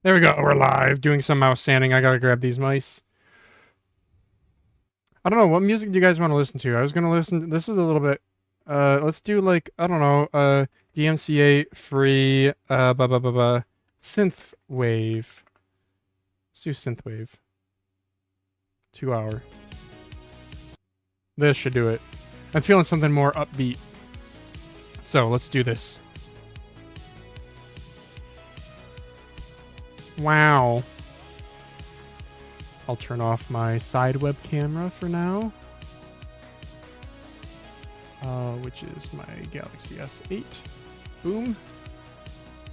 There we go. We're live doing some mouse sanding. I gotta grab these mice. I don't know. What music do you guys want to listen to? I was gonna listen to, this is a little bit, let's do like, I don't know, DMCA free, synth wave. Let's do synth wave. 2 hour. This should do it. I'm feeling something more upbeat. So let's do this. Wow. I'll turn off my side web camera for now. Which is my Galaxy S8. Boom.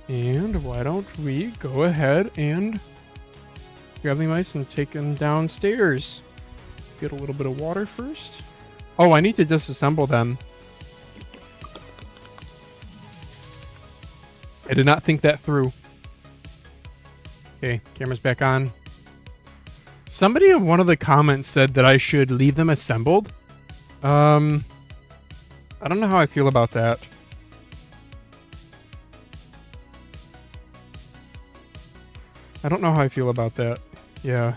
And why don't we go ahead and grab the mice and take them downstairs. Get a little bit of water first. Oh, I need to disassemble them. I did not think that through. Okay, camera's back on. Somebody in one of the comments said that I should leave them assembled. I don't know how I feel about that. I don't know how I feel about that. Yeah.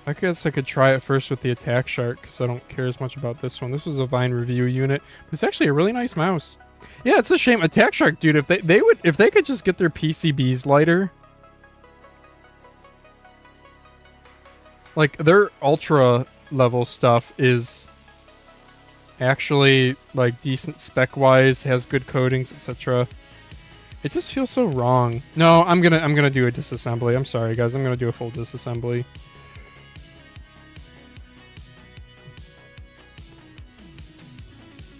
I guess I could try it first with the Attack Shark because I don't care as much about this one. This was a Vine review unit, but it's actually a really nice mouse. Yeah, it's a shame. Attack Shark, dude, if they could just get their PCBs lighter. Like their ultra level stuff is actually like decent spec wise, has good coatings, etc. It just feels so wrong. No, I'm gonna do a disassembly. I'm sorry guys, I'm gonna do a full disassembly.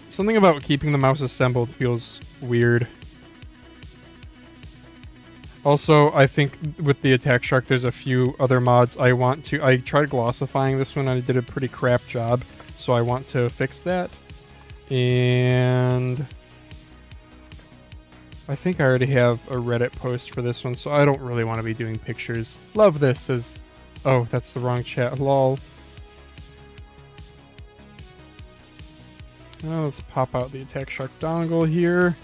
Something about keeping the mouse assembled feels weird. Also, I think with the Attack Shark, there's a few other mods I want to... I tried glossifying this one and I did a pretty crap job, so I want to fix that. And... I think I already have a Reddit post for this one, so I don't really want to be doing pictures. Love this as... Oh, that's the wrong chat. Lol. Now let's pop out the Attack Shark dongle here.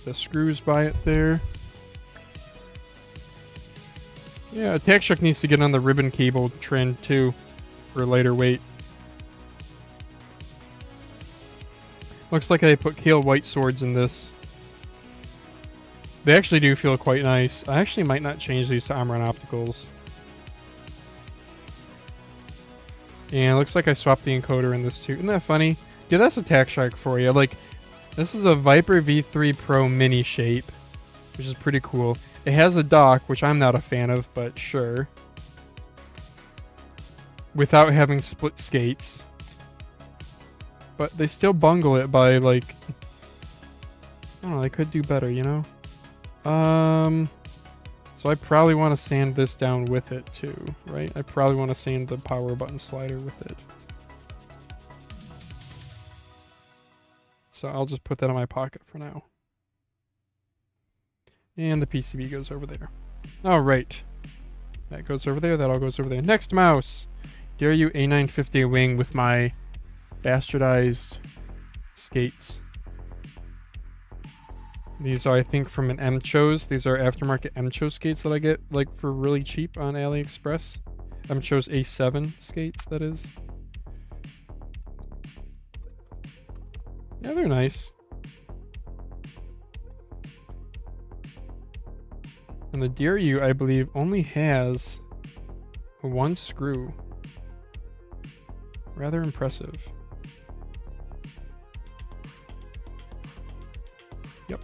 The screws by it there. Yeah, Attack Shark needs to get on the ribbon cable trend too, for lighter weight. Looks like I put Kale White swords in this. They actually do feel quite nice. I actually might not change these to Omron Opticals. And it looks like I swapped the encoder in this too. Isn't that funny? Yeah, that's Attack Shark for you. Like, this is a Viper V3 Pro mini shape, which is pretty cool. It has a dock, which I'm not a fan of, but sure. Without having split skates. But they still bungle it by, like... I don't know, they could do better, you know? So I probably want to sand this down with it too, right? I probably want to sand the power button slider with it. So I'll just put that in my pocket for now. And the PCB goes over there. All right. That goes over there. That all goes over there. Next mouse. Dare you A950 wing with my bastardized skates. These are, I think, from an M-Chose. These are aftermarket M-Chose skates that I get, like, for really cheap on AliExpress. M-Chose A7 skates, that is. Yeah, they're nice. And the Dare You, I believe, only has one screw. Rather impressive. Yep.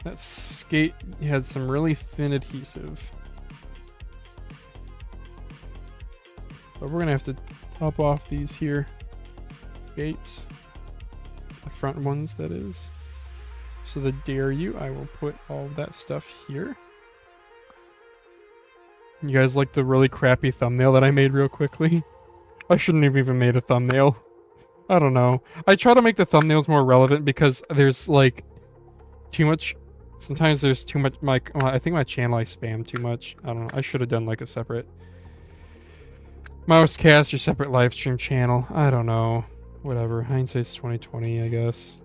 That skate has some really thin adhesive. But we're gonna have to top off these here gates. The front ones, that is. So the Dare You, I will put all of that stuff here. You guys like the really crappy thumbnail that I made real quickly? I shouldn't have even made a thumbnail. I don't know. I try to make the thumbnails more relevant because there's like too much. Sometimes there's too much. I think my channel I spam too much. I don't know. I should have done like a separate Mousecast, your separate live stream channel. I don't know. Whatever. Hindsight's 2020, I guess.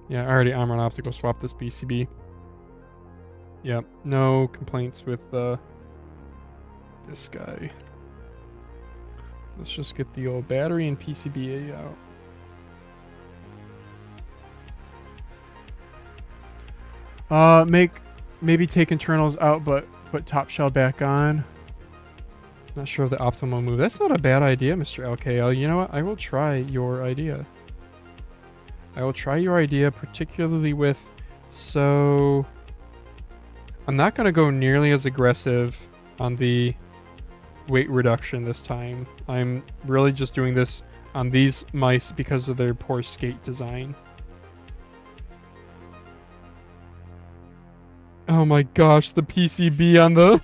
Yeah, I already Armor and Optical swapped this PCB. Yep, no complaints with this guy. Let's just get the old battery and PCBA out. Maybe take internals out, but put top shell back on. Not sure of the optimal move. That's not a bad idea, Mr. LKL. You know what? I will try your idea. I will try your idea, particularly with... So... I'm not going to go nearly as aggressive on the weight reduction this time. I'm really just doing this on these mice because of their poor skate design. Oh my gosh, the PCB on the...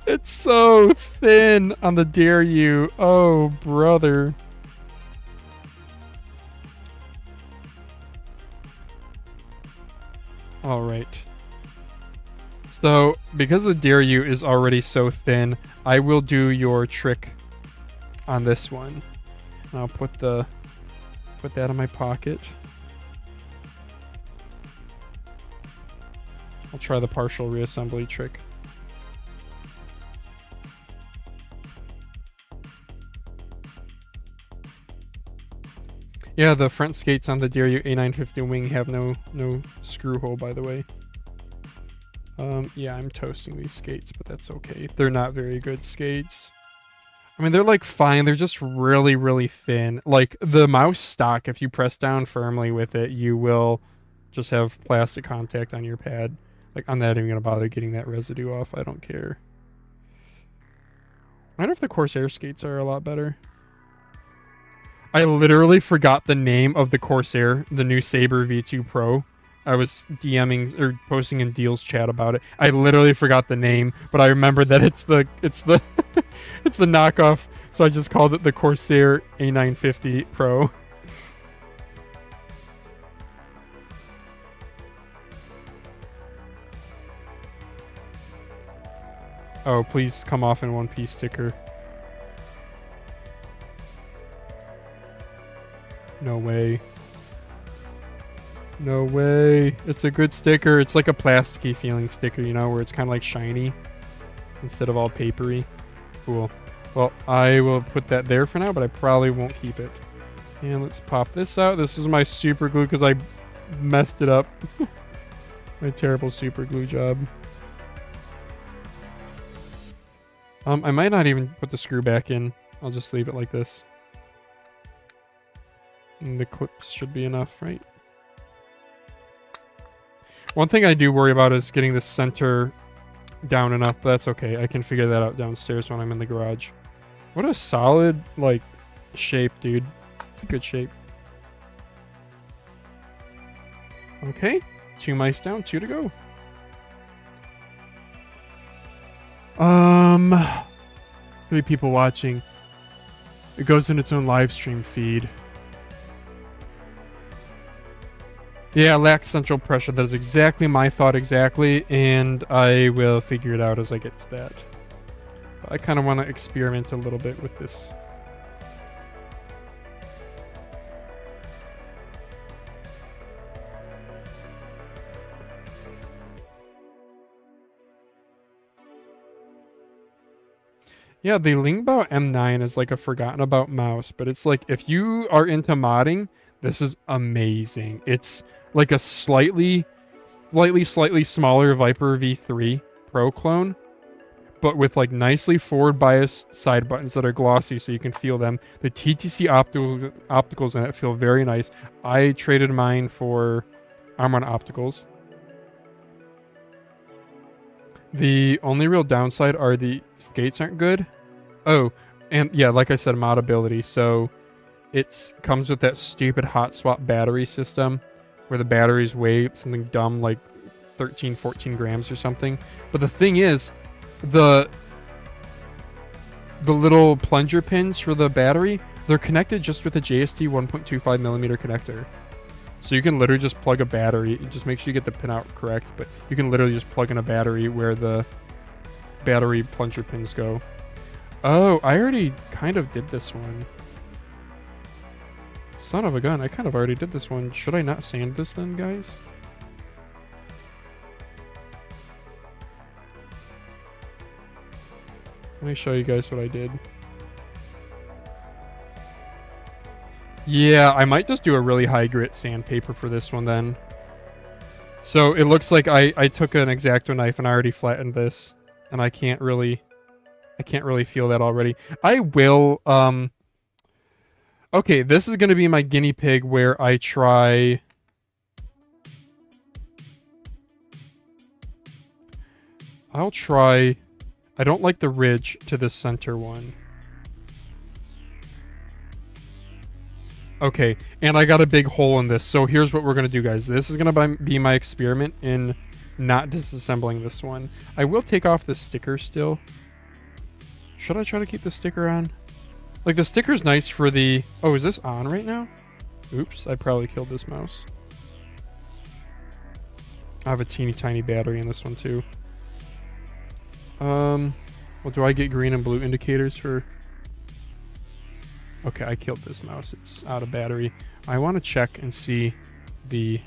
It's so thin on the Dare You. Oh, brother. All right. So, because the Dare You is already so thin, I will do your trick on this one. And I'll put that in my pocket. I'll try the partial reassembly trick. Yeah, the front skates on the Dare You A950 wing have no screw hole, by the way. Yeah, I'm toasting these skates, but that's okay. They're not very good skates. I mean, they're like fine. They're just really, really thin. Like the mouse stock, if you press down firmly with it, you will just have plastic contact on your pad. Like, I'm not even going to bother getting that residue off. I don't care. I wonder if the Corsair skates are a lot better. I literally forgot the name of the Corsair, the new Saber V2 Pro. I was DMing or posting in Deal's chat about it. I literally forgot the name, but I remember that it's the it's the knockoff, so I just called it the Corsair A950 Pro. Oh, please come off in one piece sticker. No way. No way. It's a good sticker. It's like a plasticky feeling sticker, you know, where it's kind of like shiny instead of all papery. Cool. Well, I will put that there for now, but I probably won't keep it. And let's pop this out. This is my super glue because I messed it up. My terrible super glue job. I might not even put the screw back in. I'll just leave it like this. And the clips should be enough, right? One thing I do worry about is getting the center down enough, but that's okay. I can figure that out downstairs when I'm in the garage. What a solid, like, shape, dude. It's a good shape. Okay. 2 mice down, 2 to go. 3 people watching. It goes in its own live stream feed. Yeah, lacks central pressure. That is exactly my thought exactly, and I will figure it out as I get to that. But I kind of want to experiment a little bit with this. Yeah, the Lingbao M9 is like a forgotten about mouse, but it's like, if you are into modding, this is amazing. It's like a slightly smaller Viper V3 Pro clone, but with like nicely forward biased side buttons that are glossy so you can feel them. The TTC opticals in it feel very nice. I traded mine for Armor Opticals. The only real downside are the skates aren't good. Oh, and yeah, like I said, modability. So it comes with that stupid hot swap battery system where the batteries weigh something dumb like 13, 14 grams or something. But the thing is, the little plunger pins for the battery, they're connected just with a JST 1.25 millimeter connector. So you can literally just plug a battery. Just make sure you get the pin out correct, but you can literally just plug in a battery where the battery plunger pins go. Oh, I already kind of did this one. Son of a gun, I kind of already did this one. Should I not sand this then, guys? Let me show you guys what I did. Yeah, I might just do a really high grit sandpaper for this one then. So it looks like I took an X-Acto knife and I already flattened this. And I can't really feel that already. I will, okay, this is going to be my guinea pig where I try... I'll try... I don't like the ridge to the center one. Okay, and I got a big hole in this, so here's what we're going to do, guys. This is going to be my experiment in not disassembling this one. I will take off the sticker still. Should I try to keep the sticker on? Like, the sticker's nice for the... Oh, is this on right now? Oops, I probably killed this mouse. I have a teeny tiny battery in this one, too. Well, do I get green and blue indicators for... Okay, I killed this mouse. It's out of battery. I want to check and see the...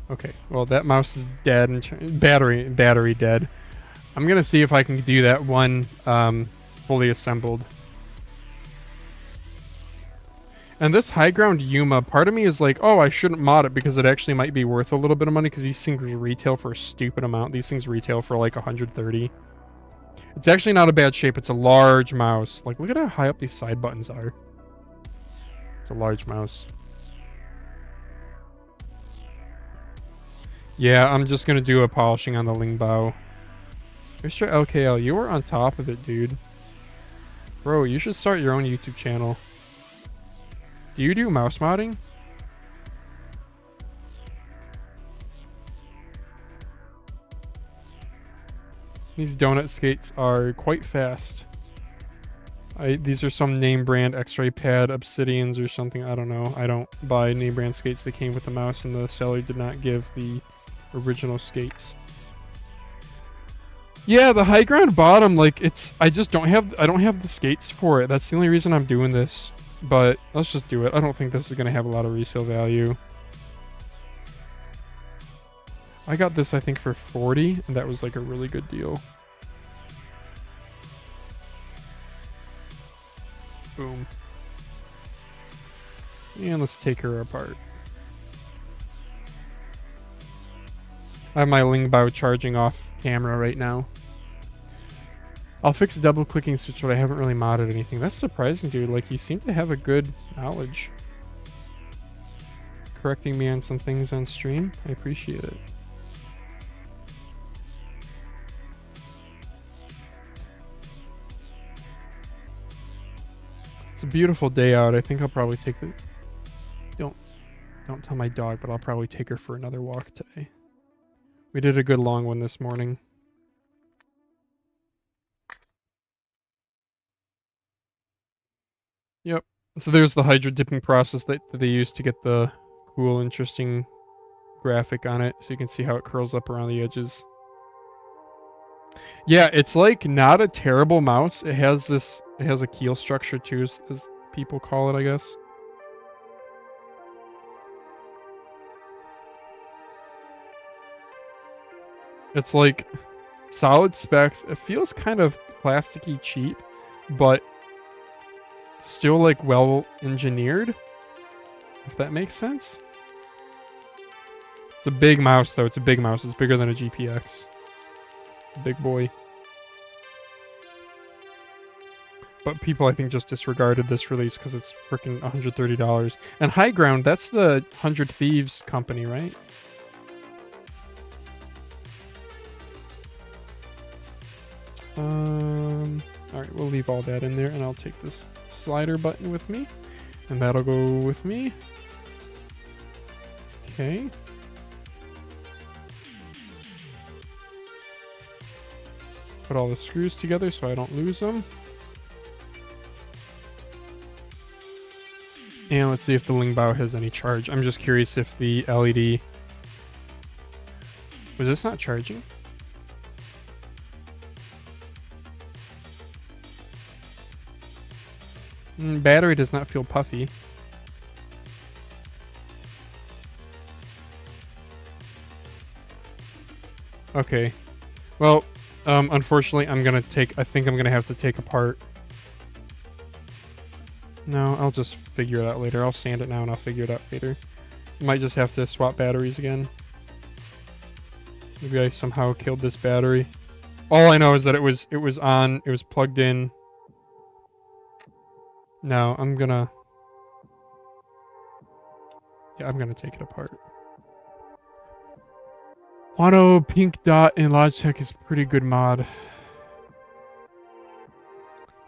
Okay, well, that mouse is dead and battery dead. I'm gonna see if I can do that one fully assembled. And this high ground Yuma, part of me is like, oh, I shouldn't mod it because it actually might be worth a little bit of money because these things retail for a stupid amount. These things retail for like 130. It's actually not a bad shape. It's a large mouse. Like, look at how high up these side buttons are. It's a large mouse. Yeah, I'm just gonna do a polishing on the Lingbao. Mr. LKL, you are on top of it, dude. Bro, you should start your own YouTube channel. Do you do mouse modding? These donut skates are quite fast. These are some name brand X-ray pad Obsidians or something. I don't know. I don't buy name brand skates that came with the mouse, and the seller did not give the original skates. Yeah, the high ground bottom, like, it's... I don't have the skates for it. That's the only reason I'm doing this. But let's just do it. I don't think this is going to have a lot of resale value. I got this, I think, for 40, and that was like a really good deal. Boom. And let's take her apart. I have my Lingbao charging off camera right now. I'll fix double clicking switch, but I haven't really modded anything. That's surprising, dude. Like, you seem to have a good knowledge. Correcting me on some things on stream. I appreciate it. It's a beautiful day out. I think I'll probably take the... Don't tell my dog, but I'll probably take her for another walk today. We did a good long one this morning. Yep. So there's the hydro dipping process that they use to get the cool, interesting graphic on it. So you can see how it curls up around the edges. Yeah, it's like not a terrible mouse. It has a keel structure too, as people call it, I guess. It's like solid specs. It feels kind of plasticky cheap, but still like well engineered, if that makes sense. It's a big mouse though. It's a big mouse. It's bigger than a GPX. It's a big boy. But people, I think, just disregarded this release because it's freaking $130. And High Ground, that's the 100 Thieves company, right? Alright, we'll leave all that in there, and I'll take this slider button with me, and that'll go with me. Okay. Put all the screws together so I don't lose them. And let's see if the Lingbao has any charge. I'm just curious if the LED... Was this not charging? Battery does not feel puffy. Okay. Well, unfortunately, I think I'm gonna have to take apart. No, I'll just figure it out later. I'll sand it now and I'll figure it out later. Might just have to swap batteries again. Maybe I somehow killed this battery. All I know is that it was plugged in. No, I'm gonna take it apart. Auto Pink Dot in Logitech is pretty good mod.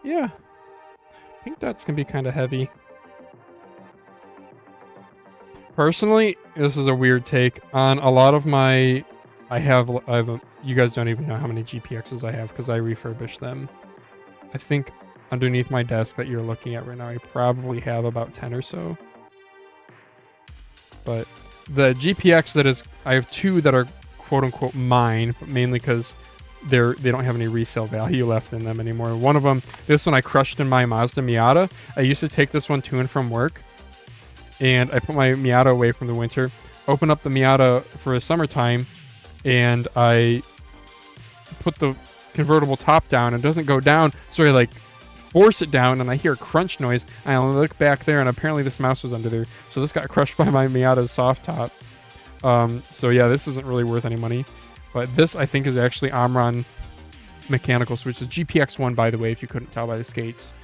Yeah. Pink Dot's gonna be kind of heavy. Personally, this is a weird take. On a lot of my... you guys don't even know how many GPXs I have because I refurbish them. I think underneath my desk that you're looking at right now, I probably have about 10 or so. But the GPX that is... I have 2 that are quote-unquote mine, but mainly because they don't have any resale value left in them anymore. One of them, this one I crushed in my Mazda Miata. I used to take this one to and from work, and I put my Miata away from the winter, open up the Miata for the summertime, and I put the convertible top down, and it doesn't go down, so I like force it down, and I hear a crunch noise. I look back there, and apparently this mouse was under there, so this got crushed by my Miata's soft top. So yeah, this isn't really worth any money. But this, I think, is actually Omron mechanical switch. It's GPX1, by the way, if you couldn't tell by the skates.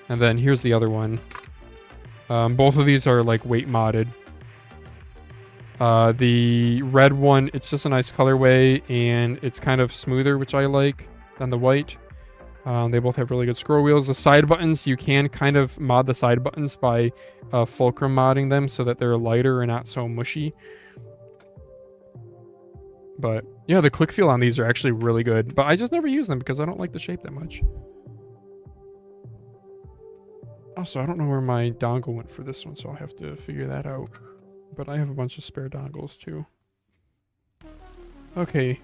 And then here's the other one. Both of these are, like, weight modded. The red one, it's just a nice colorway, and it's kind of smoother, which I like, than the white. They both have really good scroll wheels. The side buttons, you can kind of mod the side buttons by fulcrum modding them so that they're lighter and not so mushy. But yeah, the click feel on these are actually really good. But I just never use them because I don't like the shape that much. Also, I don't know where my dongle went for this one, so I'll have to figure that out. But I have a bunch of spare dongles too. Okay.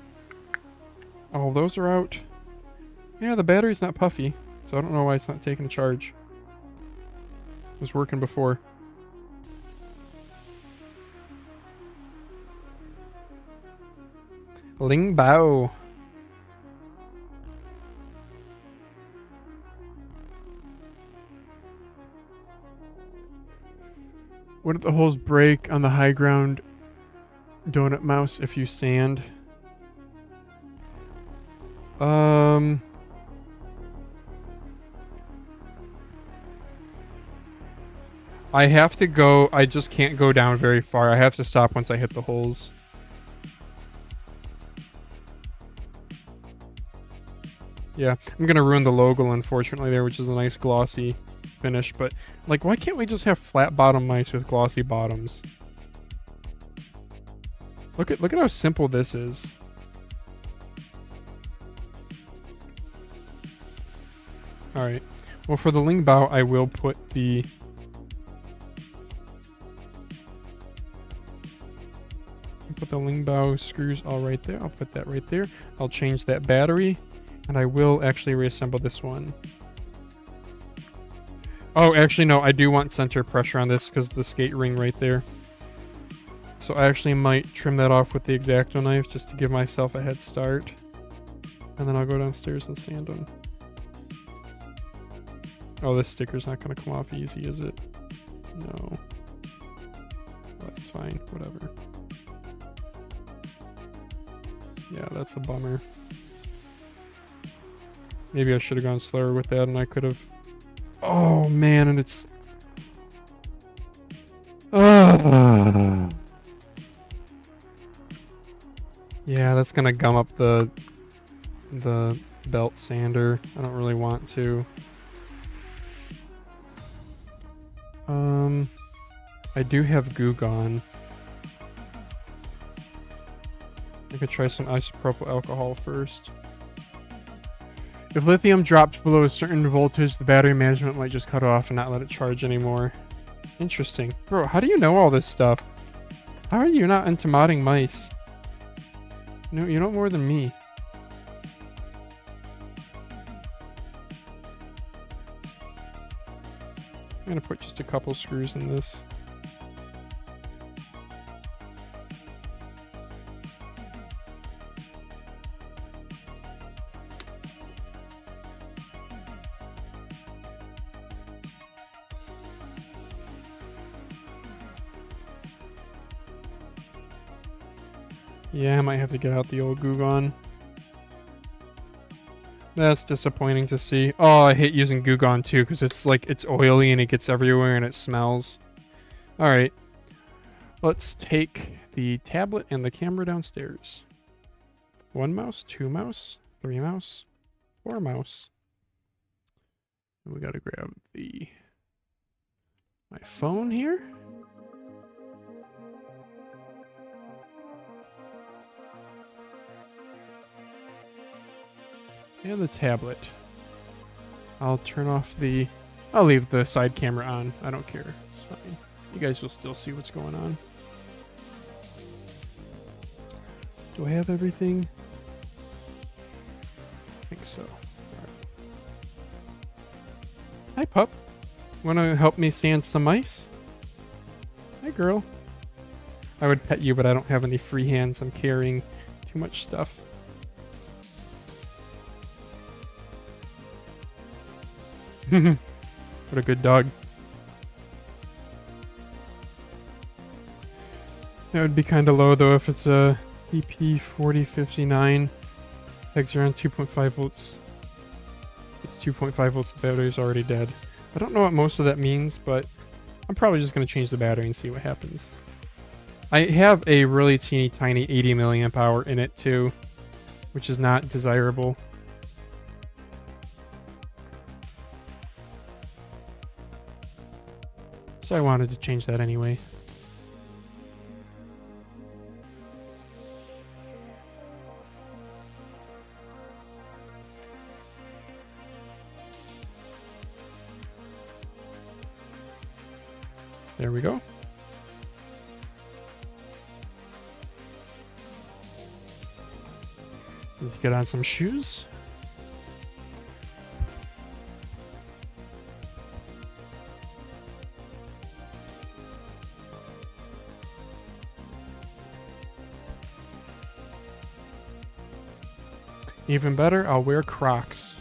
All those are out. Yeah, the battery's not puffy, so I don't know why it's not taking a charge. It was working before. Lingbao. What if the holes break on the high ground donut mouse if you sand? I have to go, I just can't go down very far. I have to stop once I hit the holes. Yeah, I'm gonna ruin the logo, unfortunately, there, which is a nice glossy finish, but, like, why can't we just have flat bottom mice with glossy bottoms? Look at how simple this is. Alright. Well, for the Lingbao, I will put the... Put the Lingbao screws all right there. I'll put that right there. I'll change that battery. And I will actually reassemble this one. Oh, actually, no. I do want center pressure on this because the skate ring right there. So I actually might trim that off with the X-Acto knife just to give myself a head start. And then I'll go downstairs and sand them. Oh, this sticker's not going to come off easy, is it? No. That's fine. Whatever. Yeah, that's a bummer. Maybe I should have gone slower with that and I could have... Oh, man, and it's... Yeah, that's gonna gum up the belt sander. I don't really want to. I do have goo gone. I could try some isopropyl alcohol first. If lithium drops below a certain voltage, the battery management might just cut off and not let it charge anymore. Interesting. Bro, how do you know all this stuff? How are you not into modding mice? No, you know more than me. I'm gonna put just a couple screws in this. Yeah, I might have to get out the old Goo Gone. That's disappointing to see. Oh, I hate using Goo Gone too, because it's like, it's oily and it gets everywhere and it smells. Alright. Let's take the tablet and the camera downstairs. 1 mouse, 2 mouse, 3 mouse, 4 mouse. And we gotta grab my phone here. And the tablet. I'll leave the side camera on. I don't care. It's fine. You guys will still see what's going on. Do I have everything? I think so. Right. Hi, pup. Wanna help me sand some ice? Hi, girl. I would pet you, but I don't have any free hands. I'm carrying too much stuff. What a good dog. That would be kind of low though if it's a EP4059. Pegs around 2.5 volts. It's 2.5 volts, the battery's already dead. I don't know what most of that means, but I'm probably just going to change the battery and see what happens. I have a really teeny tiny 80 milliamp hour in it too, which is not desirable. So I wanted to change that anyway. There we go. Let's get on some shoes. Even better, I'll wear Crocs.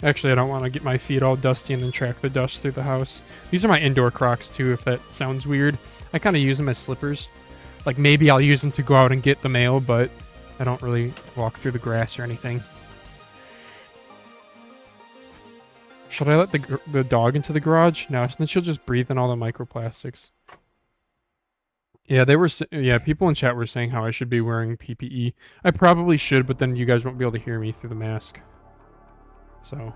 Actually, I don't want to get my feet all dusty and then track the dust through the house. These are my indoor Crocs too, if that sounds weird. I kind of use them as slippers. Like maybe I'll use them to go out and get the mail, but I don't really walk through the grass or anything. Should I let the dog into the garage? No, then she'll just breathe in all the microplastics. Yeah, people in chat were saying how I should be wearing PPE. I probably should, but then you guys won't be able to hear me through the mask. So.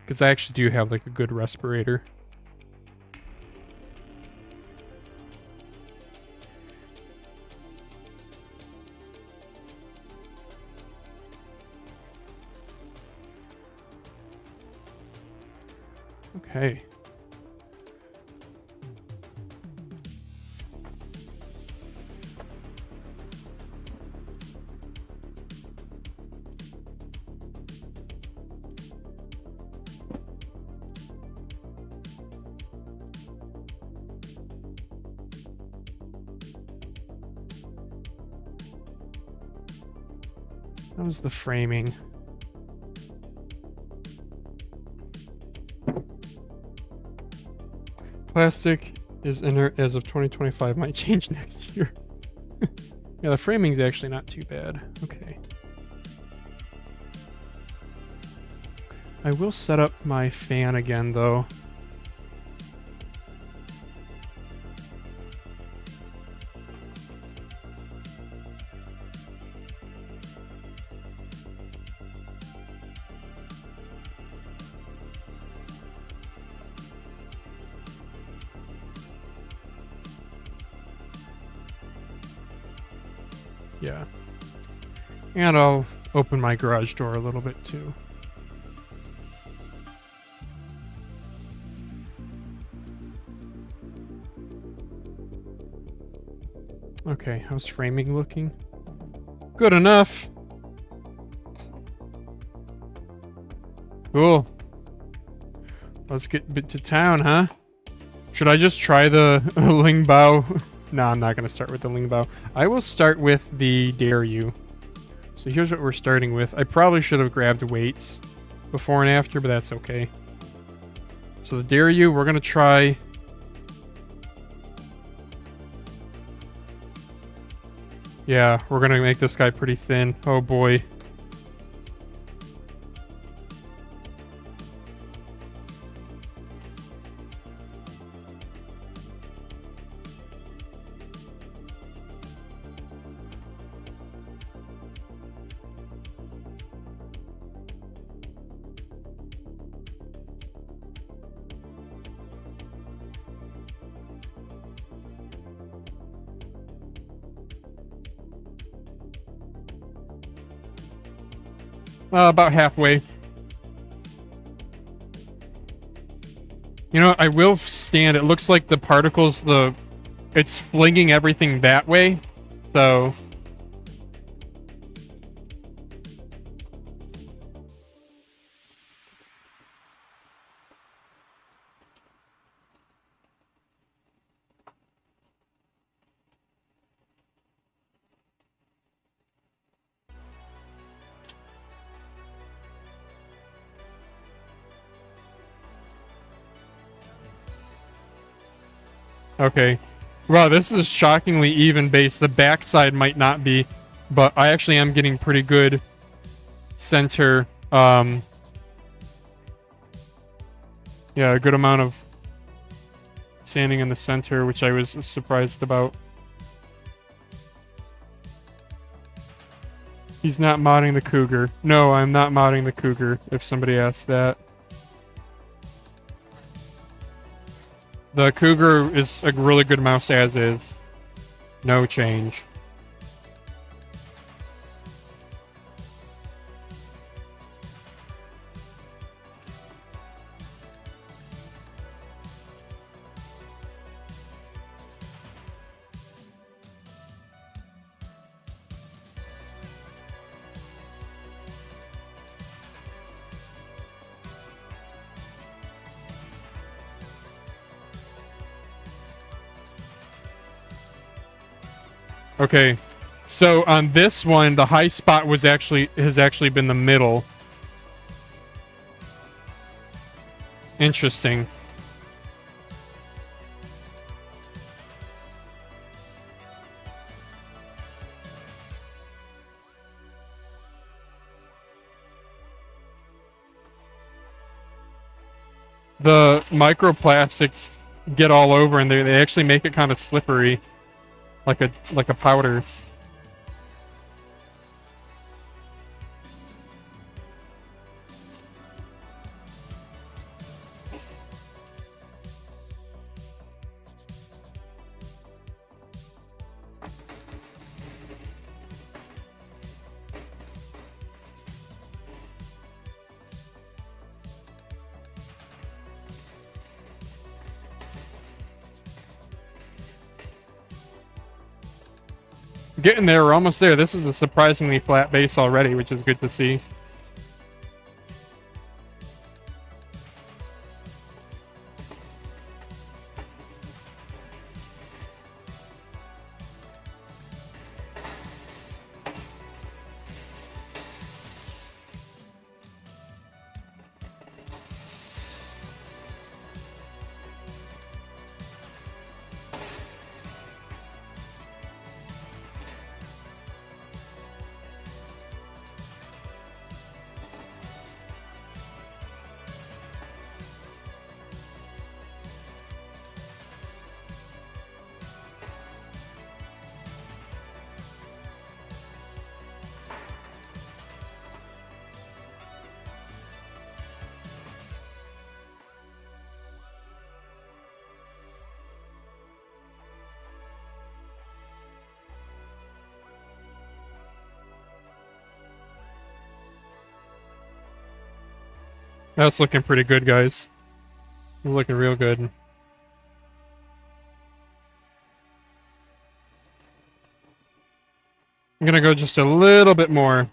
Because I actually do have like a good respirator. Okay. That was the framing. Plastic is inert as of 2025. Might change next year. Yeah, the framing's actually not too bad. Okay. I will set up my fan again, though. Yeah. And I'll open my garage door a little bit too. Okay, how's framing looking? Good enough. Cool. Let's get to town, huh? Should I just try the Lingbao? No, I'm not going to start with the Lingbao. I will start with the Dare You. So here's what we're starting with. I probably should have grabbed weights before and after, but that's okay. So the Dare You, we're going to try... Yeah, we're going to make this guy pretty thin. Oh boy. About halfway. You know, I will stand. It looks like the particles, it's flinging everything that way. So... Okay. Wow, this is shockingly even base. The backside might not be, but I actually am getting pretty good center. Yeah, a good amount of sanding in the center, which I was surprised about. He's not modding the Cougar. No, I'm not modding the Cougar, if somebody asked that. The Cougar is a really good mouse as is. No change. Okay, so on this one, the high spot has actually been the middle. Interesting. The microplastics get all over, and they actually make it kind of slippery. Like a powder. Getting there, we're almost there. This is a surprisingly flat base already, which is good to see. That's looking pretty good, guys. Looking real good. I'm gonna go just a little bit more.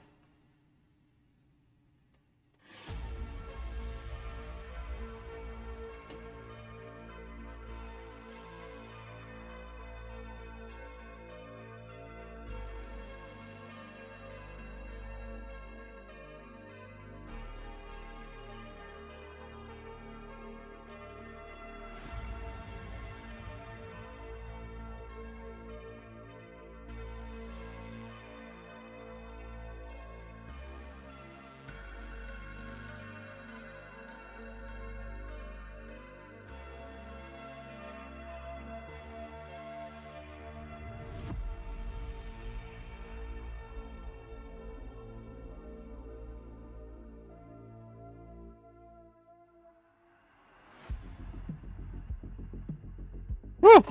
Woo!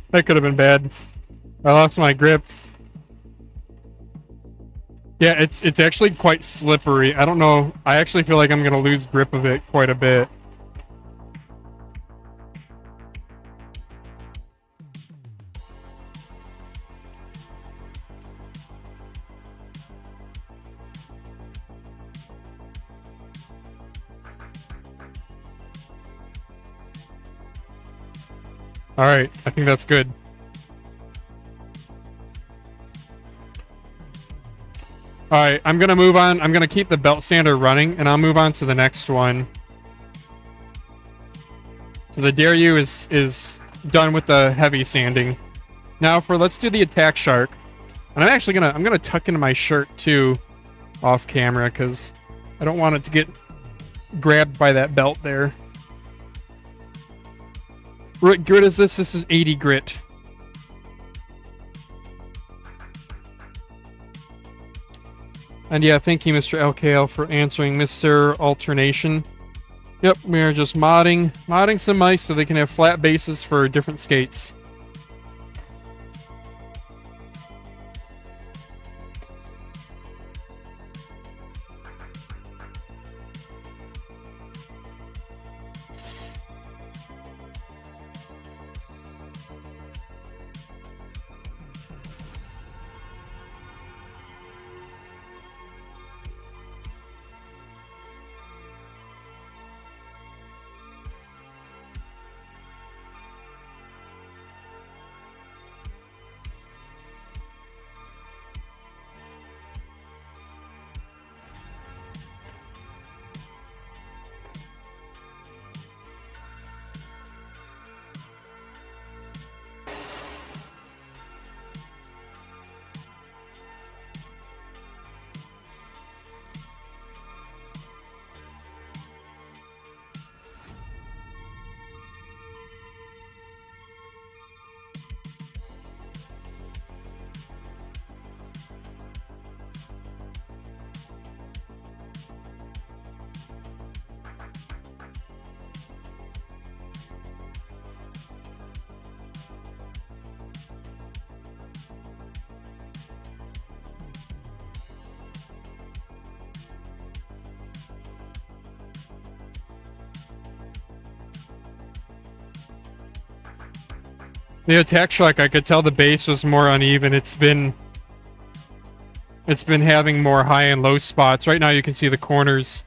That could have been bad. I lost my grip. Yeah, it's actually quite slippery. I don't know. I actually feel like I'm gonna lose grip of it quite a bit. Alright, I think that's good. Alright, I'm gonna move on. I'm gonna keep the belt sander running, and I'll move on to the next one. So the Daryu is done with the heavy sanding. Now let's do the attack shark. And I'm gonna tuck into my shirt too, off camera, because I don't want it to get grabbed by that belt there. What grit is this? This is 80 grit. And yeah, thank you, Mr. LKL, for answering Mr. Alternation. Yep, we are just modding some mice so they can have flat bases for different skates. The attack shark, I could tell the base was more uneven. It's been having more high and low spots. Right now you can see the corners.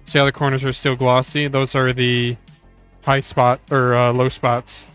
See how the corners are still glossy? Those are the high spot or low spots.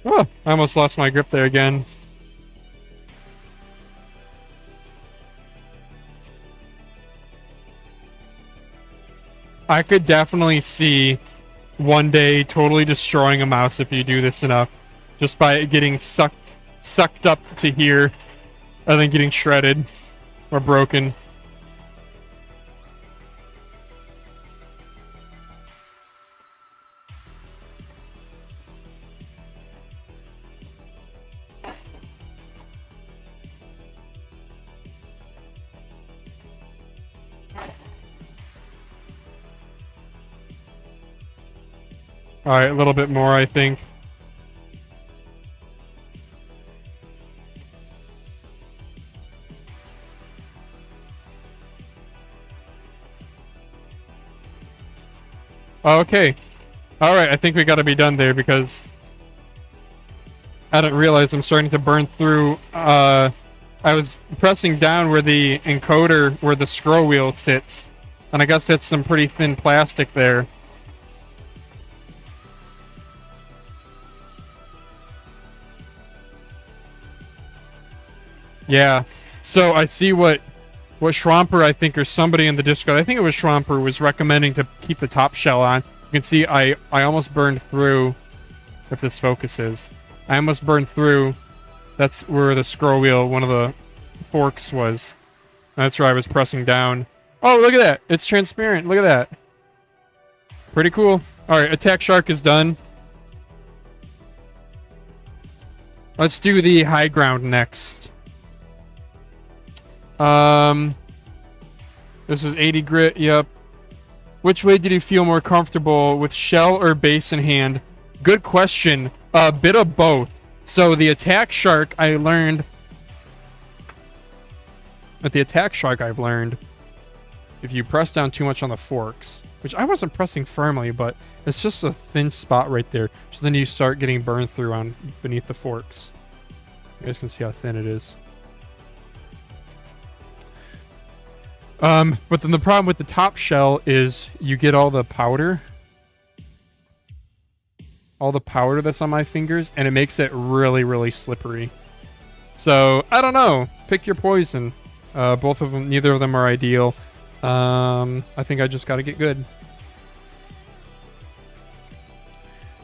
Oh, I almost lost my grip there again. I could definitely see one day totally destroying a mouse if you do this enough. Just by it getting sucked up to here, and then getting shredded or broken. Alright, a little bit more, I think. Okay. Alright, I think we gotta be done there because I didn't realize I'm starting to burn through. I was pressing down where the encoder, where the scroll wheel sits, and I guess that's some pretty thin plastic there. Yeah. So I see what Schwamper, I think, or somebody in the Discord, I think it was Schwamper, was recommending to keep the top shell on. You can see I almost burned through, if this focuses. I almost burned through. That's where the scroll wheel, one of the forks was. That's where I was pressing down. Oh, look at that. It's transparent. Look at that. Pretty cool. Alright, Attack Shark is done. Let's do the high ground next. This is 80 grit, yep. Which way did you feel more comfortable, with shell or base in hand? Good question. A bit of both. So the Attack Shark, I learned... With the Attack Shark, I've learned, if you press down too much on the forks, which I wasn't pressing firmly, but it's just a thin spot right there. So then you start getting burned through on beneath the forks. You guys can see how thin it is. But then the problem with the top shell is you get all the powder. All the powder that's on my fingers, and it makes it really, really slippery. So, I don't know. Pick your poison. Both of them, neither of them are ideal. I think I just gotta get good.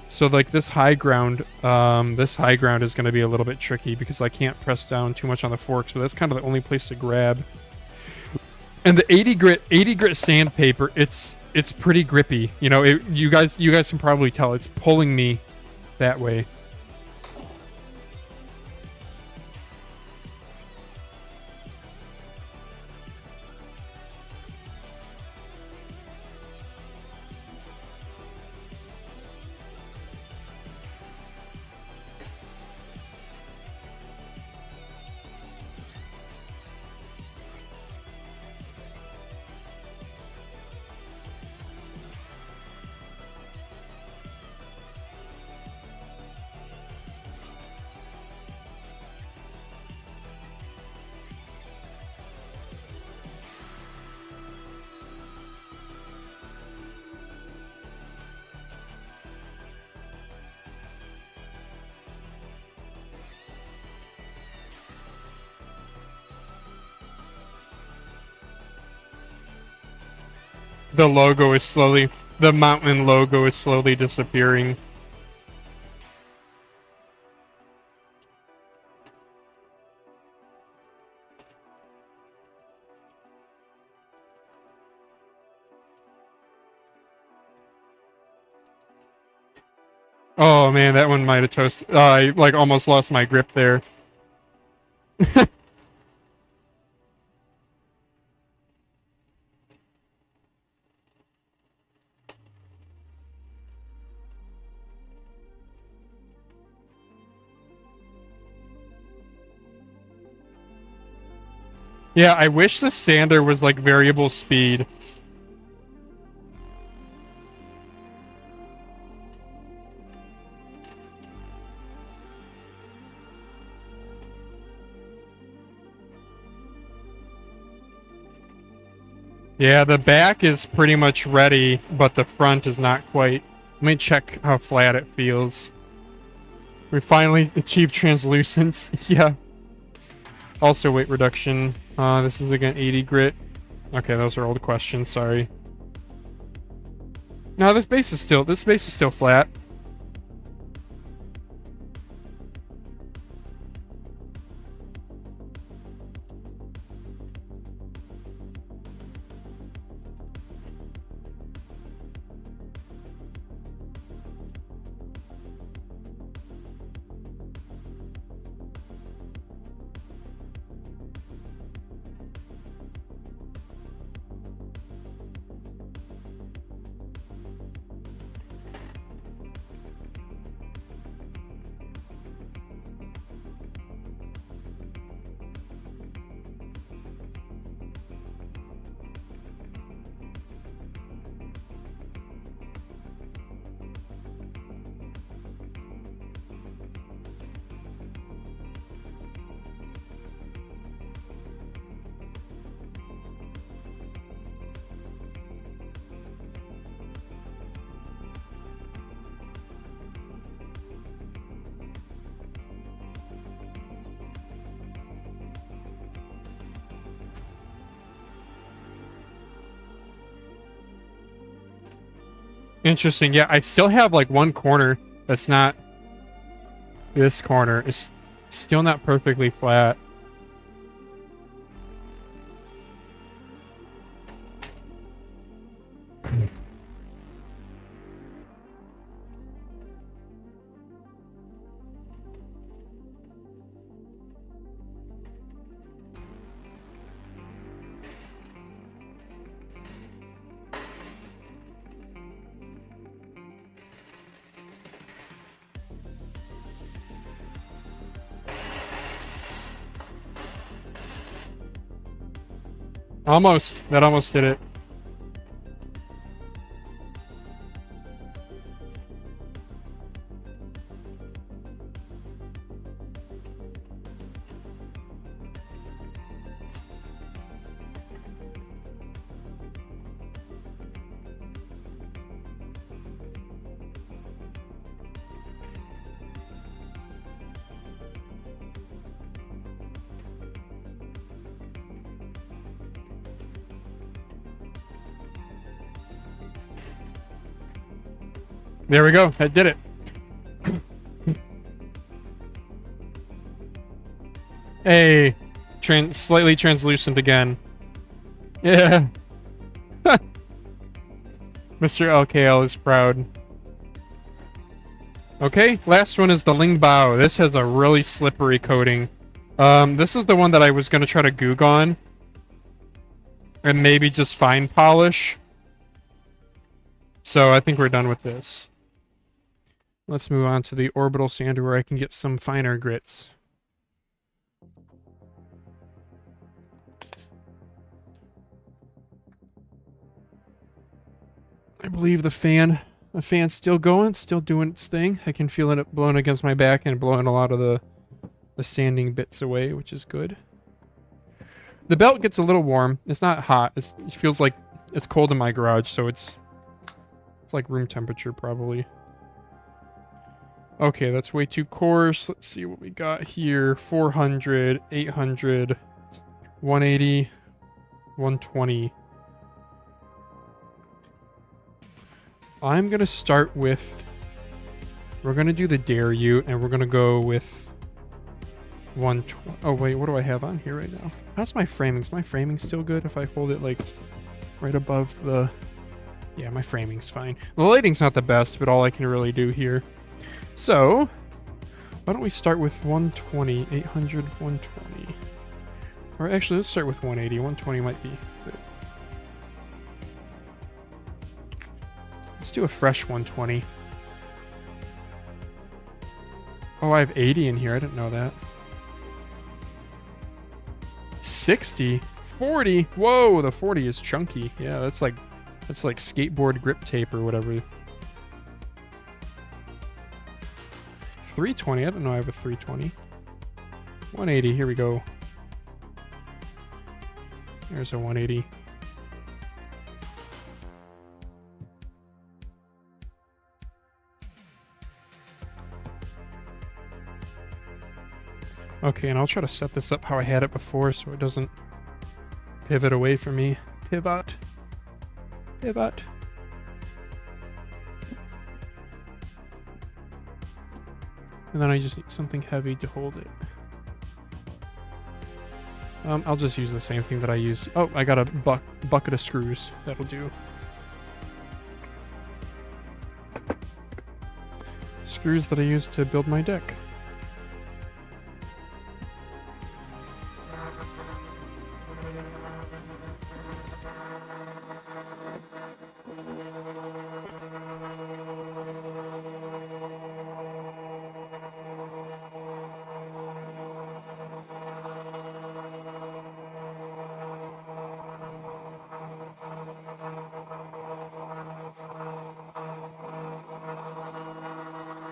So, like, this high ground is gonna be a little bit tricky because I can't press down too much on the forks, but that's kind of the only place to grab. And the 80 grit sandpaper, it's pretty grippy. You know, you guys can probably tell it's pulling me that way. The mountain logo is slowly disappearing. Oh man, that one might have toasted. I like almost lost my grip there. Yeah, I wish the sander was like variable speed. Yeah, the back is pretty much ready, but the front is not quite. Let me check how flat it feels. We finally achieved translucence. Yeah. Also weight reduction. This is again 80 grit. Okay, those are old questions, sorry. No, this base is still flat. Interesting. Yeah, I still have like one corner that's not this corner. It's still not perfectly flat. Almost. That almost did it. There we go. That did it. Hey, slightly translucent again. Yeah. Mr. LKL is proud. Okay, last one is the Lingbao. This has a really slippery coating. This is the one that I was going to try to goog on. And maybe just fine polish. So I think we're done with this. Let's move on to the orbital sander where I can get some finer grits. I believe the fan's still going, still doing its thing. I can feel it blowing against my back and blowing a lot of the sanding bits away, which is good. The belt gets a little warm. It's not hot. It feels like it's cold in my garage, so it's like room temperature probably. Okay, that's way too coarse. Let's see what we got here. 400, 800, 180, 120. I'm going to start with... We're going to do the Dare You, and we're going to go with 120. Oh, wait, what do I have on here right now? How's my framing? Is my framing still good if I hold it, like, right above the... Yeah, my framing's fine. The lighting's not the best, but all I can really do here. So, why don't we start with 120, 800, 120. Or actually, let's start with 180. 120 might be good. Let's do a fresh 120. Oh, I have 80 in here. I didn't know that. 60? 40? Whoa, the 40 is chunky. Yeah, that's like skateboard grip tape or whatever. 320? I don't know I have a 320. 180, here we go. There's a 180. Okay, and I'll try to set this up how I had it before so it doesn't pivot away from me. Pivot. Pivot. And then I just need something heavy to hold it. I'll just use the same thing that I used. Oh, I got a bucket of screws. That'll do. Screws that I used to build my deck.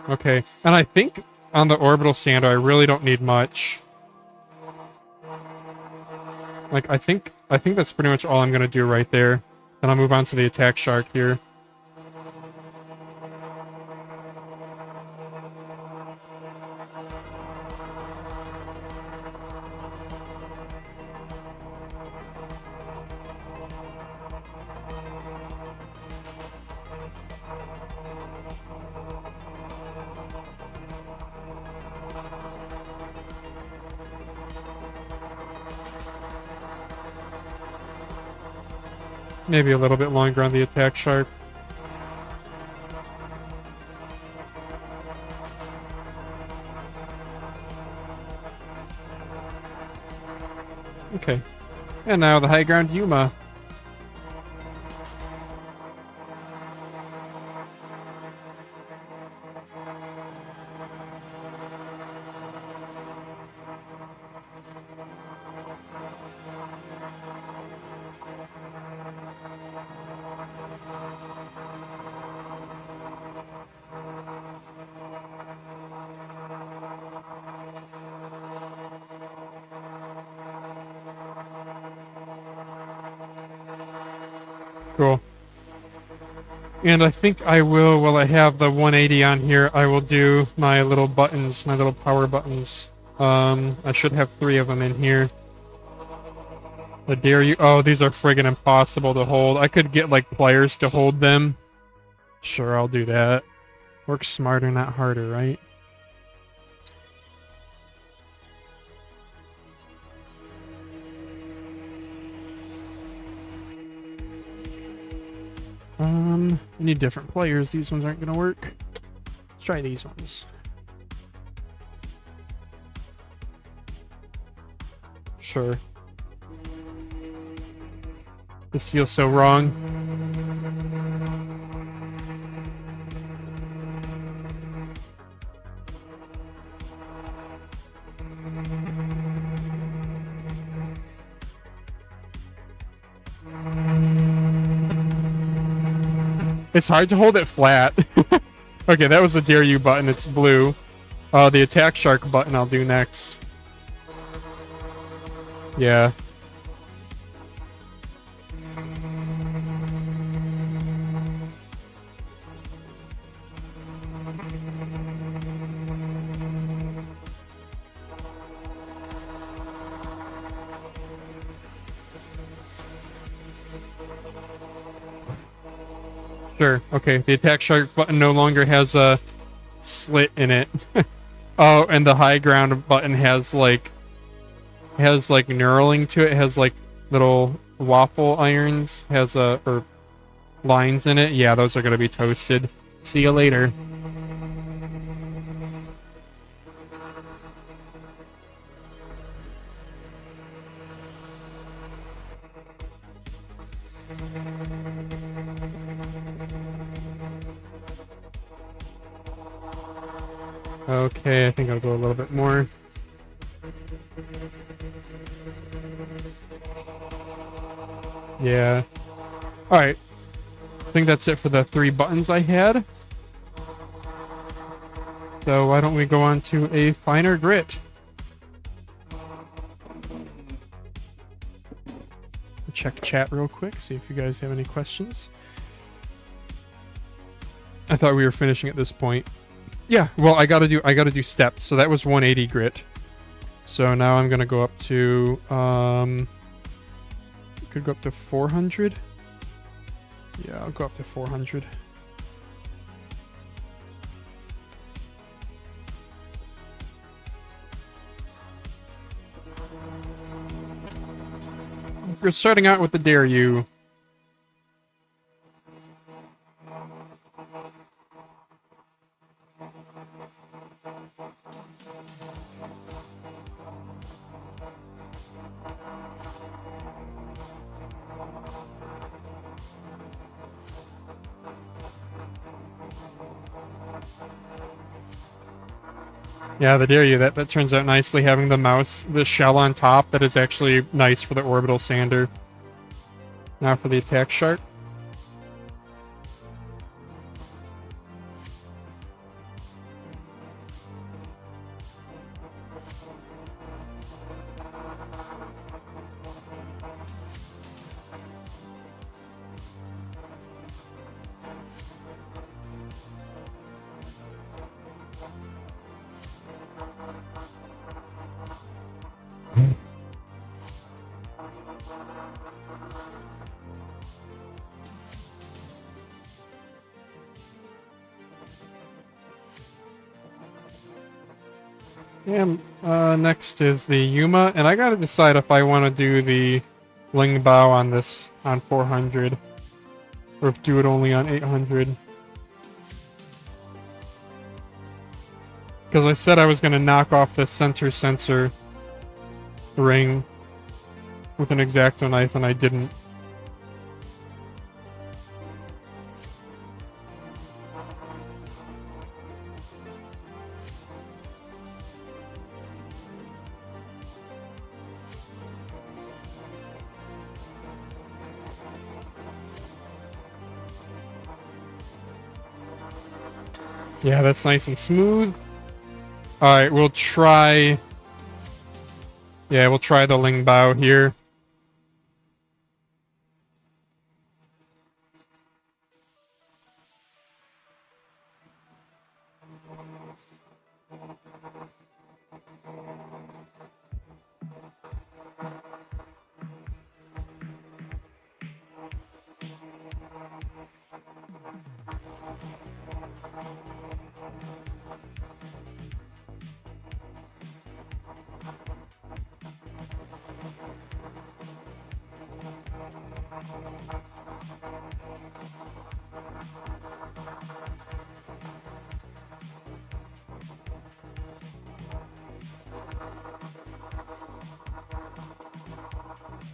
Okay, and I think on the orbital sander I really don't need much. Like, I think that's pretty much all I'm gonna do right there. Then I'll move on to the attack shark here. Maybe a little bit longer on the attack shark. Okay. And now the high ground Yuma. Cool. And I think I will, while I have the 180 on here, I will do my little buttons, my little power buttons. I should have 3 of them in here. The dare you. Oh, these are friggin' impossible to hold. I could get, like, players to hold them. Sure, I'll do that. Work smarter, not harder, right? I need different players. These ones aren't gonna work. Let's try these ones. Sure. This feels so wrong. It's hard to hold it flat. Okay, that was the dare you button. It's blue. The attack shark button I'll do next. Yeah. Sure. Okay, the attack shark button no longer has a slit in it. Oh, and the high ground button has like knurling to it. It has like little waffle irons, or lines in it. Yeah, those are gonna be toasted. See you later. Okay, I think I'll go a little bit more. Yeah. Alright. I think that's it for the 3 buttons I had. So why don't we go on to a finer grit. Check chat real quick, see if you guys have any questions. I thought we were finishing at this point. Yeah, well, I gotta do steps. So that was 180 grit. So now I'm gonna go up to could go up to 400. Yeah, I'll go up to 400. We're starting out with the dare you. Yeah, the dare you, that turns out nicely, having the shell on top, that is actually nice for the orbital sander. Now for the attack shark. And next is the Yuma, and I gotta decide if I want to do the Lingbao on this on 400, or do it only on 800. Because I said I was going to knock off the center sensor ring with an X-Acto knife, and I didn't. Yeah, that's nice and smooth. Alright, we'll try... Yeah, we'll try the Lingbao here.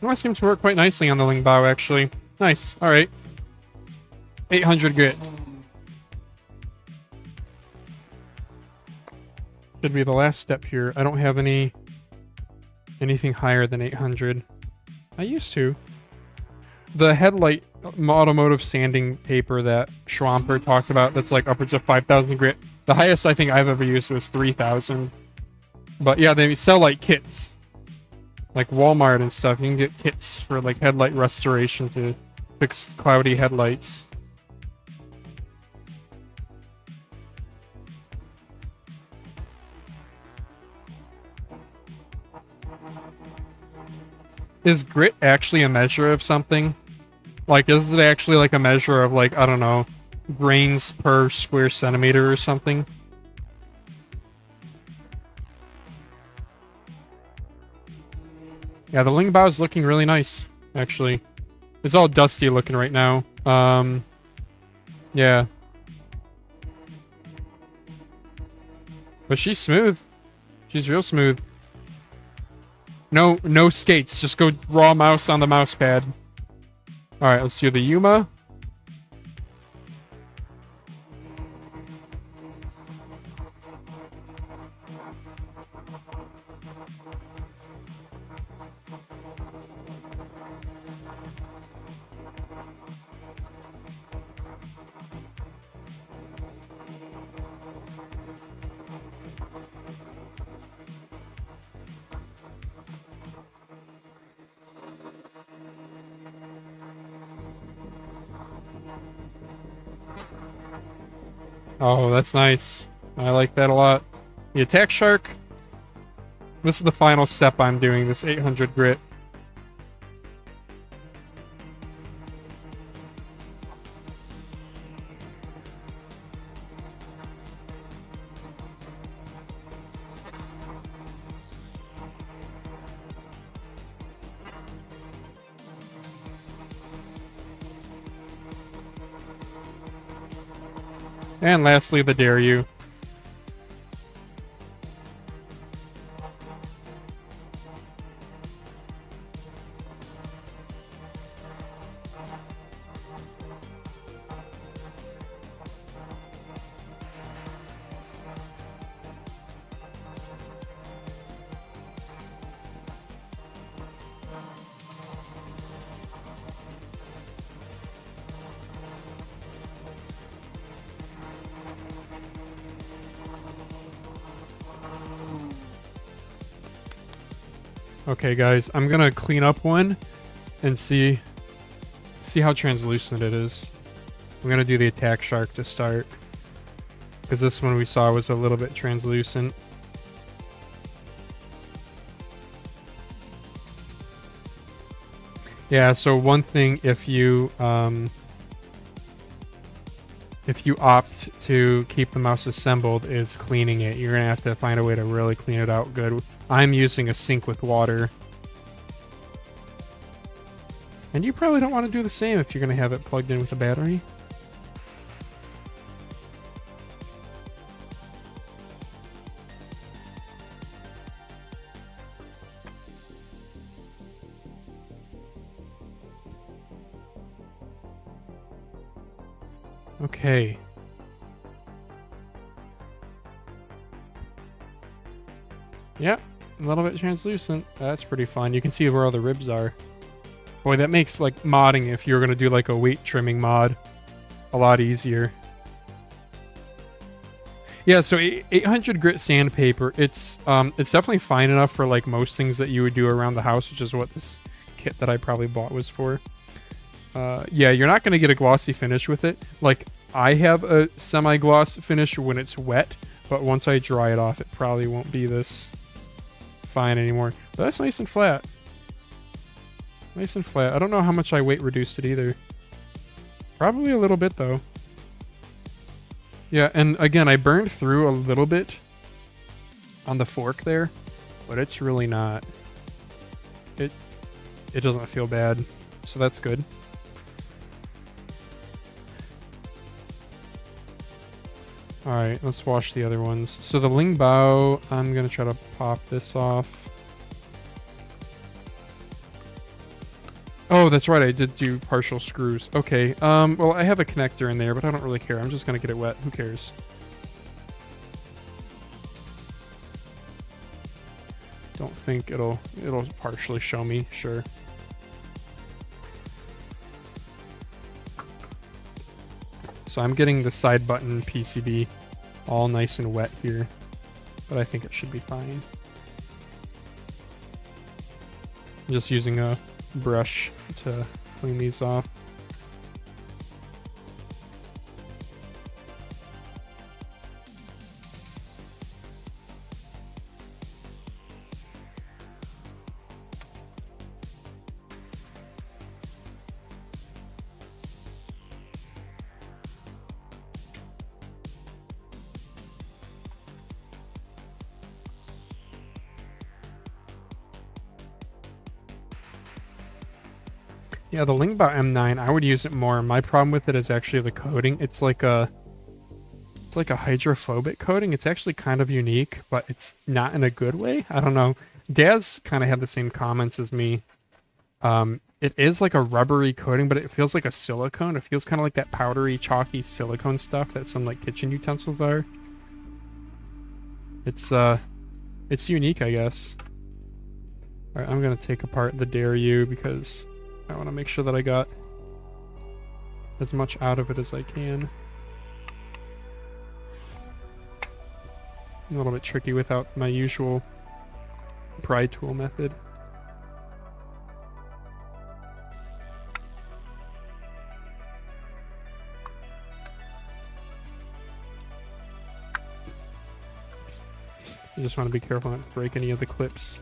Well, that seems to work quite nicely on the Lingbao, actually. Nice. Alright. 800 grit. Should be the last step here. I don't have anything higher than 800. I used to. The headlight automotive sanding paper that Schwamper talked about, that's like upwards of 5,000 grit. The highest I think I've ever used was 3,000. But yeah, they sell like kits. Like Walmart and stuff, you can get kits for like headlight restoration to fix cloudy headlights. Is grit actually a measure of something? Like, is it actually like a measure of like, I don't know, grains per square centimeter or something? Yeah, the Lingbao is looking really nice, actually. It's all dusty looking right now. Yeah. But she's smooth. She's real smooth. No skates. Just go raw mouse on the mouse pad. Alright, let's do the Yuma. Oh, that's nice. I like that a lot. The attack shark. This is the final step I'm doing, this 800 grit. And lastly, the Dare You. Okay, guys, I'm gonna clean up one and see how translucent it is. I'm gonna do the attack shark to start, because this one we saw was a little bit translucent. Yeah, so one thing, if you opt to keep the mouse assembled, is cleaning it. You're gonna have to find a way to really clean it out good. I'm using a sink with water. And you probably don't want to do the same if you're going to have it plugged in with a battery. Okay. Yep, a little bit translucent. That's pretty fun. You can see where all the ribs are. Boy, that makes like modding, if you're going to do like a weight trimming mod, a lot easier. Yeah, so 800 grit sandpaper, it's definitely fine enough for like most things that you would do around the house, which is what this kit that I probably bought was for. Yeah, you're not going to get a glossy finish with it. Like, I have a semi-gloss finish when it's wet, but once I dry it off, it probably won't be this fine anymore. But that's nice and flat. Nice and flat. I don't know how much I weight reduced it either. Probably a little bit, though. Yeah, and again, I burned through a little bit on the fork there, but it's really not. It doesn't feel bad, so that's good. Alright, let's wash the other ones. So the Lingbao, I'm going to try to pop this off. Oh, that's right, I did do partial screws. Okay, well, I have a connector in there, but I don't really care. I'm just going to get it wet. Who cares? Don't think it'll partially show me. Sure. So I'm getting the side button PCB all nice and wet here, but I think it should be fine. I'm just using a brush to clean these off. Yeah, the Lingbao M9, I would use it more. My problem with it is actually the coating. It's like a hydrophobic coating. It's actually kind of unique, but it's not in a good way. I don't know. Dad's kind of had the same comments as me. It is like a rubbery coating, but it feels like a silicone. It feels kind of like that powdery, chalky silicone stuff that some like kitchen utensils are. It's unique, I guess. All right, I'm gonna take apart the Dare You because I want to make sure that I got as much out of it as I can. A little bit tricky without my usual pry tool method. I just want to be careful not to break any of the clips.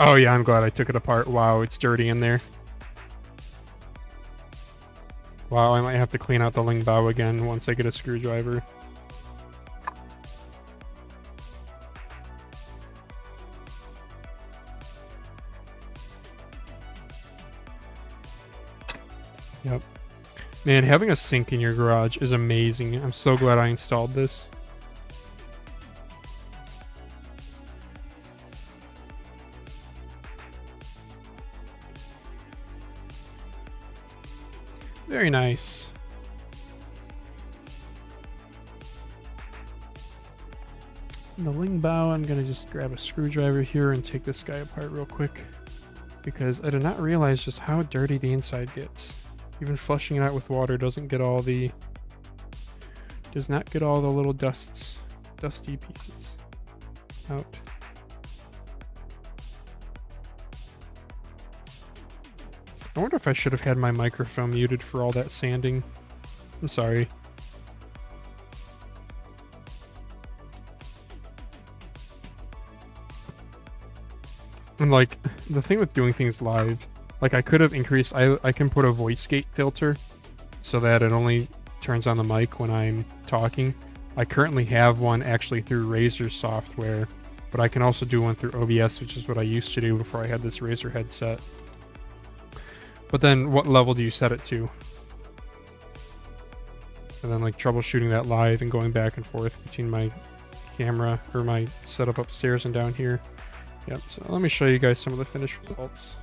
Oh yeah, I'm glad I took it apart. Wow, it's dirty in there. Wow, I might have to clean out the Lingbao again once I get a screwdriver. Yep. Man, having a sink in your garage is amazing. I'm so glad I installed this. Very nice. The Lingbao, I'm gonna just grab a screwdriver here and take this guy apart real quick, because I did not realize just how dirty the inside gets. Even flushing it out with water does not get all the little dusty pieces out. I wonder if I should have had my microphone muted for all that sanding. I'm sorry. And like, the thing with doing things live, like I could have increased, I can put a voice gate filter so that it only turns on the mic when I'm talking. I currently have one actually through Razer software, but I can also do one through OBS, which is what I used to do before I had this Razer headset. But then what level do you set it to? And then like troubleshooting that live and going back and forth between my camera or my setup upstairs and down here. Yep, so let me show you guys some of the finished results.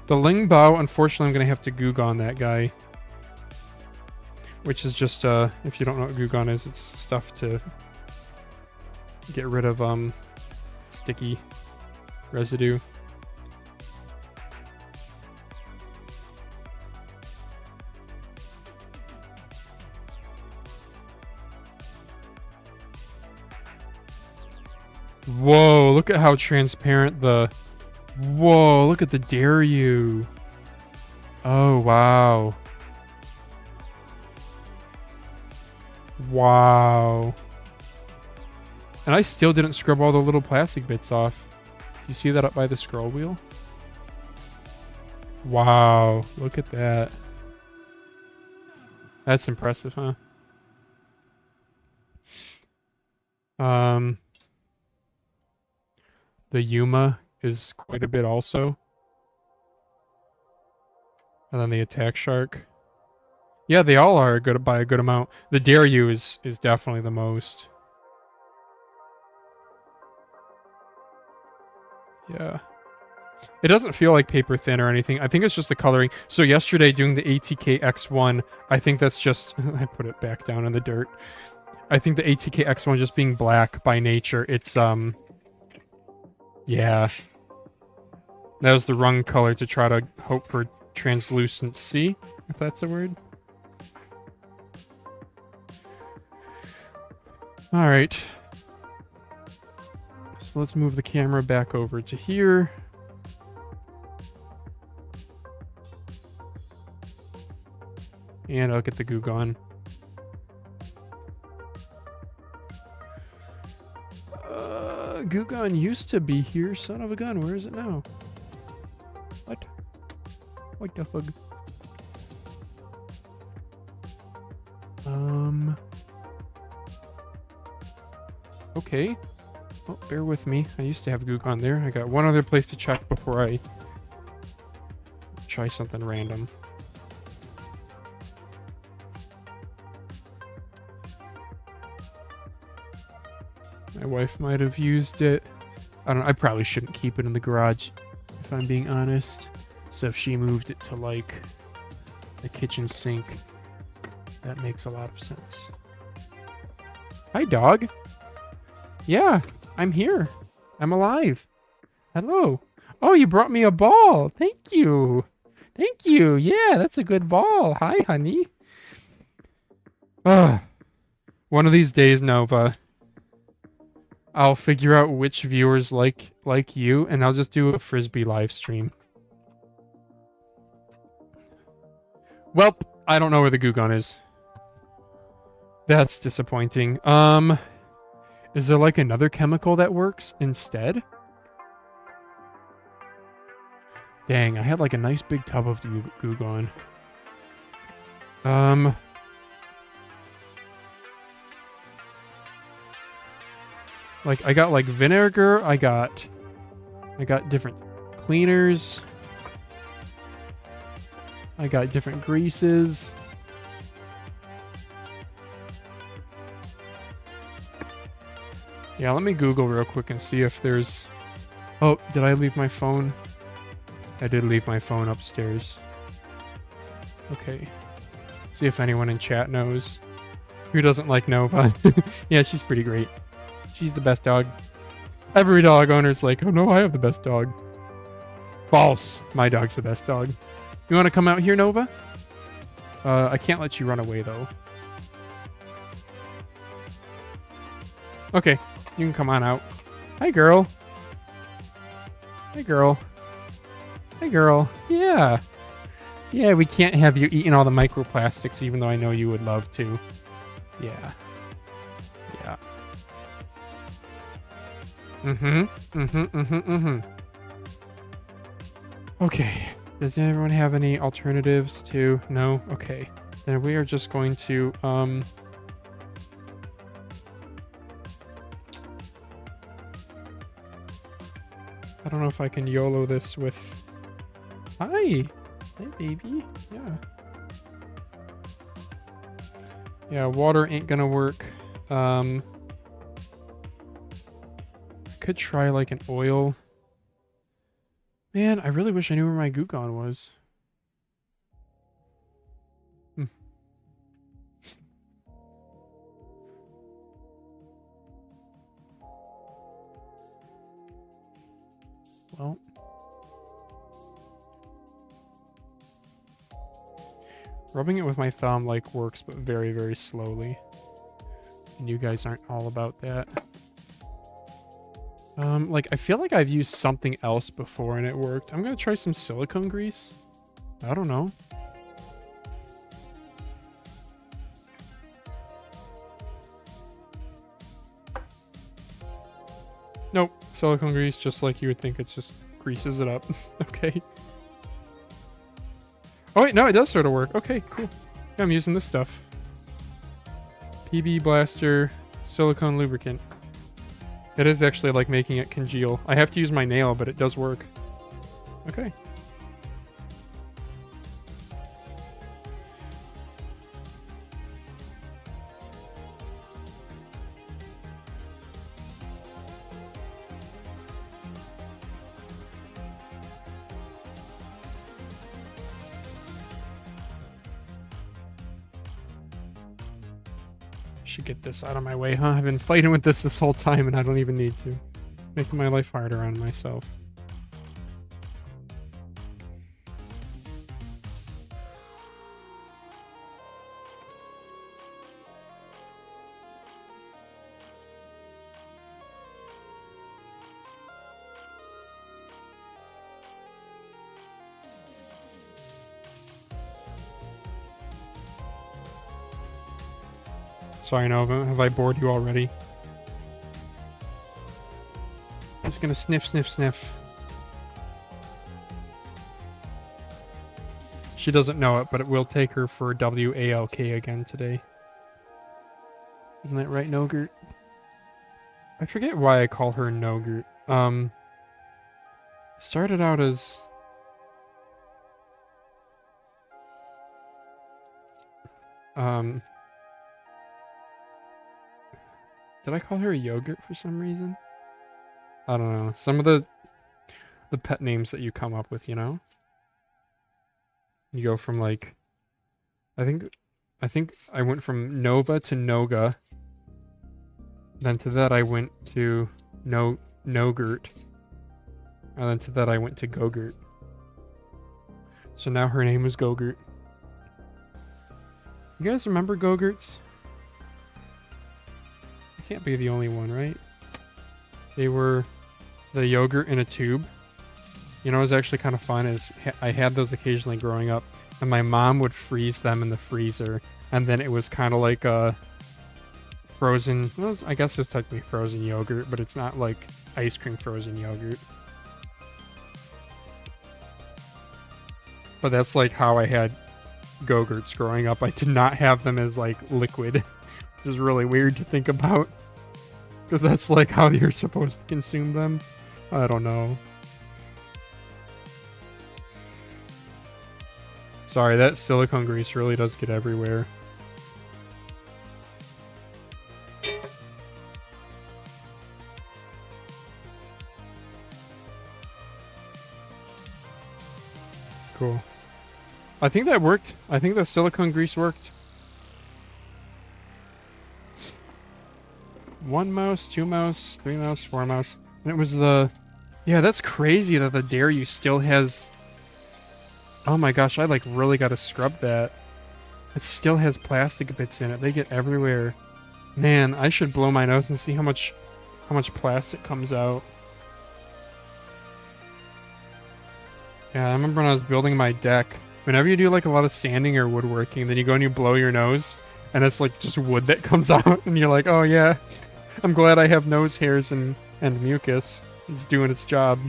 The Lingbao, unfortunately, I'm going to have to Gugon that guy. Which is just, if you don't know what Gugon is, it's stuff to get rid of sticky residue. Whoa, look at how transparent the... Whoa, look at the dare you. Oh, wow. Wow. And I still didn't scrub all the little plastic bits off. You see that up by the scroll wheel? Wow, look at that. That's impressive, huh? The Yuma is quite a bit also. And then the Attack Shark. Yeah, they all are good by a good amount. The Dare You is definitely the most. Yeah. It doesn't feel like paper thin or anything. I think it's just the coloring. So yesterday doing the ATK X1, I think that's just... I put it back down in the dirt. I think the ATK X1 just being black by nature, it's, yeah. That was the wrong color to try to hope for translucency, if that's a word. Alright. So let's move the camera back over to here. And I'll get the goo gone. Goo gun used to be here, son of a gun. Where is it now? What? What the fuck? Okay. Oh, bear with me. I used to have goo gun there. I got one other place to check before I try something random. My wife might have used it. I don't know. I probably shouldn't keep it in the garage, if I'm being honest. So if she moved it to, like, the kitchen sink, that makes a lot of sense. Hi, dog. Yeah, I'm here. I'm alive. Hello. Oh, you brought me a ball. Thank you. Thank you. Yeah, that's a good ball. Hi, honey. One of these days, Nova, I'll figure out which viewers like you, and I'll just do a Frisbee live stream. Well, I don't know where the goo gun is. That's disappointing. Is there like another chemical that works instead? Dang, I had like a nice big tub of goo gun. Like, I got, like, vinegar, I got different cleaners, I got different greases. Yeah, let me Google real quick and see if there's... Oh, did I leave my phone? I did leave my phone upstairs. Okay. See if anyone in chat knows. Who doesn't like Nova? Yeah, she's pretty great. She's the best dog. Every dog owner's like, oh no, I have the best dog. False. My dog's the best dog. You want to come out here, Nova? I can't let you run away, though. Okay, you can come on out. Hi, girl. Hi, girl. Hi, girl. Yeah. Yeah, we can't have you eating all the microplastics, even though I know you would love to. Yeah. Yeah. Okay. Does everyone have any alternatives to... No? Okay. Then we are just going to, I don't know if I can YOLO this with... Hi! Hey, baby. Yeah. Yeah, water ain't gonna work. I could try like an oil. Man, I really wish I knew where my Gugon was. Well. Rubbing it with my thumb like works, but very, very slowly. And you guys aren't all about that. Like, I feel like I've used something else before and it worked. I'm gonna try some silicone grease. I don't know. Nope. Silicone grease, just like you would think. It just greases it up. Okay. Oh, wait. No, it does sort of work. Okay, cool. Yeah, I'm using this stuff. PB Blaster silicone lubricant. It is actually like making it congeal. I have to use my nail, but it does work. Okay. Should get this out of my way, huh? I've been fighting with this whole time and I don't even need to. Making my life harder on myself. Sorry, Nova. Have I bored you already? Just gonna sniff, sniff, sniff. She doesn't know it, but it will take her for WALK again today. Isn't that right, Nogurt? I forget why I call her Nogurt. Started out as... Did I call her a yogurt for some reason? I don't know. Some of the pet names that you come up with, you know? You go from like... I think I went from Nova to Noga. Then to that I went to Nogurt. And then to that I went to Gogurt. So now her name is Gogurt. You guys remember Gogurts? Can't be the only one, right? They were the yogurt in a tube. You know, it was actually kind of fun is I had those occasionally growing up, and my mom would freeze them in the freezer, and then it was kind of like a frozen, well, I guess it's technically frozen yogurt, but it's not like ice cream frozen yogurt. But that's like how I had Go-Gurts growing up. I did not have them as like liquid, which is really weird to think about. Because that's like how you're supposed to consume them. I don't know. Sorry, that silicone grease really does get everywhere. Cool. I think that worked. I think the silicone grease worked. 1 mouse, 2 mouse, 3 mouse, 4 mouse. And it was the... Yeah, that's crazy that the Dairy still has... Oh my gosh, I like really gotta scrub that. It still has plastic bits in it. They get everywhere. Man, I should blow my nose and see how much plastic comes out. Yeah, I remember when I was building my deck. Whenever you do like a lot of sanding or woodworking, then you go and you blow your nose, and it's like just wood that comes out, and you're like, oh yeah, I'm glad I have nose hairs and mucus. It's doing its job.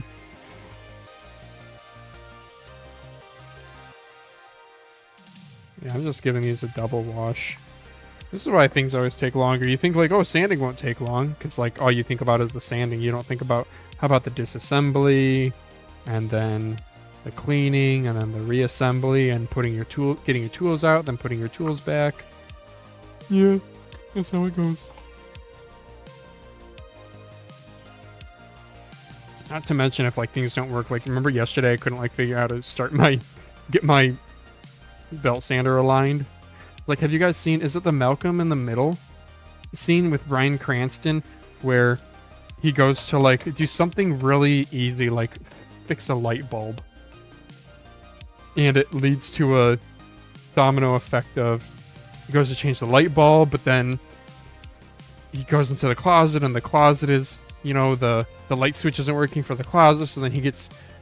Yeah, I'm just giving these a double wash. This is why things always take longer. You think like, oh, sanding won't take long, because like all you think about is the sanding. You don't think about how about the disassembly, and then the cleaning, and then the reassembly, and getting your tools out, then putting your tools back. Yeah, that's how it goes. Not to mention if like things don't work. Like remember yesterday, I couldn't like figure out how to get my belt sander aligned. Like, have you guys seen, is it the Malcolm in the Middle scene with Bryan Cranston where he goes to, like, do something really easy, like fix a light bulb. And it leads to a domino effect of he goes to change the light bulb, but then he goes into the closet, and the closet is, you know, the light switch isn't working for the closet, so then he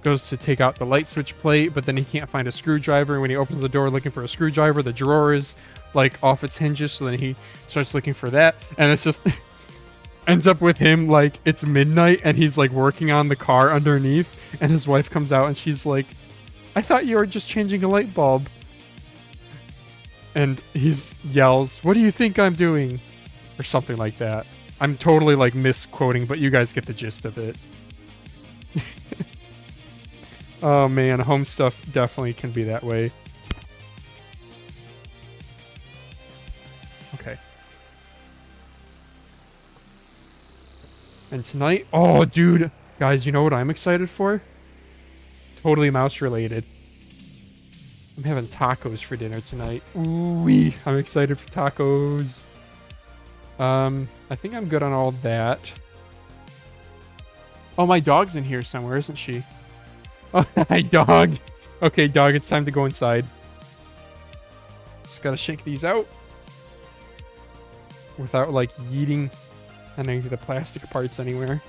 goes to take out the light switch plate, but then he can't find a screwdriver. When he opens the door looking for a screwdriver, the drawer is like off its hinges, so then he starts looking for that, and it's just ends up with him like it's midnight and he's like working on the car underneath, and his wife comes out and she's like, I thought you were just changing a light bulb. And he yells, what do you think I'm doing? Or something like that. I'm totally like misquoting, but you guys get the gist of it. Oh man, home stuff definitely can be that way. Okay. And tonight, oh dude, guys, you know what I'm excited for? Totally mouse related. I'm having tacos for dinner tonight. Ooh-wee, I'm excited for tacos. I think I'm good on all that. Oh, my dog's in here somewhere, isn't she? Oh, hi, dog. Okay, dog, it's time to go inside. Just gotta shake these out without, like, yeeting any of the plastic parts anywhere.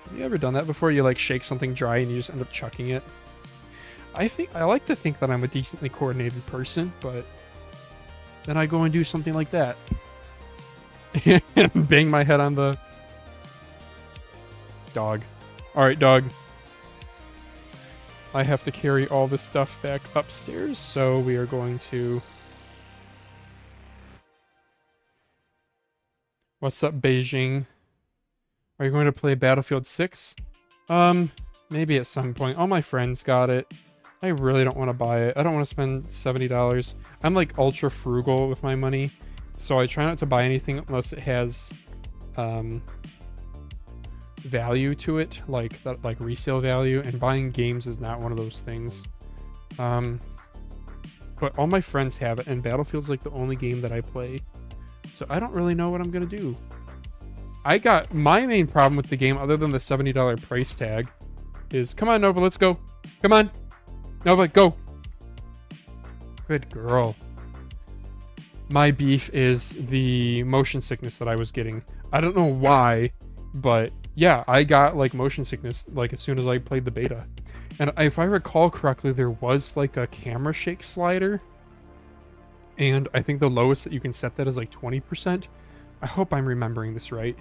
Have you ever done that before? You, like, shake something dry and you just end up chucking it? I like to think that I'm a decently coordinated person, but then I go and do something like that. And bang my head on the dog. Alright, dog. I have to carry all this stuff back upstairs, so we are going to... What's up, Beijing? Are you going to play Battlefield 6? Maybe at some point. All my friends got it. I really don't want to buy it. I don't want to spend $70. I'm like ultra frugal with my money, so I try not to buy anything unless it has value to it, like that, like resale value. And buying games is not one of those things. But all my friends have it, and Battlefield's like the only game that I play, so I don't really know what I'm gonna do. I got my main problem with the game, other than the $70 price tag, is come on, Nova, let's go. Come on. Nova, go. Good girl. My beef is the motion sickness that I was getting. I don't know why, but yeah, I got like motion sickness like as soon as I played the beta. And if I recall correctly, there was like a camera shake slider. And I think the lowest that you can set that is like 20%. I hope I'm remembering this right.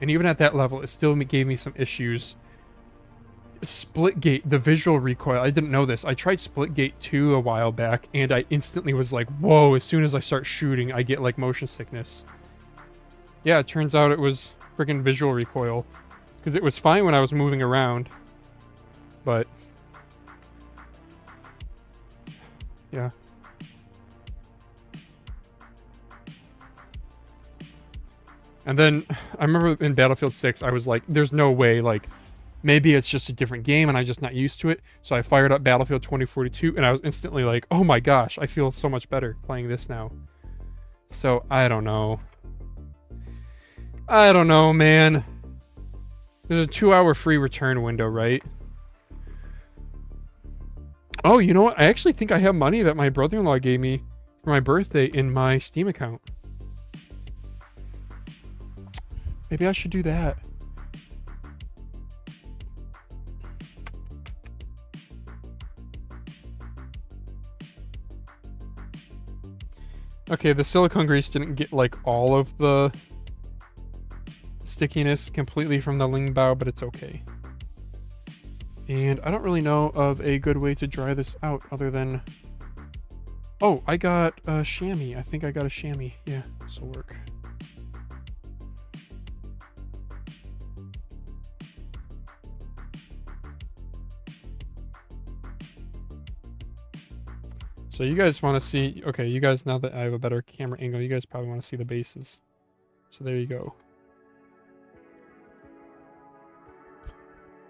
And even at that level, it still gave me some issues. Splitgate, the visual recoil, I didn't know this. I tried Splitgate 2 a while back, and I instantly was like, whoa, as soon as I start shooting, I get like motion sickness. Yeah, it turns out it was freaking visual recoil. Because it was fine when I was moving around. But... yeah. And then, I remember in Battlefield 6, I was like, there's no way, like, maybe it's just a different game and I'm just not used to it. So I fired up Battlefield 2042 and I was instantly like, oh my gosh, I feel so much better playing this now. So, I don't know. I don't know, man. There's a 2-hour free return window, right? Oh, you know what? I actually think I have money that my brother-in-law gave me for my birthday in my Steam account. Maybe I should do that. Okay, the silicone grease didn't get like all of the stickiness completely from the Lingbao, but it's okay. And I don't really know of a good way to dry this out other than Oh, I got a chamois. I think I got a chamois. Yeah, this will work. So you guys want to see... Okay, you guys, now that I have a better camera angle, you guys probably want to see the bases. So there you go.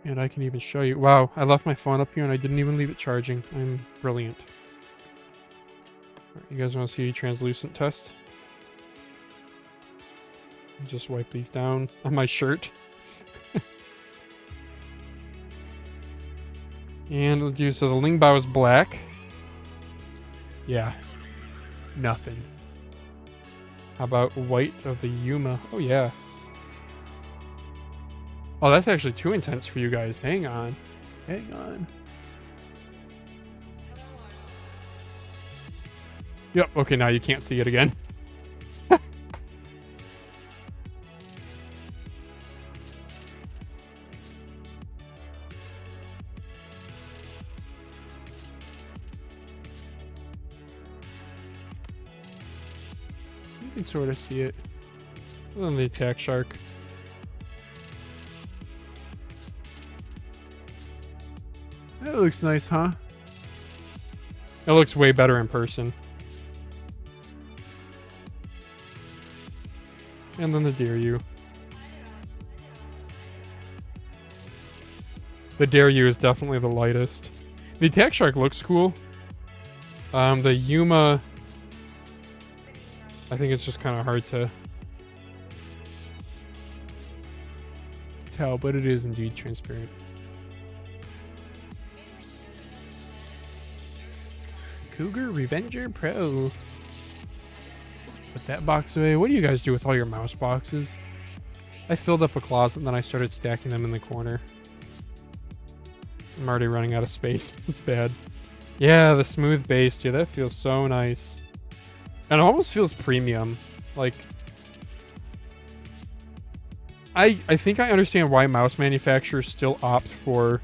And I can even show you. Wow, I left my phone up here and I didn't even leave it charging. I'm brilliant. Right, you guys want to see a translucent test? Just wipe these down on my shirt. And we'll do, so the Lingbao is black. Yeah. Nothing. How about white of the Yuma? Oh yeah. Oh, that's actually too intense for you guys. Hang on. Hang on. Yep, okay, now you can't see it again. You can sort of see it. Other than the attack shark. That looks nice, huh? It looks way better in person. And then the Daryu. The Daryu is definitely the lightest. The attack shark looks cool. The Yuma, I think it's just kind of hard to tell, but it is indeed transparent. Cougar Revenger Pro. Put that box away. What do you guys do with all your mouse boxes? I filled up a closet and then I started stacking them in the corner. I'm already running out of space. It's bad. Yeah, the smooth base, dude. That feels so nice. And it almost feels premium. Like, I think I understand why mouse manufacturers still opt for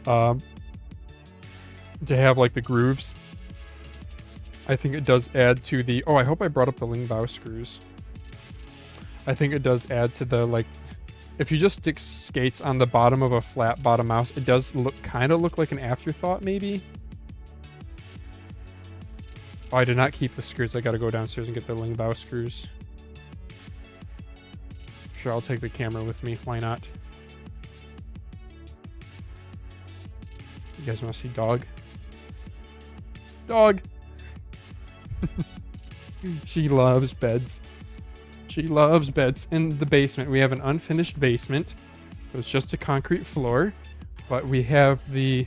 to have like the grooves. I think it does add to the... Oh, I hope I brought up the Lingbao screws. I think it does add to the, like... If you just stick skates on the bottom of a flat bottom mouse, it does kind of look like an afterthought, maybe? Oh, I did not keep the screws. I gotta go downstairs and get the Lingbao screws. Sure, I'll take the camera with me. Why not? You guys want to see dog? Dog! She loves beds. She loves beds. In the basement, we have an unfinished basement. It was just a concrete floor, but we have the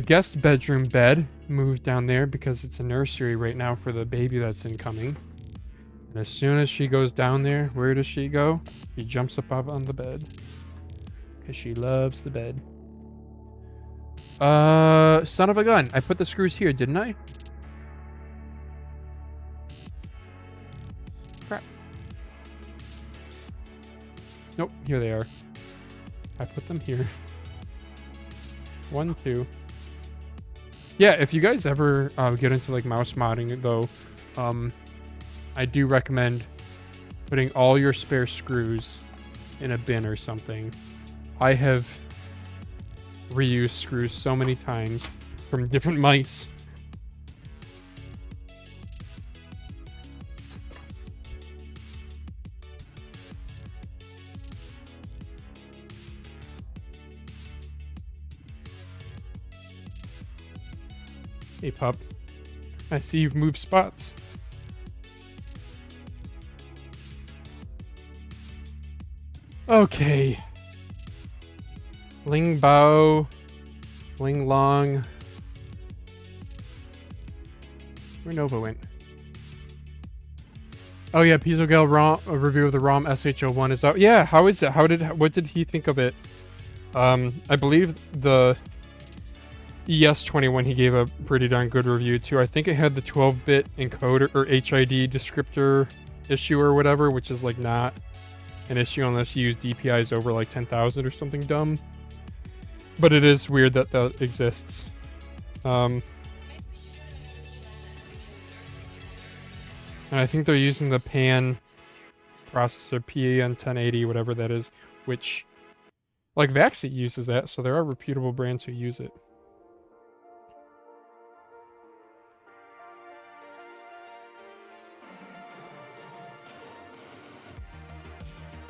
guest bedroom bed moved down there because it's a nursery right now for the baby that's incoming. And as soon as she goes down there, where does she go? She jumps up on the bed because she loves the bed. Son of a gun. I put the screws here, didn't I? Crap. Nope, here they are. I put them here. 1, 2. Yeah, if you guys ever get into like mouse modding though, I do recommend putting all your spare screws in a bin or something. I have reused screws so many times from different mice. Hey pup, I see you've moved spots. Okay. Lingbao, Linglong. Where Nova went? Oh yeah, Pizogal ROM, a review of the ROM SH01 is out. Yeah, how is it? What did he think of it? I believe the ES21 he gave a pretty darn good review too. I think it had the 12-bit encoder or HID descriptor issue or whatever, which is like not an issue unless you use DPIs over like 10,000 or something dumb. But it is weird that that exists. And I think they're using the PAN processor, PAN 1080, whatever that is, which, like, Vaxi uses that, so there are reputable brands who use it.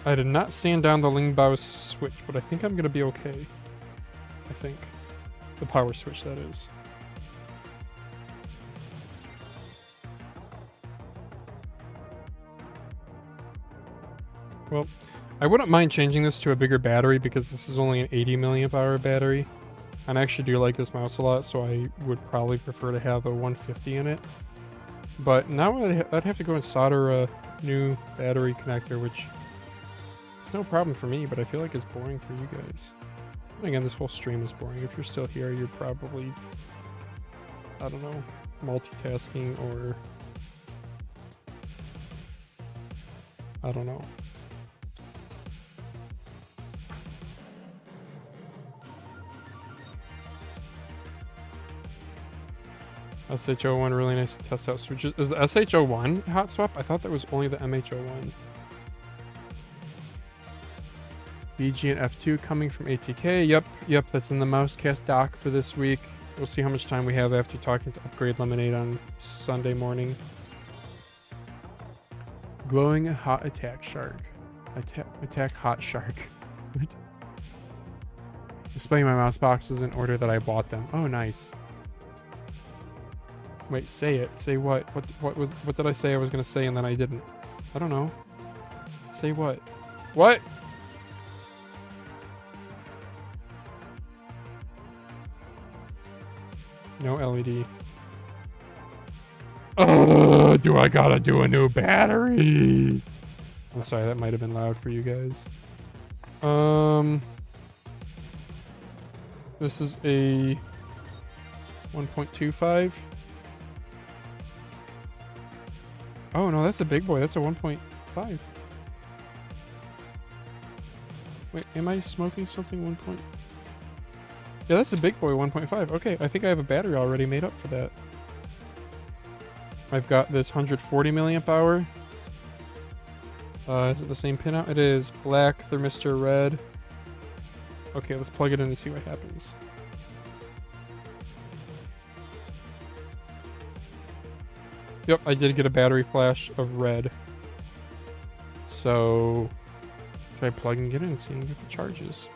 I did not sand down the Lingbao switch, but I think I'm going to be okay. I think. The power switch, that is. Well, I wouldn't mind changing this to a bigger battery because this is only an 80 milliamp hour battery. And I actually do like this mouse a lot, so I would probably prefer to have a 150 in it. But now I'd have to go and solder a new battery connector, which is no problem for me, but I feel like it's boring for you guys. And again, this whole stream is boring. If you're still here, you're probably, I don't know, multitasking or I don't know. SHO1 really nice to test out switches. Is the SHO1 hot swap? I thought that was only the MHO1. BG and F2 coming from ATK. Yep, that's in the Mousecast doc for this week. We'll see how much time we have after talking to Upgrade Lemonade on Sunday morning. Glowing hot attack shark. Attack hot shark. Displaying my mouse boxes in order that I bought them. Oh, nice. Wait, say it. Say what? What did I say I was gonna say and then I didn't? I don't know. Say what? What? No LED. Oh, do I gotta do a new battery? I'm sorry, that might have been loud for you guys. This is a 1.25. Oh no, that's a big boy. That's a 1.5. Wait, am I smoking something 1. Yeah, that's a big boy 1.5. Okay, I think I have a battery already made up for that. I've got this 140 milliamp hour. Is it the same pinout? It is. Black, thermistor red. Okay, let's plug it in and see what happens. Yep, I did get a battery flash of red. So, try plugging it in and seeing if it charges.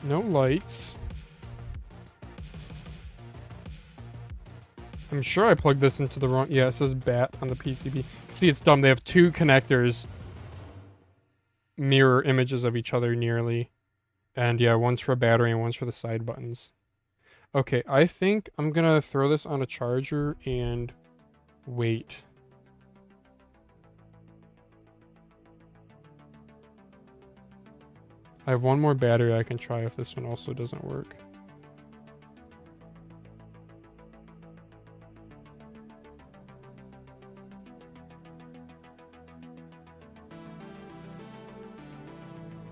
No lights. I'm sure I plugged this into the wrong... Yeah, it says BAT on the PCB. See, it's dumb. They have two connectors. Mirror images of each other nearly. And yeah, one's for a battery and one's for the side buttons. Okay, I think I'm gonna throw this on a charger and wait. I have one more battery I can try if this one also doesn't work.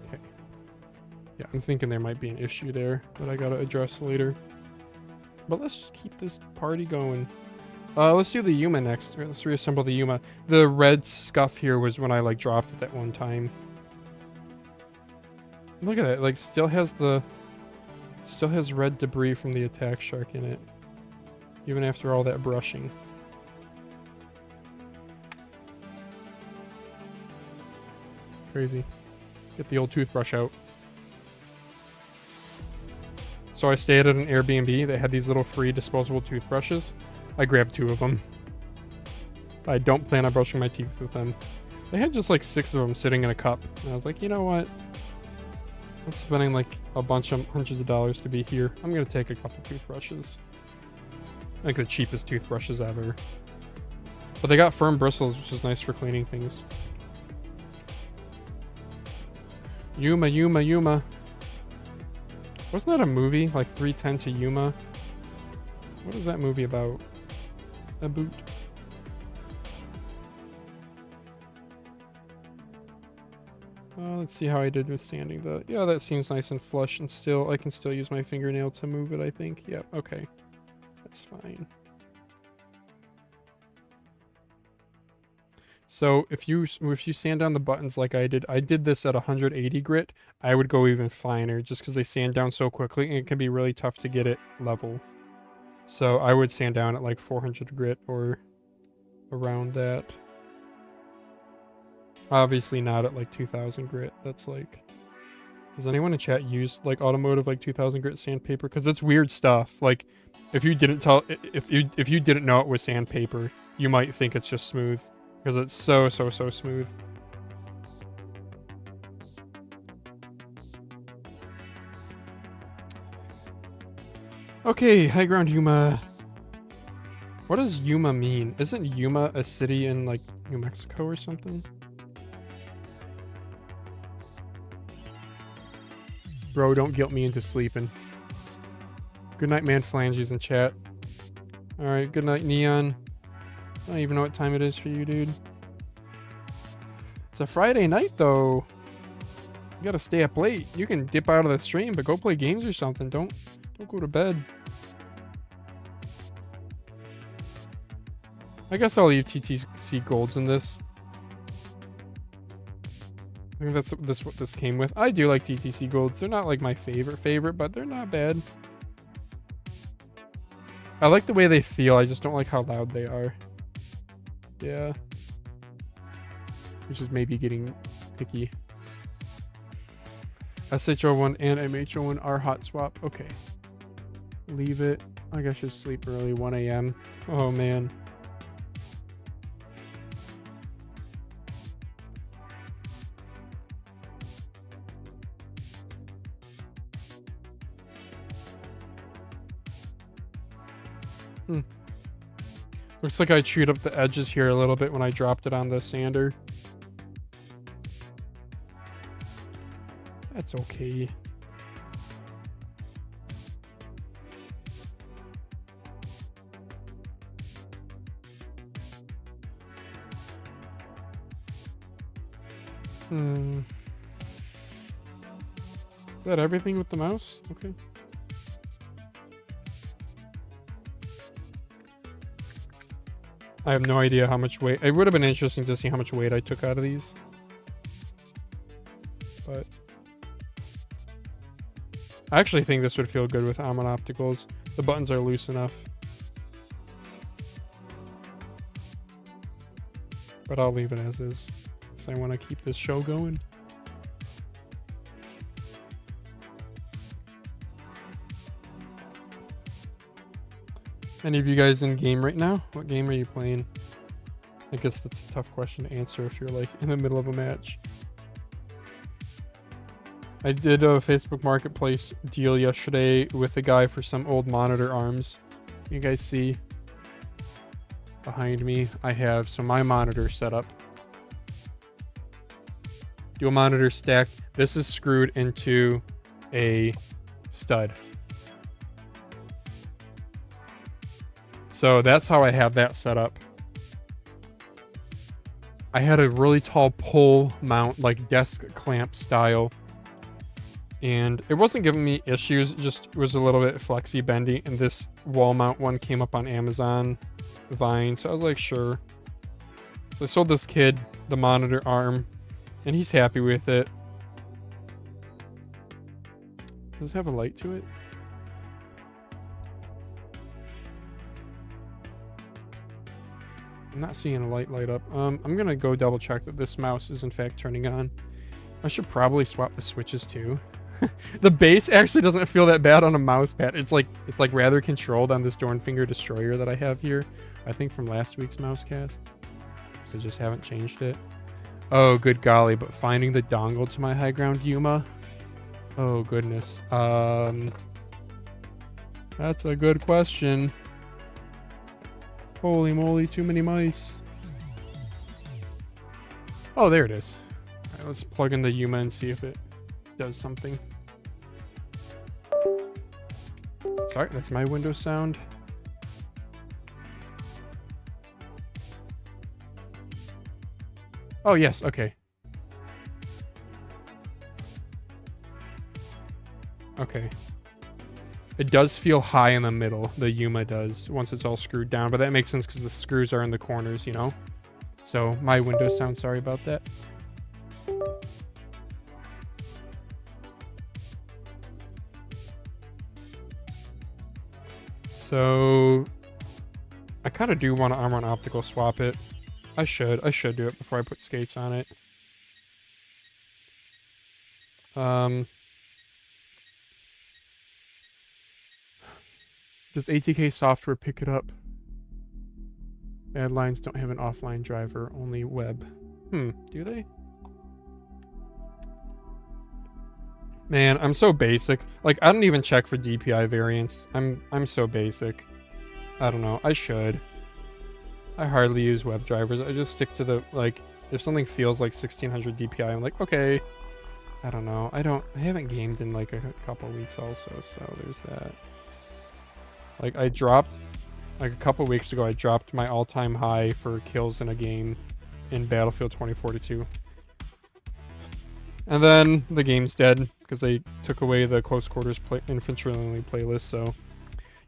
Okay. Yeah, I'm thinking there might be an issue there that I gotta address later. But let's just keep this party going. Let's do the Yuma next. Let's reassemble the Yuma. The red scuff here was when I like dropped it that one time. Look at that, like still has red debris from the attack shark in it. Even after all that brushing. Crazy. Get the old toothbrush out. So I stayed at an Airbnb that had these little free disposable toothbrushes. I grabbed 2 of them. I don't plan on brushing my teeth with them. They had just like 6 of them sitting in a cup. And I was like, you know what? I'm spending like a bunch of hundreds of dollars to be here. I'm gonna take a couple toothbrushes. Like the cheapest toothbrushes ever. But they got firm bristles, which is nice for cleaning things. Yuma, Yuma, Yuma. Wasn't that a movie? Like 3:10 to Yuma? What is that movie about? A boot. Let's see how I did with sanding the... Yeah, that seems nice and flush, and still, I can still use my fingernail to move it, I think. Yeah, okay. That's fine. So if you sand down the buttons like I did this at 180 grit, I would go even finer just because they sand down so quickly and it can be really tough to get it level. So I would sand down at like 400 grit or around that. Obviously not at like 2000 grit. That's like... Does anyone in chat use like automotive like 2000 grit sandpaper? Because it's weird stuff. Like if you didn't know it was sandpaper, you might think it's just smooth. Because it's so smooth. Okay, high ground Yuma. What does Yuma mean? Isn't Yuma a city in like New Mexico or something? Bro, don't guilt me into sleeping. Good night, man. Phalanges in chat. Alright, good night, Neon. I don't even know what time it is for you, dude. It's a Friday night, though. You gotta stay up late. You can dip out of the stream, but go play games or something. Don't go to bed. I guess I'll leave TTC golds in this. I think that's what this came with. I do like TTC golds. They're not like my favorite, but they're not bad. I like the way they feel. I just don't like how loud they are. Yeah. Which is maybe getting picky. SHO1 and MHO1 are hot swap. Okay. Leave it. I guess I should sleep early. 1 a.m. Oh, man. Looks like I chewed up the edges here a little bit when I dropped it on the sander. That's okay. Is that everything with the mouse? Okay. I have no idea how much weight. It would have been interesting to see how much weight I took out of these. But I actually think this would feel good with almond opticals. The buttons are loose enough. But I'll leave it as is. So I want to keep this show going. Any of you guys in game right now? What game are you playing? I guess that's a tough question to answer if you're like in the middle of a match. I did a Facebook Marketplace deal yesterday with a guy for some old monitor arms. You guys see behind me, I have my monitor set up. Dual monitor stacked. This is screwed into a stud. So that's how I have that set up. I had a really tall pole mount, like desk clamp style. And it wasn't giving me issues, it just was a little bit flexy bendy. And this wall mount one came up on Amazon Vine. So I was like, sure. So I sold this kid the monitor arm and he's happy with it. Does it have a light to it? I'm not seeing a light up. I'm gonna go double check that this mouse is in fact turning on. I should probably swap the switches too. The base actually doesn't feel that bad on a mouse pad. It's like rather controlled on this Dornfinger Destroyer that I have here. I think from last week's mouse cast. So just haven't changed it. Oh, good golly, but finding the dongle to my high ground Yuma. Oh goodness. That's a good question. Holy moly, too many mice. Oh, there it is. All right, let's plug in the Yuma and see if it does something. Sorry, that's my Windows sound. Oh, yes, okay. Okay. It does feel high in the middle, the Yuma does, once it's all screwed down, but that makes sense because the screws are in the corners, you know? So, my Windows sound, sorry about that. So, I kind of do want to armor and optical swap it. I should do it before I put skates on it. Does ATK software pick it up? Bad lines don't have an offline driver, only web. Do they? Man, I'm so basic. Like, I don't even check for DPI variants. I'm so basic. I don't know. I should. I hardly use web drivers. I just stick to the, like, if something feels like 1600 DPI, I'm like, okay. I don't know. I haven't gamed in like a couple weeks also, so there's that. Like, I dropped, like a couple weeks ago, I dropped my all-time high for kills in a game in Battlefield 2042. And then the game's dead because they took away the close quarters infantry only playlist, so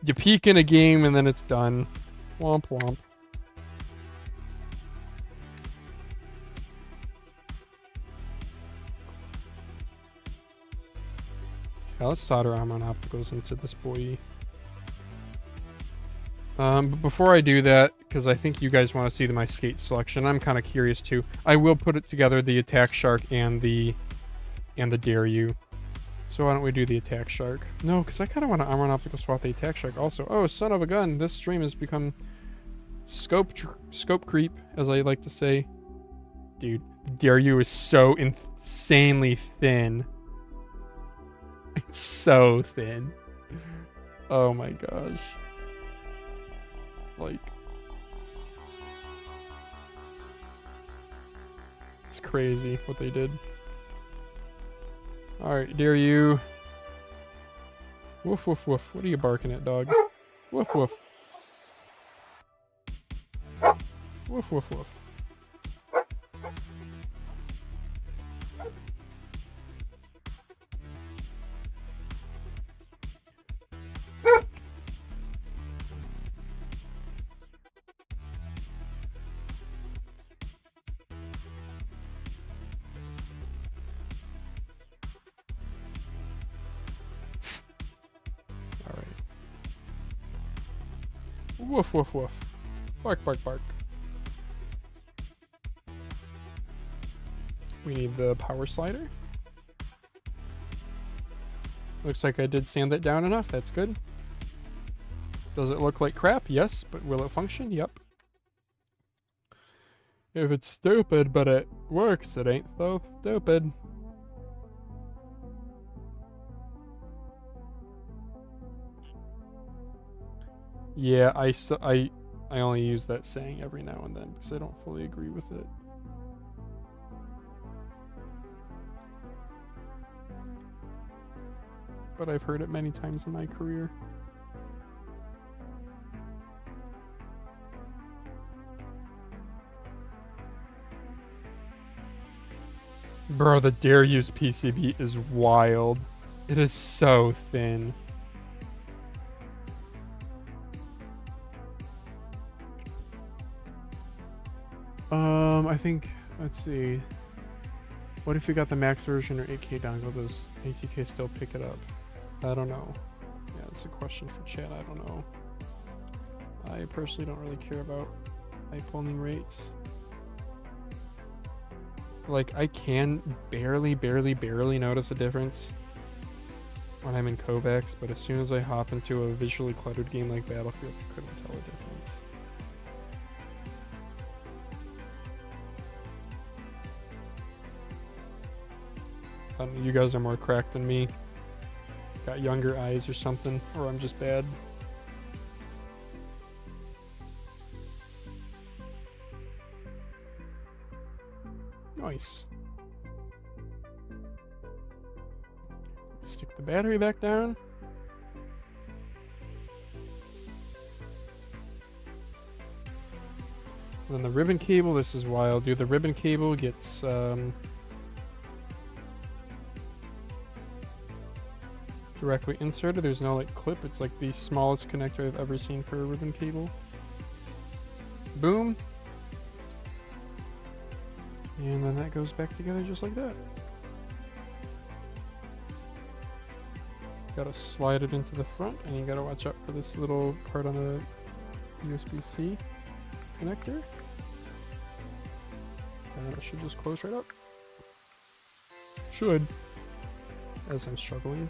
you peak in a game and then it's done. Womp womp. Yeah, let's solder armor and opticals into this boy. But before I do that, because I think you guys want to see my skate selection, I'm kind of curious too. I will put it together, the Attack Shark and the Dare You. So why don't we do the Attack Shark? No, because I kind of want to armor and optical swap the Attack Shark also. Oh, son of a gun! This stream has become scope creep, as I like to say. Dude, Dare You is so insanely thin. It's so thin. Oh my gosh. Like, it's crazy what they did. Alright, Dare You. Woof, woof, woof. What are you barking at, dog? Woof, woof. Woof, woof, woof. Woof, woof, woof. Bark, bark, bark. We need the power slider. Looks like I did sand that down enough. That's good. Does it look like crap? Yes, but will it function? Yep. If it's stupid, but it works, it ain't so stupid. Yeah, I only use that saying every now and then because I don't fully agree with it. But I've heard it many times in my career. Bro, the Dare Use PCB is wild. It is so thin. I think, let's see. What if you got the max version or 8K dongle? Does ATK still pick it up? I don't know. Yeah, that's a question for chat. I don't know. I personally don't really care about high polling rates. Like, I can barely notice a difference when I'm in Kovacs, but as soon as I hop into a visually cluttered game like Battlefield, I couldn't tell a difference. I don't know, you guys are more cracked than me. Got younger eyes or something, or I'm just bad. Nice. Stick the battery back down. And then the ribbon cable, this is wild, dude. The ribbon cable gets, directly inserted. There's no, like, clip. It's, like, the smallest connector I've ever seen for a ribbon cable. Boom. And then that goes back together just like that. Gotta slide it into the front, and you gotta watch out for this little part on the USB-C connector. And it should just close right up. Should. As I'm struggling.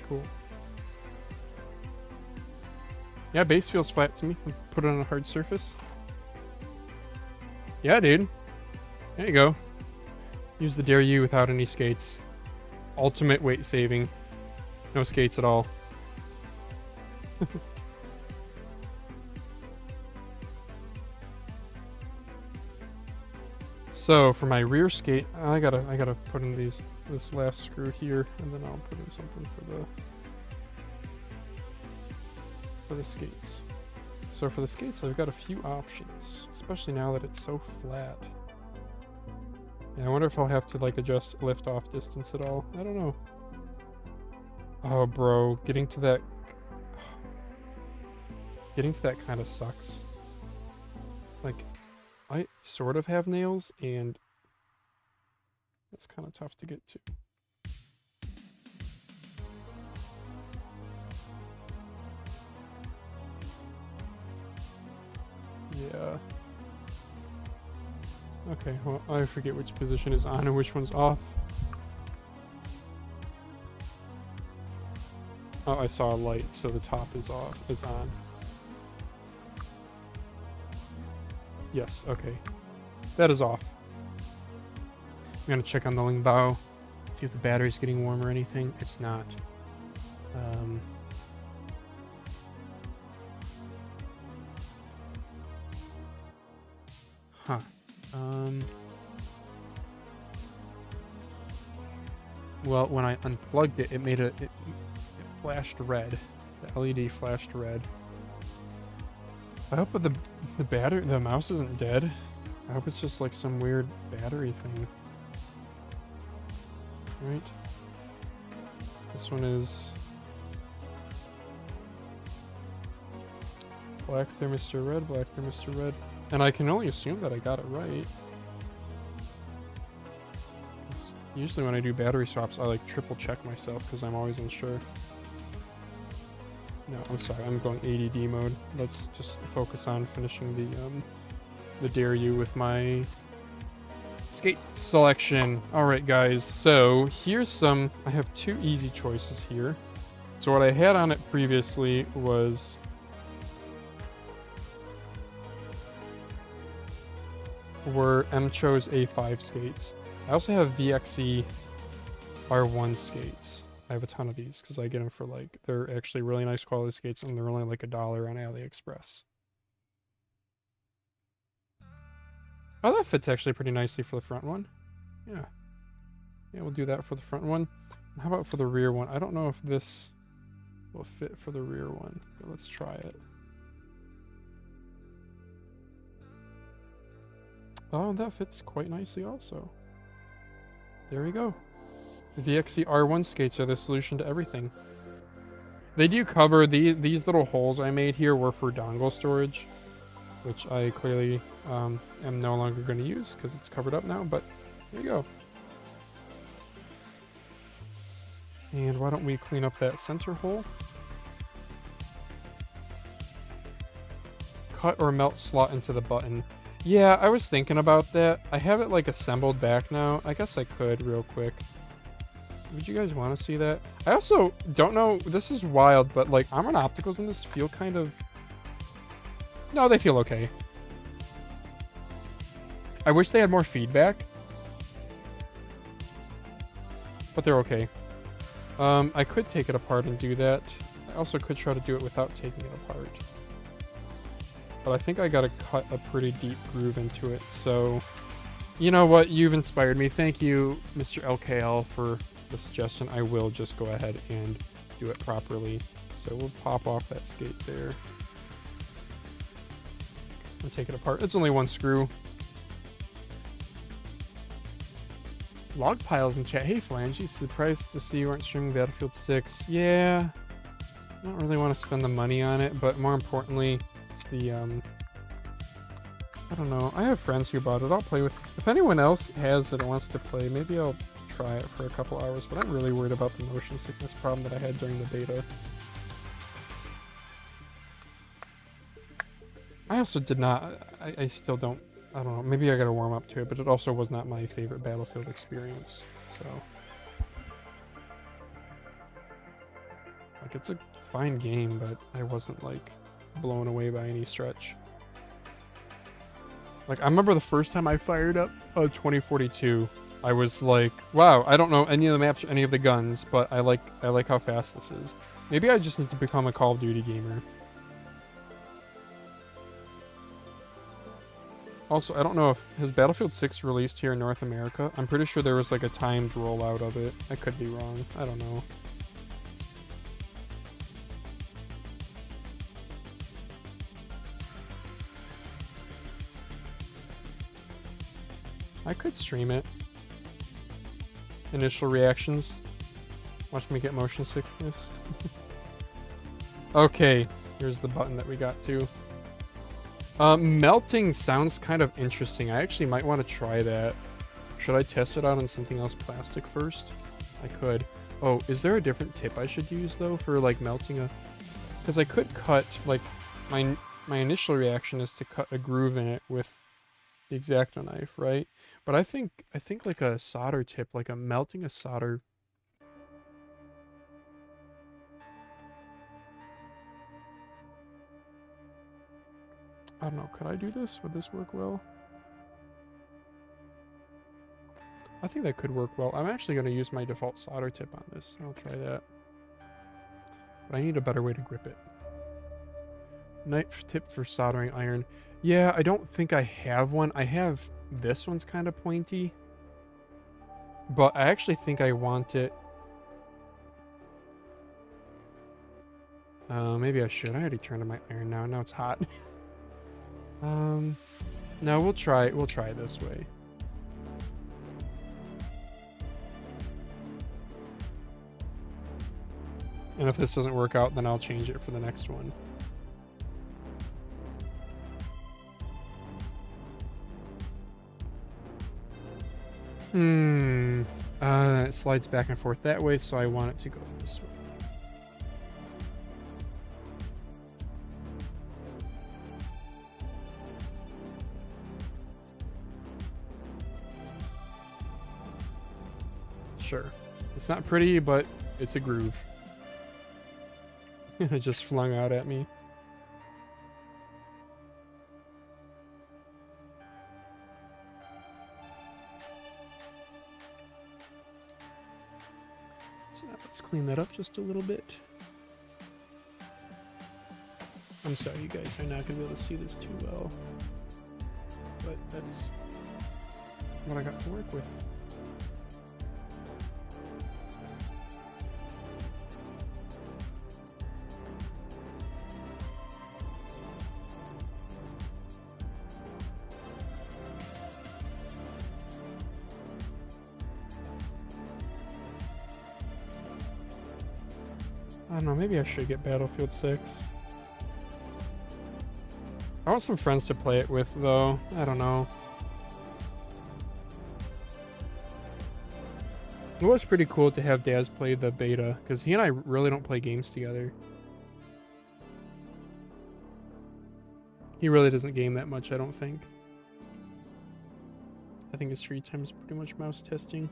Cool. Yeah, base feels flat to me. Put it on a hard surface. Yeah, dude. There you go. Use the Dare U without any skates. Ultimate weight saving. No skates at all. So for my rear skate, I gotta put in this last screw here, and then I'll put in something for the skates. So for the skates, I've got a few options, especially now that it's so flat. Yeah, I wonder if I'll have to like adjust lift-off distance at all. I don't know. Oh, bro, getting to that kind of sucks. Like, I sort of have nails, and that's kind of tough to get to. Yeah. Okay, well, I forget which position is on and which one's off. Oh, I saw a light, so the top is on. Yes, okay. That is off. I'm gonna check on the Lingbao, see if the battery's getting warm or anything. It's not. Huh. Well, when I unplugged it, it flashed red. The LED flashed red. I hope that the mouse isn't dead. I hope it's just like some weird battery thing. Right? This one is black thermistor red, black thermistor red. And I can only assume that I got it right. Usually when I do battery swaps, I like triple check myself because I'm always unsure. No, I'm sorry, I'm going ADD mode. Let's just focus on finishing the Dare U with my skate selection. Alright guys, so here's I have two easy choices here. So what I had on it previously were M-Cho's A5 skates. I also have VXE R1 skates. I have a ton of these because I get them for like, they're actually really nice quality skates and they're only like $1 on AliExpress. Oh, that fits actually pretty nicely for the front one. Yeah. Yeah, we'll do that for the front one. How about for the rear one? I don't know if this will fit for the rear one, but let's try it. Oh, that fits quite nicely also. There we go. The VXE R1 skates are the solution to everything. They do cover these little holes I made here were for dongle storage, which I clearly am no longer going to use because it's covered up now, but there you go. And why don't we clean up that center hole? Cut or melt slot into the button. Yeah, I was thinking about that. I have it like assembled back now. I guess I could real quick. Would you guys want to see that? I also don't know, this is wild, but like Armor Opticals in this feel kind of... No, they feel okay. I wish they had more feedback. But they're okay. I could take it apart and do that. I also could try to do it without taking it apart. But I think I gotta cut a pretty deep groove into it, so... You know what? You've inspired me. Thank you, Mr. LKL, for the suggestion. I will just go ahead and do it properly. So we'll pop off that skate there. And take it apart. It's only one screw. Log piles in chat. Hey, Flangy, surprised to see you aren't streaming Battlefield 6. Yeah, I don't really want to spend the money on it, but more importantly, it's the, I don't know. I have friends who bought it. I'll play with it. If anyone else has it or wants to play, maybe I'll try it for a couple hours, but I'm really worried about the motion sickness problem that I had during the beta. I also did not, I still don't, I don't know, maybe I gotta warm up to it, but it also was not my favorite Battlefield experience, so. Like, it's a fine game, but I wasn't, like, blown away by any stretch. Like, I remember the first time I fired up 2042, I was like, wow, I don't know any of the maps or any of the guns, but I like how fast this is. Maybe I just need to become a Call of Duty gamer. Also, I don't know if, has Battlefield 6 released here in North America? I'm pretty sure there was like a timed rollout of it. I could be wrong. I don't know. I could stream it. Initial reactions. Watch me get motion sickness. Okay, here's the button that we got to. Melting sounds kind of interesting. I actually might want to try that. Should I test it out on something else plastic first? I could. Oh, is there a different tip I should use though for like melting a... Because I could cut, like, my initial reaction is to cut a groove in it with the X-Acto knife, right? But I think like a solder tip, like a melting a solder... I don't know, could I do this? Would this work well? I think that could work well. I'm actually going to use my default solder tip on this. I'll try that. But I need a better way to grip it. Knife tip for soldering iron. Yeah, I don't think I have one. I have... This one's kind of pointy. But I actually think I want it... maybe I should. I already turned on my iron now. Now it's hot. No, we'll try this way. And if this doesn't work out, then I'll change it for the next one. It slides back and forth that way, so I want it to go this way. Sure. It's not pretty, but it's a groove. It just flung out at me. So now let's clean that up just a little bit. I'm sorry, you guys are not going to be able to see this too well. But that's what I got to work with. I don't know, maybe I should get Battlefield 6. I want some friends to play it with, though. I don't know. It was pretty cool to have Daz play the beta, because he and I really don't play games together. He really doesn't game that much, I don't think. I think his free time is pretty much mouse testing.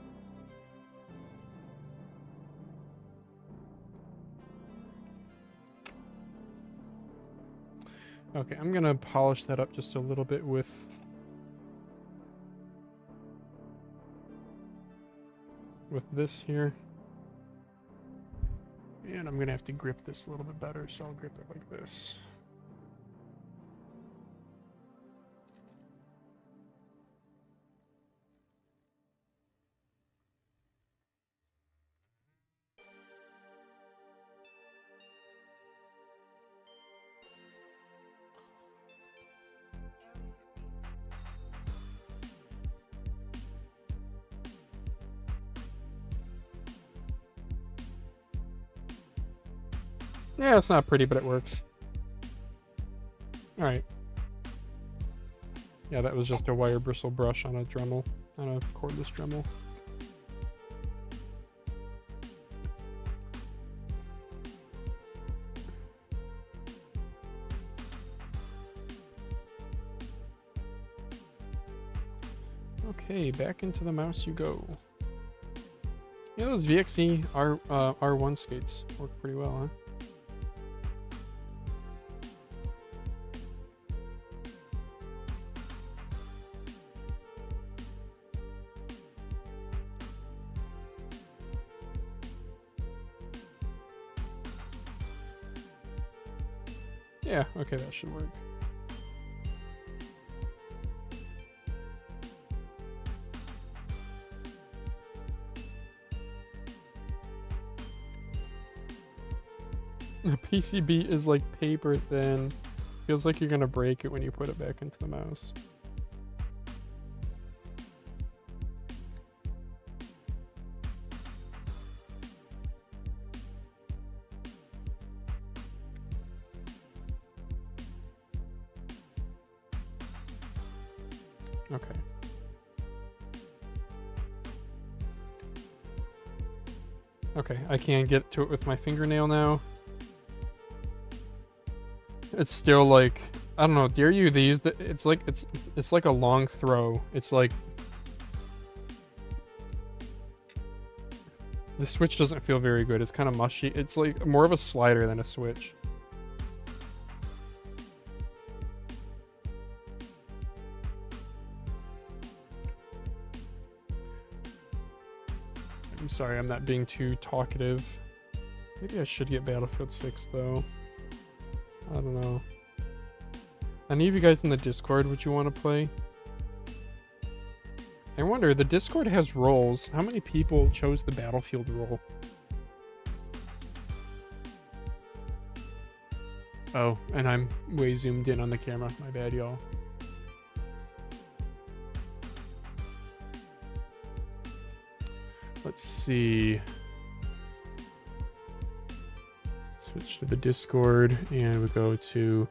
Okay, I'm gonna polish that up just a little bit with this here. And I'm gonna have to grip this a little bit better, so I'll grip it like this. Yeah, it's not pretty, but it works. Alright. Yeah, that was just a wire bristle brush on a Dremel, on a cordless Dremel. Okay, back into the mouse you go. Yeah, those VXE R1 skates work pretty well, huh? Yeah, okay, that should work. The PCB is like paper thin. Feels like you're gonna break it when you put it back into the mouse. Okay. Okay, I can get to it with my fingernail now. It's still like, I don't know, dare you these? It's like a long throw. It's like the switch doesn't feel very good. It's kind of mushy. It's like more of a slider than a switch. I'm sorry, I'm not being too talkative. Maybe I should get Battlefield 6 though. I don't know. Any of you guys in the Discord, would you want to play? I wonder, the Discord has roles. How many people chose the Battlefield role? Oh, and I'm way zoomed in on the camera. My bad, y'all. Let's see. Switch to the Discord, and we go to...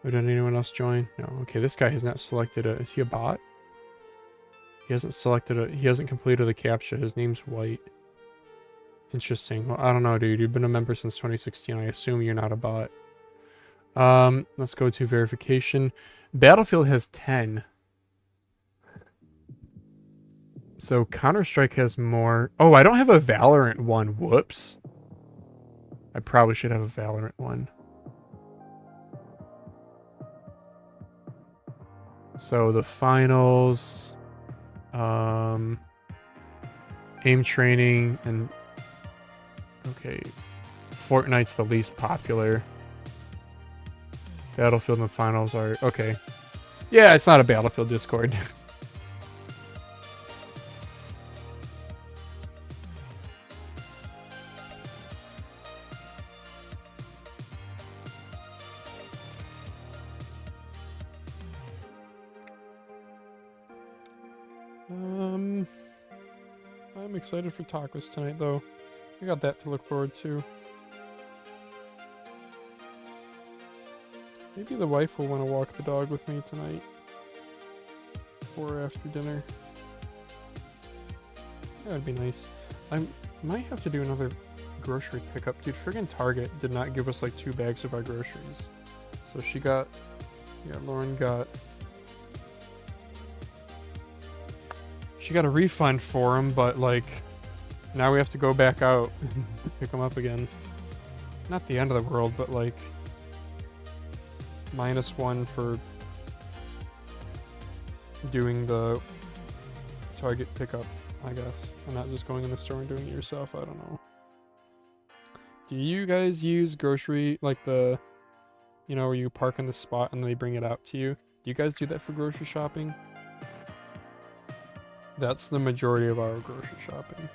Oh, did anyone else join? No. Okay, this guy has not selected a... Is he a bot? He hasn't selected a... He hasn't completed the CAPTCHA. His name's White. Interesting. Well, I don't know, dude. You've been a member since 2016. I assume you're not a bot. Let's go to verification. Battlefield has 10. So Counter-Strike has more. Oh, I don't have a Valorant one. Whoops. I probably should have a Valorant one. So the finals, aim training, and okay, Fortnite's the least popular. Battlefield and finals are okay. Yeah, it's not a Battlefield Discord. I'm excited for tacos tonight, though. I got that to look forward to. Maybe the wife will want to walk the dog with me tonight. Or after dinner. That would be nice. I might have to do another grocery pickup. Dude, friggin' Target did not give us like 2 bags of our groceries. So she got... Yeah, Lauren got... She got a refund for them, but like... Now we have to go back out and pick them up again. Not the end of the world, but like... -1 for doing the Target pickup, I guess. And not just going in the store and doing it yourself, I don't know. Do you guys use grocery, like the, you know, where you park on the spot and they bring it out to you? Do you guys do that for grocery shopping? That's the majority of our grocery shopping.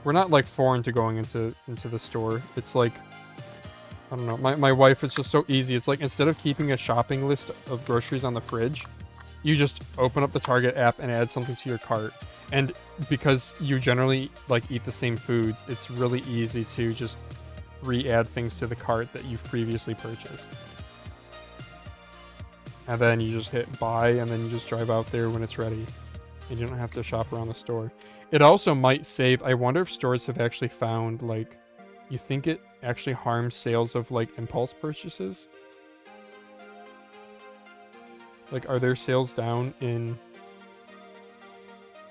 We're not like foreign to going into the store. It's like, I don't know, my wife, it's just so easy. It's like instead of keeping a shopping list of groceries on the fridge, you just open up the Target app and add something to your cart. And because you generally like eat the same foods, it's really easy to just re-add things to the cart that you've previously purchased. And then you just hit buy and then you just drive out there when it's ready. And you don't have to shop around the store. It also might save, I wonder if stores have actually found, like, you think it actually harms sales of, like, impulse purchases? Like, are their sales down in,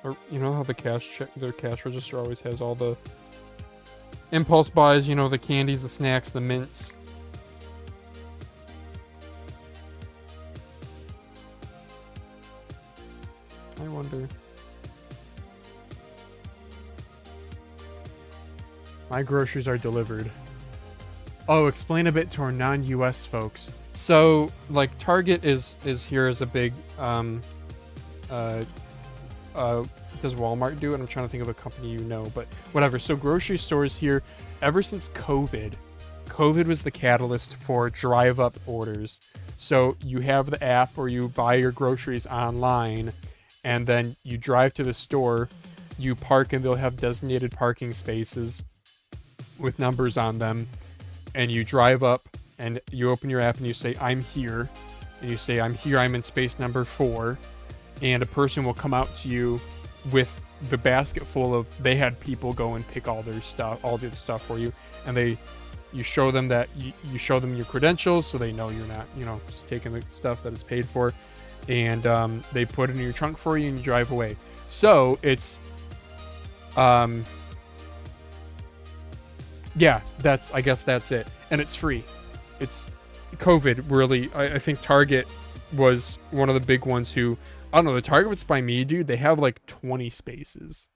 or, you know how the their cash register always has all the impulse buys, you know, the candies, the snacks, the mints. I wonder. My groceries are delivered. Oh, explain a bit to our non-US folks. So, like, Target is here as a big, does Walmart do it? I'm trying to think of a company you know, but whatever. So grocery stores here, ever since COVID was the catalyst for drive-up orders. So you have the app where you buy your groceries online, and then you drive to the store, you park, and they'll have designated parking spaces with numbers on them, and you drive up, and you open your app, and you say, I'm here, and you say, I'm here, I'm in space number 4, and a person will come out to you with the basket full of, they had people go and pick all their stuff, all the stuff for you, and you show them that, you show them your credentials so they know you're not, you know, just taking the stuff that is paid for, and they put it in your trunk for you and you drive away. So it's, yeah, I guess that's it. And it's free. It's COVID, really. I think Target was one of the big ones who, I don't know, the Target that's by me, dude, they have like 20 spaces.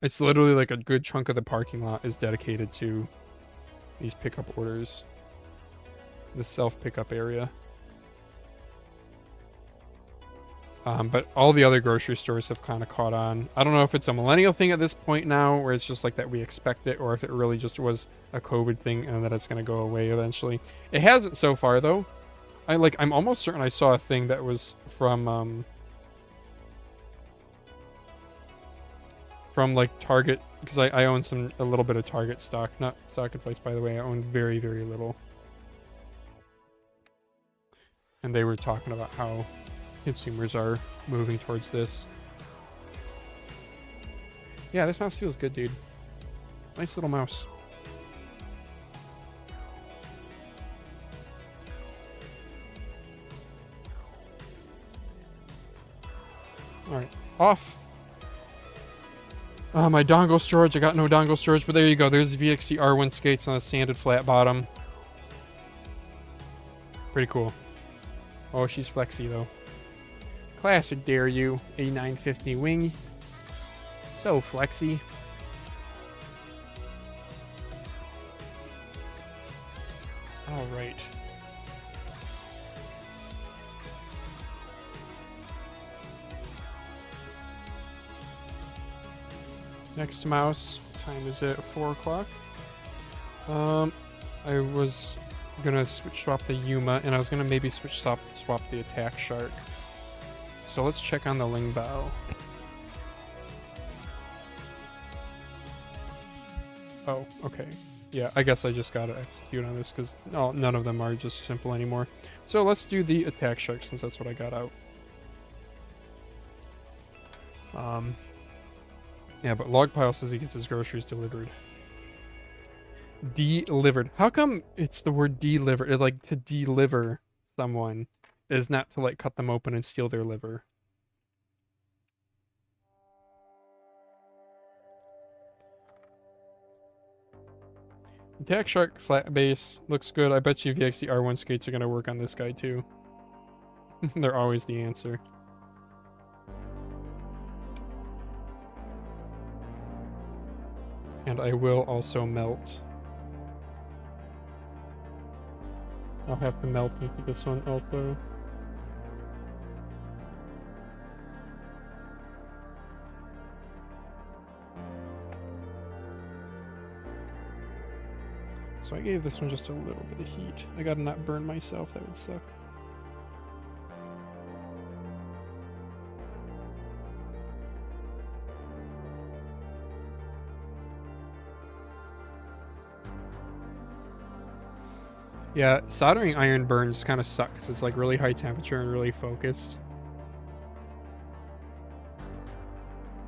It's literally like a good chunk of the parking lot is dedicated to these pickup orders. The self-pickup area. But all the other grocery stores have kind of caught on. I don't know if it's a millennial thing at this point now, where it's just like that we expect it, or if it really just was a COVID thing and that it's going to go away eventually. It hasn't so far, though. I'm almost certain I saw a thing that was from like Target, because I own a little bit of Target stock. Not stock advice, by the way. I own very, very little. And they were talking about how consumers are moving towards this. Yeah, this mouse feels good, dude. Nice little mouse. Alright, off. My dongle storage, I got no dongle storage, but there you go. There's VXC R1 skates on a sanded flat bottom. Pretty cool. Oh, she's flexy, though. Classic dare you, A950 wing. So flexy. Alright. Next mouse, what time is it? 4 o'clock? I was gonna swap the Yuma, and I was gonna maybe swap the Attack Shark. So let's check on the Lingbao. Oh, okay. Yeah, I guess I just gotta execute on this because none of them are just simple anymore. So let's do the Attack Shark since that's what I got out. Yeah, but Logpile says he gets his groceries delivered. Delivered. How come it's the word delivered? It, like, to deliver someone is not to, like, cut them open and steal their liver. Attack Shark flat base looks good. I bet you VXC R1 skates are going to work on this guy too. They're always the answer. And I will also melt. I'll have to melt into this one also. So I gave this one just a little bit of heat. I gotta not burn myself, that would suck. Yeah, soldering iron burns kind of suck because it's like really high temperature and really focused.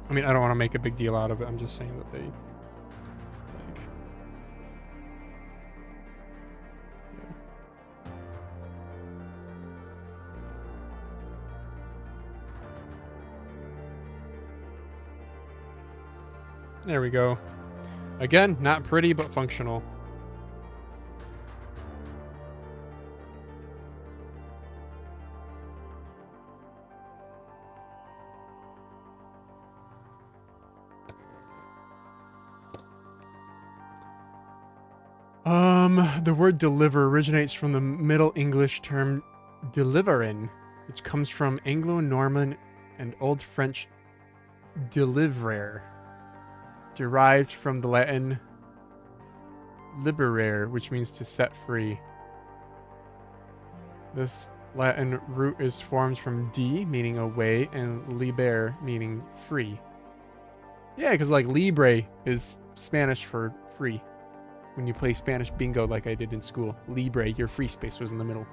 I mean, I don't want to make a big deal out of it. I'm just saying that they, like, yeah. There we go. Again, not pretty, but functional. The word deliver originates from the Middle English term deliverin, which comes from Anglo-Norman and Old French delivrer, derived from the Latin liberare, which means to set free. This Latin root is formed from di, meaning away, and liber, meaning free. Yeah, because like libre is Spanish for free. When you play Spanish bingo like I did in school, libre, your free space was in the middle.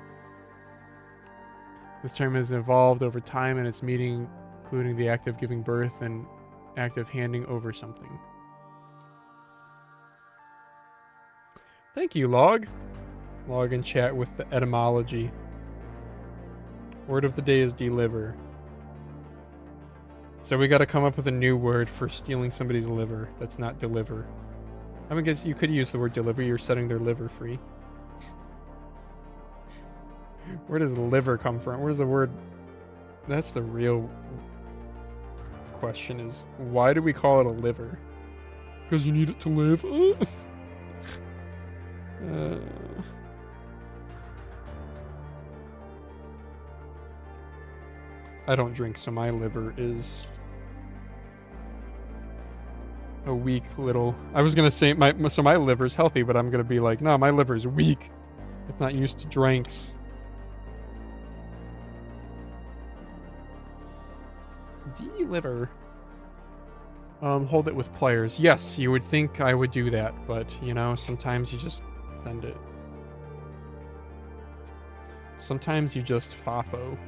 This term has evolved over time in its meaning, including the act of giving birth and act of handing over something. Thank you, Log. Log and chat with the etymology. Word of the day is deliver. So we got to come up with a new word for stealing somebody's liver that's not deliver. I mean, guess you could use the word deliver. You're setting their liver free. Where does liver come from? Where's the word? That's the real question is, why do we call it a liver? Because you need it to live? I don't drink, so my liver is a weak little... I was going to say, my liver's healthy, but I'm going to be like, no, my liver's weak. It's not used to drinks. Deliver. Hold it with pliers. Yes, you would think I would do that, but, you know, sometimes you just send it. Sometimes you just fafo.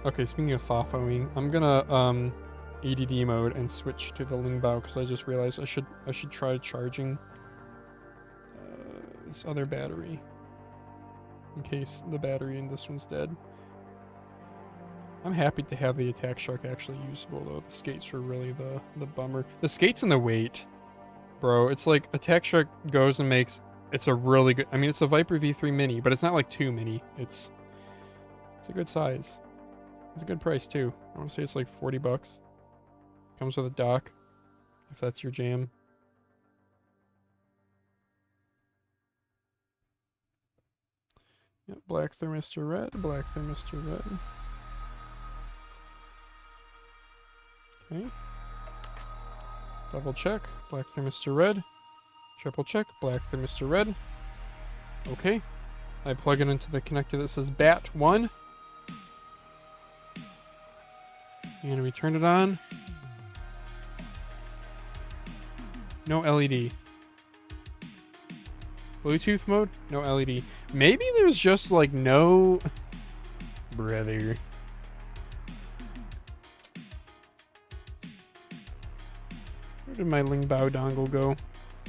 Okay, speaking of fafoing, I'm gonna, ADD mode and switch to the Lingbao because I just realized I should try charging this other battery in case the battery in this one's dead. I'm happy to have the attack shark actually usable though. The skates were really the bummer. The skates and the weight, bro. It's like attack shark goes and makes it's a really good. I mean, it's a Viper V3 mini, but it's not like too mini. It's a good size. It's a good price too. I want to say it's like $40. Comes with a dock, if that's your jam. Yep, black thermistor red, black thermistor red. Okay. Double check, black thermistor red. Triple check, black thermistor red. Okay. I plug it into the connector that says BAT1. And we turn it on. No LED. Bluetooth mode? No LED. Maybe there's just like no... Brother. Where did my Lingbao dongle go?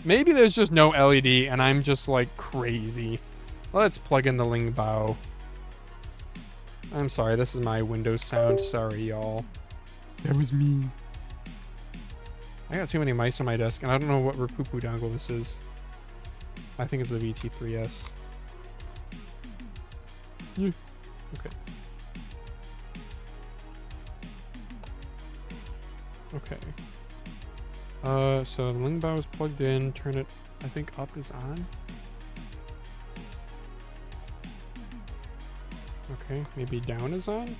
Maybe there's just no LED and I'm just like crazy. Let's plug in the Lingbao. I'm sorry, this is my Windows sound. Sorry, y'all. That was me. I got too many mice on my desk, and I don't know what Rapupu dongle this is. I think it's the VT3S. Yeah. Okay. Okay. So the Lingbao is plugged in. Turn it, I think up is on. Okay, maybe down is on?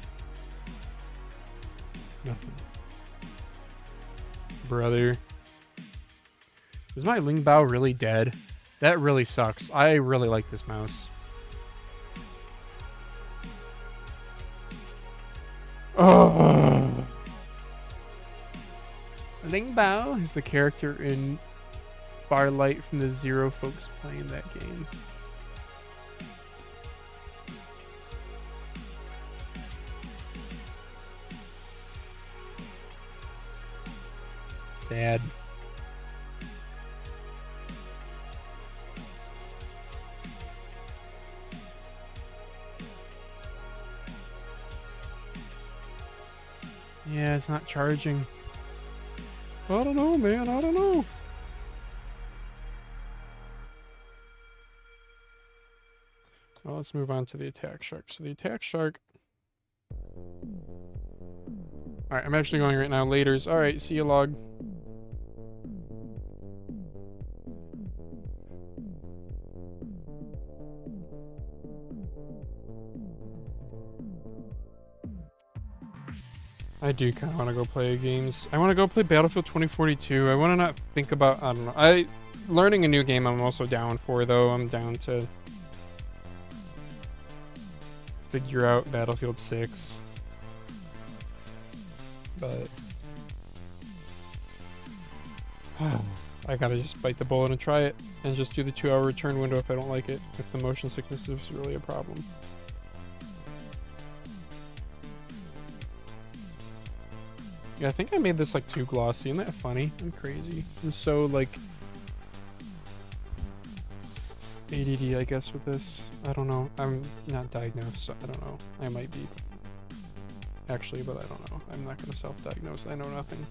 Nothing. Brother. Is my Lingbao really dead? That really sucks. I really like this mouse. Oh. Lingbao is the character in Firelight from the Zero folks playing that game. Sad. Yeah, it's not charging. I don't know, man. I don't know. Well, let's move on to the attack shark. So the attack shark. Alright, I'm actually going right now. Laters. Alright, see you, log. I do kind of want to go play games. I want to go play Battlefield 2042. I want to not think about, I don't know. Learning a new game I'm also down for, though. I'm down to figure out Battlefield 6. But I gotta just bite the bullet and try it, and just do the 2-hour return window if I don't like it, if the motion sickness is really a problem. Yeah, I think I made this like too glossy. Isn't that funny? I'm crazy. I'm so like ADD, I guess, with this. I don't know. I'm not diagnosed, so I don't know. I might be. Actually, but I don't know. I'm not going to self-diagnose. I know nothing.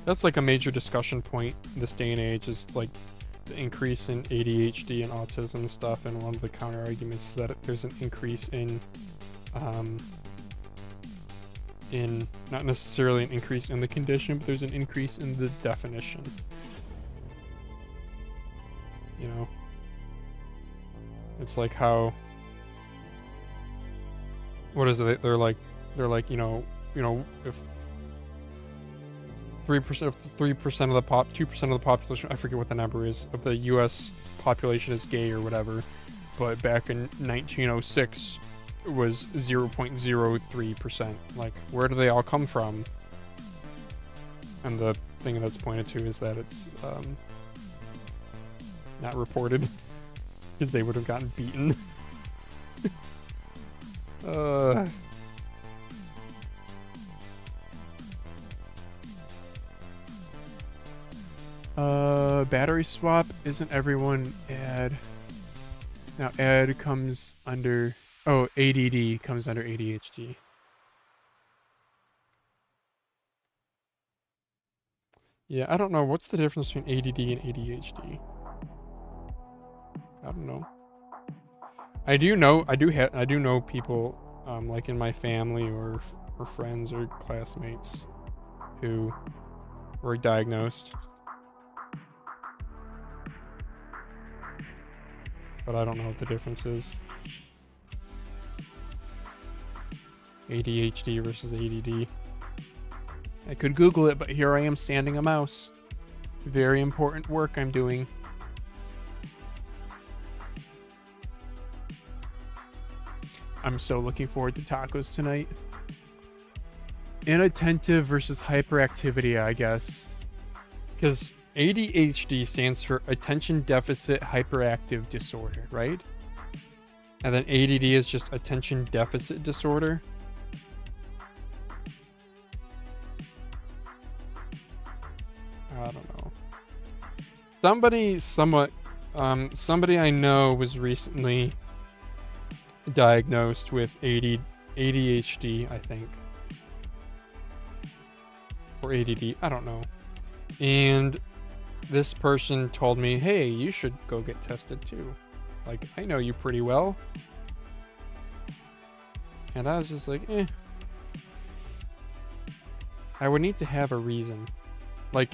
That's like a major discussion point in this day and age, is like the increase in ADHD and autism and stuff, and one of the counter arguments is that there's an increase in not necessarily an increase in the condition, but there's an increase in the definition. You know? It's like how, what is it? They're like, you know, if 3% of the 2% of the population, I forget what the number is, of the US population is gay or whatever, but back in 1906 it was 0.03%. Like, where do they all come from? And the thing that's pointed to is that it's not reported, because they would have gotten beaten. Battery swap, isn't everyone add? Now add comes under, oh, ADD comes under ADHD. Yeah, I don't know. What's the difference between ADD and ADHD? I don't know. I do know people, like in my family or friends or classmates who were diagnosed. But I don't know what the difference is. ADHD versus ADD. I could Google it, but here I am sanding a mouse. Very important work I'm doing. I'm so looking forward to tacos tonight. Inattentive versus hyperactivity, I guess. Because ADHD stands for Attention Deficit Hyperactive Disorder, right? And then ADD is just Attention Deficit Disorder. I don't know. Somebody I know was recently diagnosed with ADHD, I think. Or ADD, I don't know. And this person told me, hey, you should go get tested too. Like, I know you pretty well. And I was just like, eh. I would need to have a reason. Like,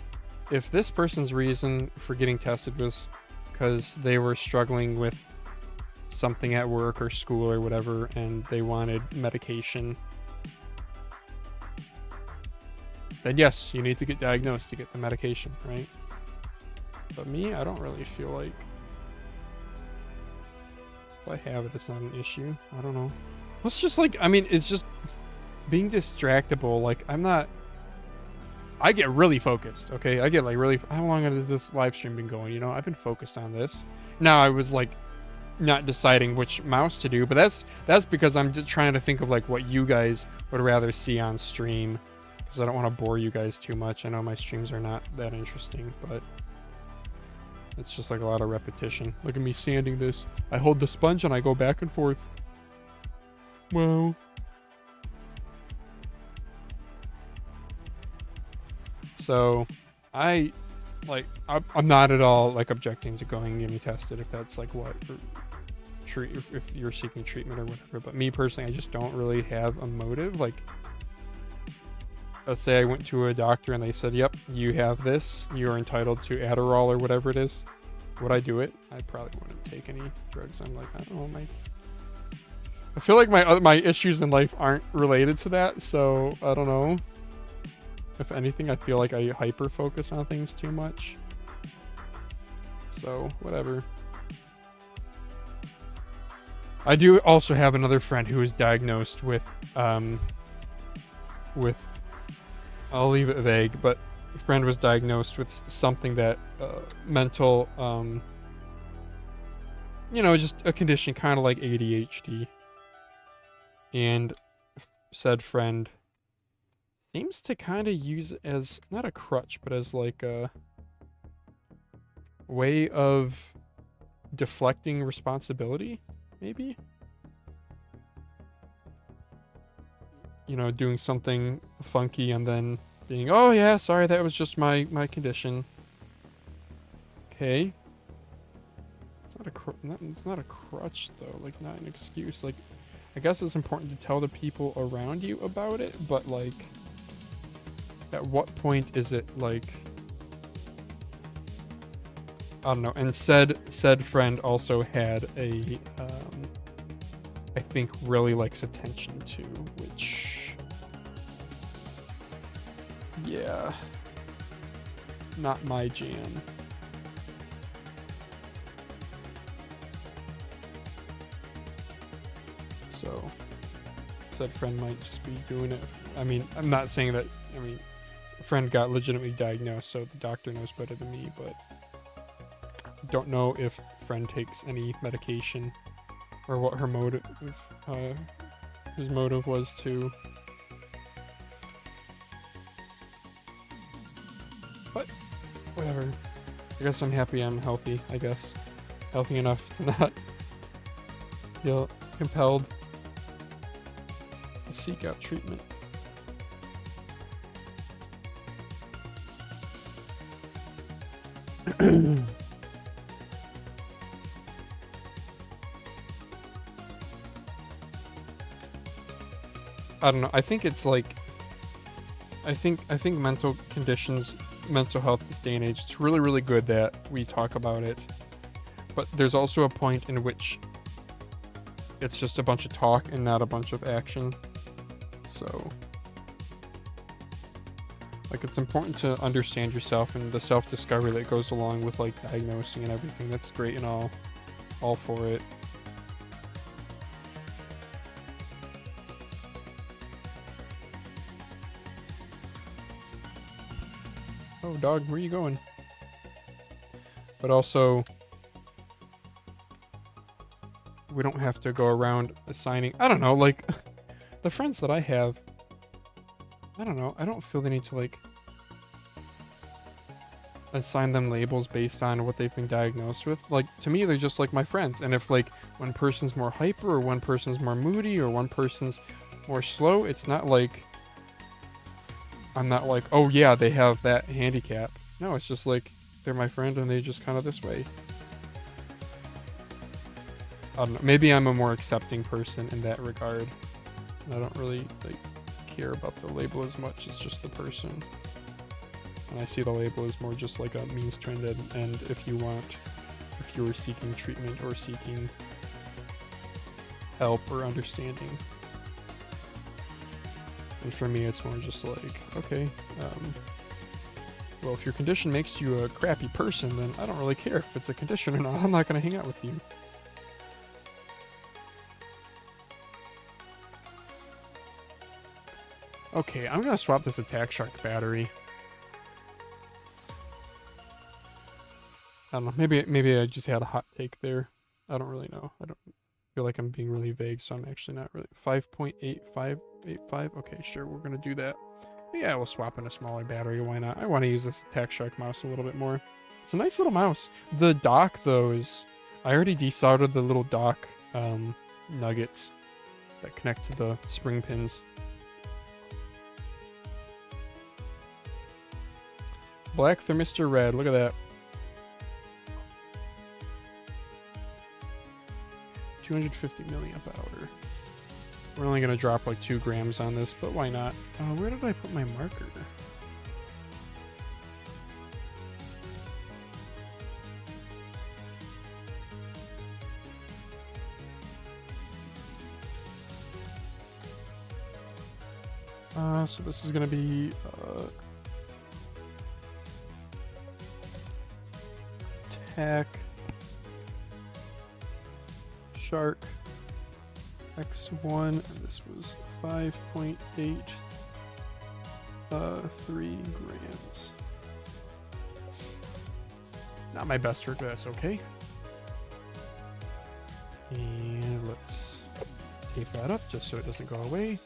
if this person's reason for getting tested was because they were struggling with something at work or school or whatever and they wanted medication, then yes, you need to get diagnosed to get the medication, right? But me, I don't really feel like if I have it, it's not an issue. I don't know. It's just like, I mean, it's just being distractible. Like, I get really focused, okay? I get like really, how long has this live stream been going? You know, I've been focused on this. Now I was like not deciding which mouse to do, but that's because I'm just trying to think of like what you guys would rather see on stream, because I don't want to bore you guys too much. I know my streams are not that interesting, but it's just like a lot of repetition. Look at me sanding this. I hold the sponge and I go back and forth. Wow. So I'm not at all like objecting to going and getting tested if that's like what, if you're seeking treatment or whatever. But me personally, I just don't really have a motive. Like, let's say I went to a doctor and they said, yep, you have this, you're entitled to Adderall or whatever it is. Would I do it? I probably wouldn't take any drugs. I'm like, I don't know, I feel like my issues in life aren't related to that, so I don't know. If anything, I feel like I hyper focus on things too much. So, whatever. I do also have another friend who was diagnosed with, I'll leave it vague, but a friend was diagnosed with something that, mental, you know, just a condition kind of like ADHD. And said friend seems to kind of use it as, not a crutch, but as like a way of deflecting responsibility, maybe? You know, doing something funky and then being, oh yeah, sorry, that was just my condition. Okay. It's not a crutch though, like not an excuse. Like, I guess it's important to tell the people around you about it, but like, at what point is it like, I don't know. And said friend also had a, I think really likes attention too, which, yeah, not my jam. So, said friend might just be doing it. I mean, I'm not saying that, I mean, a friend got legitimately diagnosed, so the doctor knows better than me, but don't know if friend takes any medication or what her motive, his motive was to. But, whatever. I guess I'm happy I'm healthy, I guess. Healthy enough to not feel compelled to seek out treatment. I don't know. I think it's like, I think mental conditions, mental health this day and age, it's really, really good that we talk about it. But there's also a point in which it's just a bunch of talk and not a bunch of action. So, like, it's important to understand yourself and the self-discovery that goes along with like diagnosing and everything. That's great and all for it. Oh, dog, where are you going? But also, we don't have to go around assigning, I don't know, like, the friends that I have, I don't know, I don't feel the need to, like, assign them labels based on what they've been diagnosed with. Like, to me, they're just, like, my friends. And if, like, one person's more hyper, or one person's more moody, or one person's more slow, it's not like, I'm not like, oh yeah, they have that handicap. No, it's just like, they're my friend and they're just kind of this way. I don't know, maybe I'm a more accepting person in that regard. And I don't really, like, care about the label as much as just the person. And I see the label as more just like a means to an end if you were seeking treatment or seeking help or understanding. And for me, it's more just like, okay, well, if your condition makes you a crappy person, then I don't really care if it's a condition or not. I'm not going to hang out with you. Okay, I'm going to swap this Attack Shark battery. I don't know. Maybe I just had a hot take there. I don't really know. I don't feel like I'm being really vague, so I'm actually not really. 5.8585. Okay, sure. We're going to do that. Yeah, we'll swap in a smaller battery. Why not? I want to use this Attack Shark mouse a little bit more. It's a nice little mouse. The dock, though, is... I already desoldered the little dock nuggets that connect to the spring pins. Black thermistor red. Look at that. 250 milliamp hour. We're only going to drop like 2 grams on this, but why not? Oh, where did I put my marker? So this is going to be Attack Shark X1, and this was 5.83 grams. Not my best work, but that's okay. And let's tape that up just so it doesn't go away.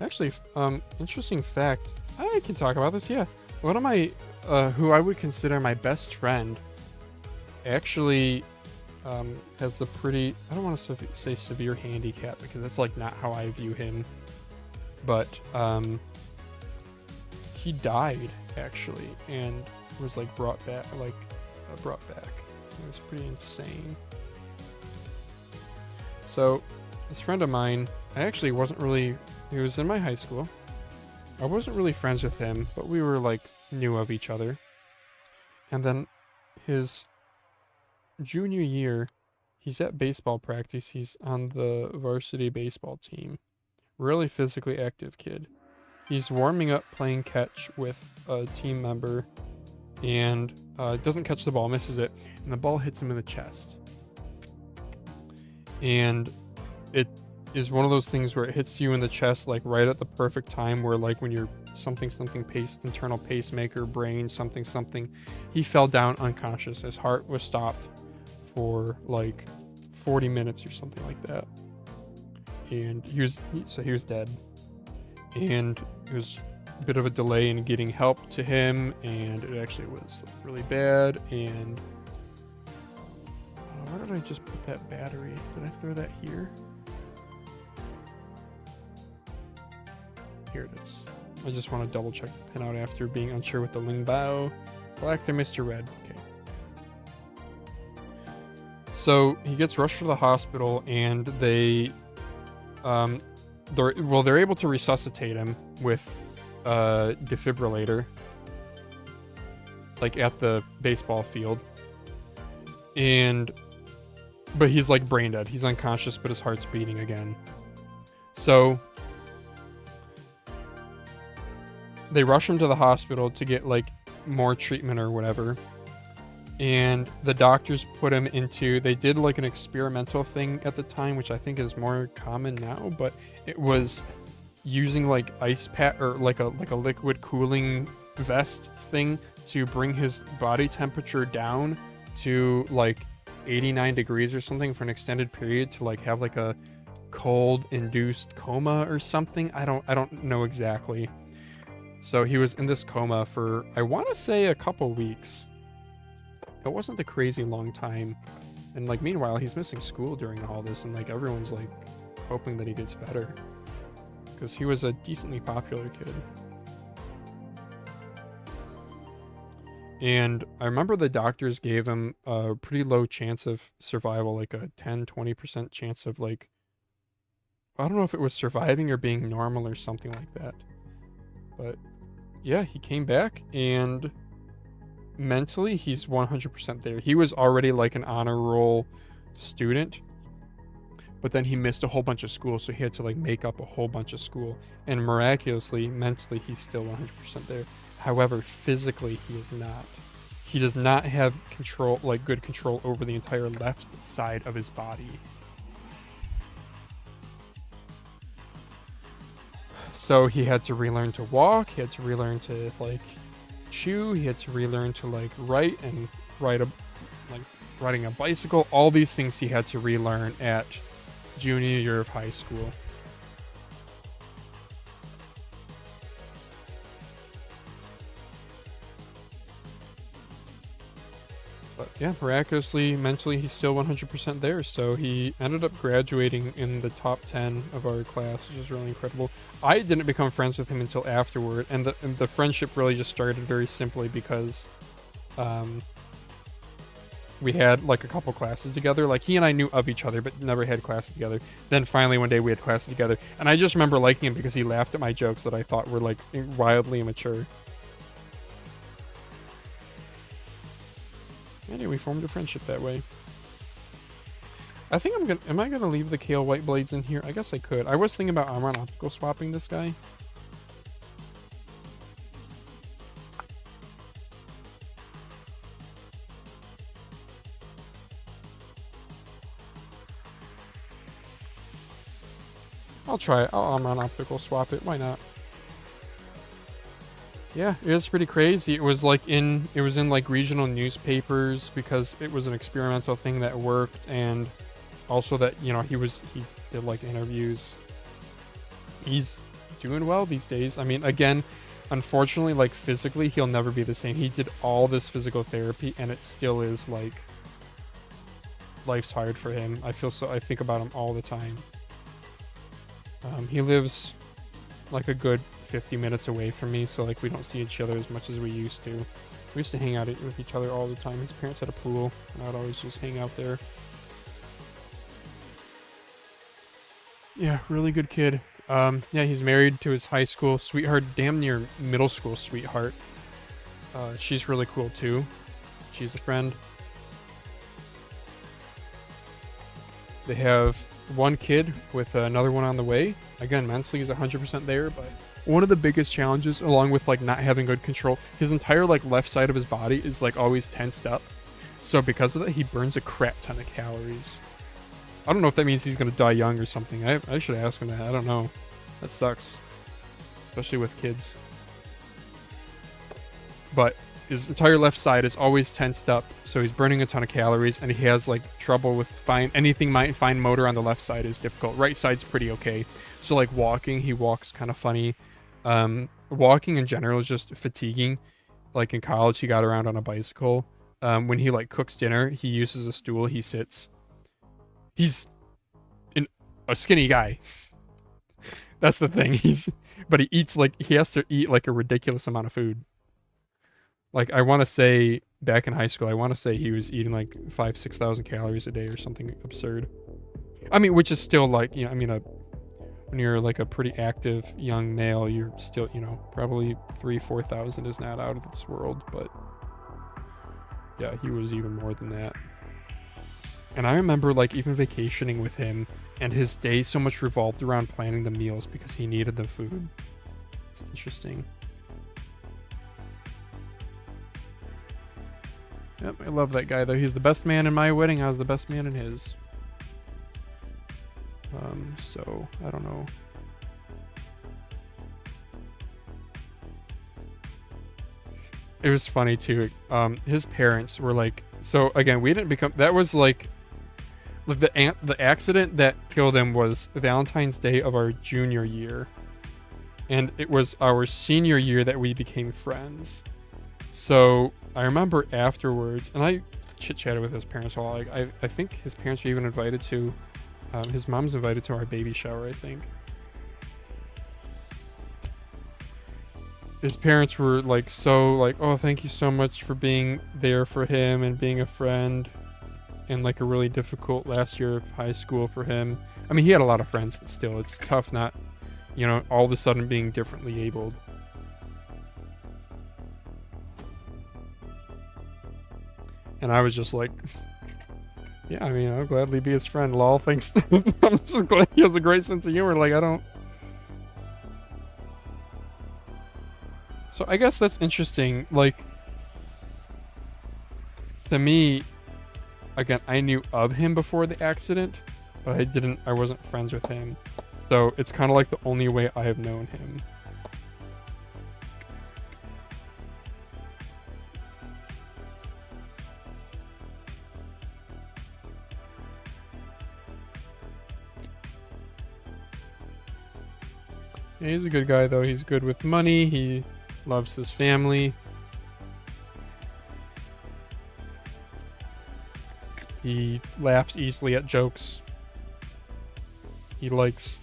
Actually, interesting fact. I can talk about this, yeah. One of my, who I would consider my best friend, actually has a pretty, I don't want to say severe handicap, because that's like not how I view him. But he died, actually, and was like brought back. It was pretty insane. So, this friend of mine, I actually wasn't really... He was in my high school. I wasn't really friends with him, but we were like knew of each other. And then his junior year, he's at baseball practice. He's on the varsity baseball team. Really physically active kid. He's warming up playing catch with a team member and doesn't catch the ball, misses it, and the ball hits him in the chest. And it is one of those things where it hits you in the chest like right at the perfect time where like when you're internal pacemaker, brain, something. He fell down unconscious. His heart was stopped for like 40 minutes or something like that. And he was dead. And it was a bit of a delay in getting help to him, and it actually was like, really bad. And where did I just put that battery? Did I throw that here? Here it is. I just want to double check the pinout after being unsure with the Lingbao. Black thermistor red. Okay. So he gets rushed to the hospital, and they're able to resuscitate him with a defibrillator, like at the baseball field. But he's like brain dead. He's unconscious, but his heart's beating again. So they rush him to the hospital to get like more treatment or whatever. And the doctors put him into, they did like an experimental thing at the time, which I think is more common now, but it was using like ice pack or like a liquid cooling vest thing to bring his body temperature down to like 89 degrees or something for an extended period to like have like a cold induced coma or something. I don't know exactly. So he was in this coma for, I want to say, a couple weeks. It wasn't a crazy long time. And like meanwhile, he's missing school during all this, and like everyone's like hoping that he gets better, because he was a decently popular kid. And I remember the doctors gave him a pretty low chance of survival, like a 10-20% chance of like, I don't know if it was surviving or being normal or something like that. But yeah, he came back and mentally he's 100% there. He was already like an honor roll student, but then he missed a whole bunch of school, so he had to like make up a whole bunch of school. And miraculously, mentally, he's still 100% there. However, physically, he is not. He does not have control, like good control over the entire left side of his body. So he had to relearn to walk. He had to relearn to like chew. He had to relearn to like write and ride a like riding a bicycle. All these things he had to relearn at junior year of high school. But yeah, miraculously, mentally, he's still 100% there. So he ended up graduating in the top 10 of our class, which is really incredible. I didn't become friends with him until afterward, and the friendship really just started very simply because we had like a couple classes together. Like he and I knew of each other, but never had classes together. Then finally one day we had classes together, and I just remember liking him because he laughed at my jokes that I thought were like wildly immature. Anyway, we formed a friendship that way. I think am I gonna leave the Kale White Blades in here? I guess I could. I was thinking about armor and optical swapping this guy. I'll try it. I'll armor and optical swap it. Why not? Yeah, it was pretty crazy. It was in like regional newspapers because it was an experimental thing that worked, and also that, you know, he did like interviews. He's doing well these days. I mean, again, unfortunately, like physically, he'll never be the same. He did all this physical therapy, and it still is like life's hard for him. I think about him all the time. He lives like a good 50 minutes away from me, so like we don't see each other as much as we used to. We used to hang out with each other all the time. His parents had a pool, and I'd always just hang out there. Yeah, really good kid. Yeah, he's married to his high school sweetheart, damn near middle school sweetheart. She's really cool too. She's a friend. They have one kid with another one on the way. Again, mentally he's 100% there, but one of the biggest challenges, along with like not having good control, his entire like left side of his body is like always tensed up. So because of that, he burns a crap ton of calories. I don't know if that means he's gonna die young or something. I should ask him that. I don't know. That sucks, especially with kids. But his entire left side is always tensed up, so he's burning a ton of calories, and he has like trouble with fine motor on the left side is difficult. Right side's pretty okay. So like walking, he walks kind of funny. Walking in general is just fatiguing. Like in college, he got around on a bicycle. When he like cooks dinner, he uses a stool. He sits. He's a skinny guy. That's the thing. But he eats like he has to eat like a ridiculous amount of food. Like I want to say back in high school, I want to say he was eating like 5,000-6,000 calories a day or something absurd. I mean, which is still like, you know, I mean, when you're like a pretty active young male, you're still, you know, probably 3,000-4,000 is not out of this world. But yeah, he was even more than that. And I remember like even vacationing with him, and his day so much revolved around planning the meals because he needed the food. It's interesting. Yep, I love that guy though. He's the best man in my wedding. I was the best man in his. So I don't know. It was funny too. His parents were like, so again, we didn't become. That was like the accident that killed him was Valentine's Day of our junior year, and it was our senior year that we became friends. So I remember afterwards, and I chit-chatted with his parents a lot. Like, I think his parents were even invited to, his mom's invited to our baby shower, I think. his parents were like so like, oh, thank you so much for being there for him and being a friend in like a really difficult last year of high school for him. I mean, he had a lot of friends, but still, it's tough not, you know, all of a sudden being differently abled. And I was just like, yeah, I mean, I'll gladly be his friend, lol, thanks. I'm just glad he has a great sense of humor. Like, I don't... So I guess that's interesting. Like, to me, again, I knew of him before the accident, but I wasn't friends with him. So it's kind of like the only way I have known him. Yeah, he's a good guy, though. He's good with money. He loves his family. He laughs easily at jokes. He likes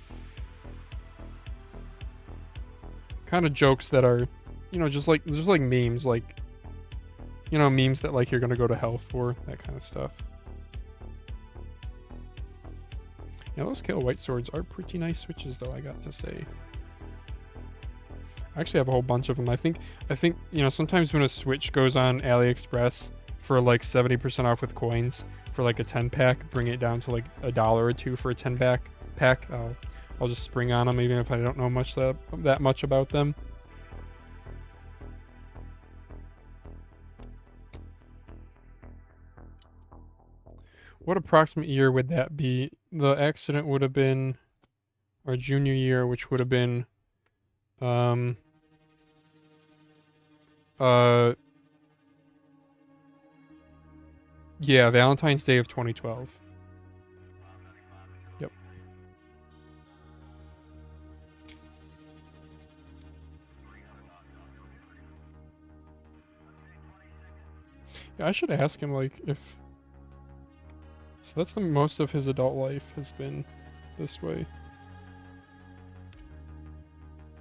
kind of jokes that are, you know, just like memes, like, you know, memes that like you're gonna go to hell for, that kind of stuff. Yeah, those Kale White Swords are pretty nice switches, though, I got to say. I actually have a whole bunch of them. I think, you know, sometimes when a Switch goes on AliExpress for like 70% off with coins for like a 10-pack, bring it down to like $1 or $2 for a 10-pack. I'll just spring on them even if I don't know that much about them. What approximate year would that be? The accident would have been our junior year, which would have been yeah, Valentine's Day of 2012. Yep. Yeah, I should ask him, like, if... So that's the most of his adult life has been this way.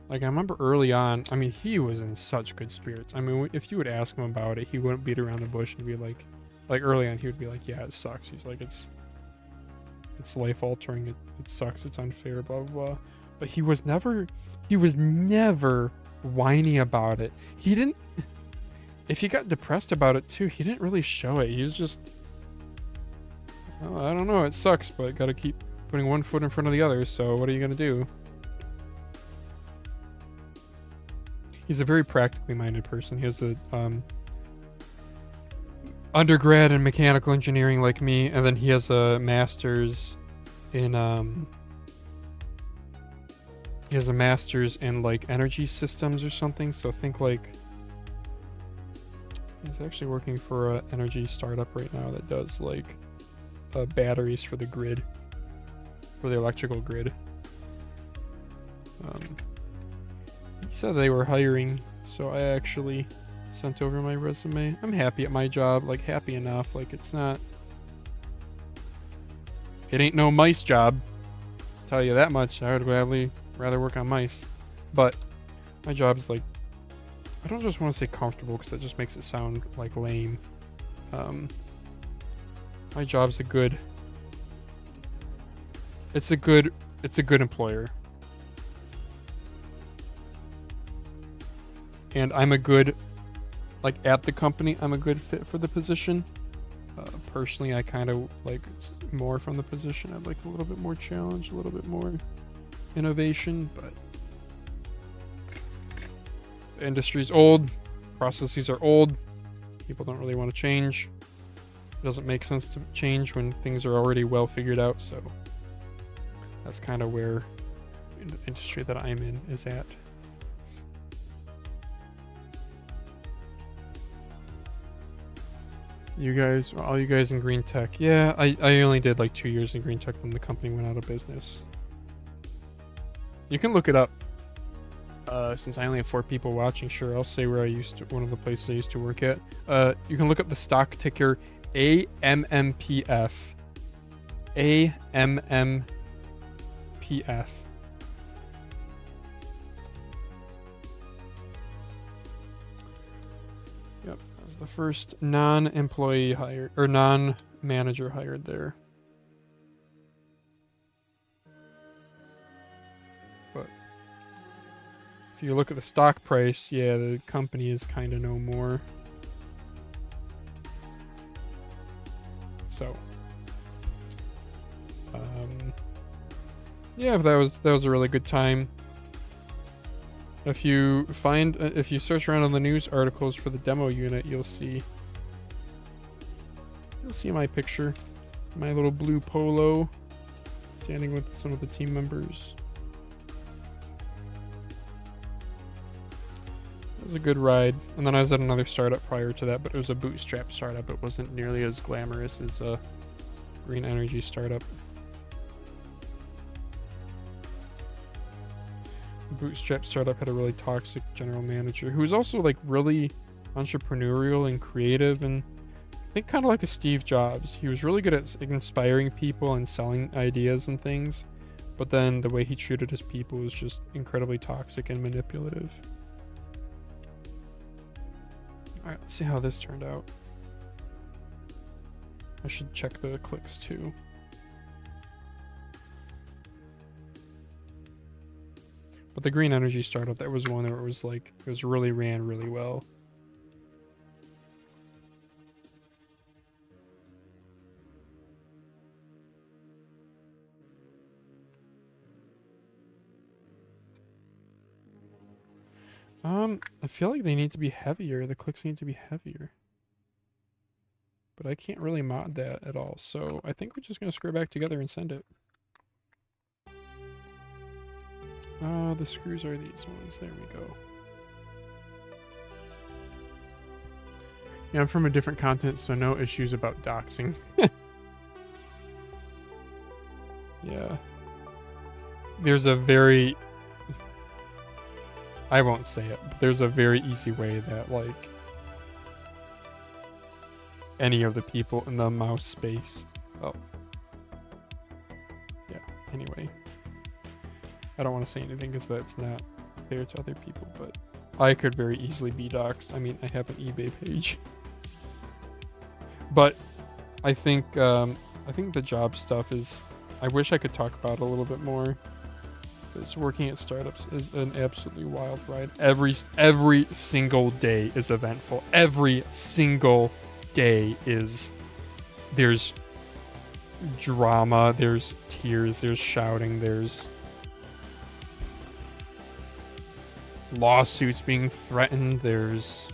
Like, I remember early on, I mean, he was in such good spirits. I mean, if you would ask him about it, he wouldn't beat around the bush and be like early on, he would be like, yeah, it sucks. He's like, it's life-altering, it sucks, it's unfair, blah, blah, blah. But he was never whiny about it. He didn't, if he got depressed about it too, he didn't really show it. He was just, oh, I don't know, it sucks, but gotta keep putting one foot in front of the other, so what are you gonna do? He's a very practically minded person. He has a undergrad in mechanical engineering like me, and then he has a master's in like energy systems or something. So think like he's actually working for an energy startup right now that does like batteries for the grid, for the electrical grid. He said they were hiring, so I actually sent over my resume. I'm happy at my job, like happy enough. Like it ain't no mice job. I'll tell you that much. I would gladly rather work on mice. But my job is like, I don't just want to say comfortable because that just makes it sound like lame. My job's it's a good employer. And I'm a good, like at the company, I'm a good fit for the position. Personally, I kind of like more from the position. I'd like a little bit more challenge, a little bit more innovation, but the industry's old, processes are old, people don't really want to change. It doesn't make sense to change when things are already well figured out, so that's kind of where the industry that I'm in is at. All you guys in green tech. Yeah, I only did like 2 years in green tech when the company went out of business. You can look it up. Since I only have 4 people watching, sure, I'll say where one of the places I used to work at. You can look up the stock ticker AMMPF. AMMPF. Yep, that was the first non-employee hired, or non-manager hired there. But if you look at the stock price, yeah, the company is kind of no more. So, yeah, that was a really good time. If you search around on the news articles for the demo unit, you'll see my picture, my little blue polo, standing with some of the team members. It was a good ride. And then I was at another startup prior to that, but it was a bootstrap startup. It wasn't nearly as glamorous as a green energy startup. Bootstrap startup had a really toxic general manager who was also like really entrepreneurial and creative, and I think kind of like a Steve Jobs. He was really good at inspiring people and selling ideas and things, but then the way he treated his people was just incredibly toxic and manipulative. Alright, let's see how this turned out. I should check the clicks too. But the green energy startup, that was one where it was like, it was really ran really well. I feel like they need to be heavier. The clicks need to be heavier. But I can't really mod that at all. So I think we're just going to screw it back together and send it. The screws are these ones. There we go. Yeah, I'm from a different continent, so no issues about doxing. Yeah. There's a very... I won't say it, but there's a very easy way that, like, any of the people in the mouse space... Oh. Yeah, anyway. I don't want to say anything because that's not fair to other people, but I could very easily be doxxed. I mean, I have an eBay page. But I think the job stuff is... I wish I could talk about it a little bit more. Because working at startups is an absolutely wild ride. Every single day is eventful. Every single day is... There's drama, there's tears, there's shouting, there's lawsuits being threatened, there's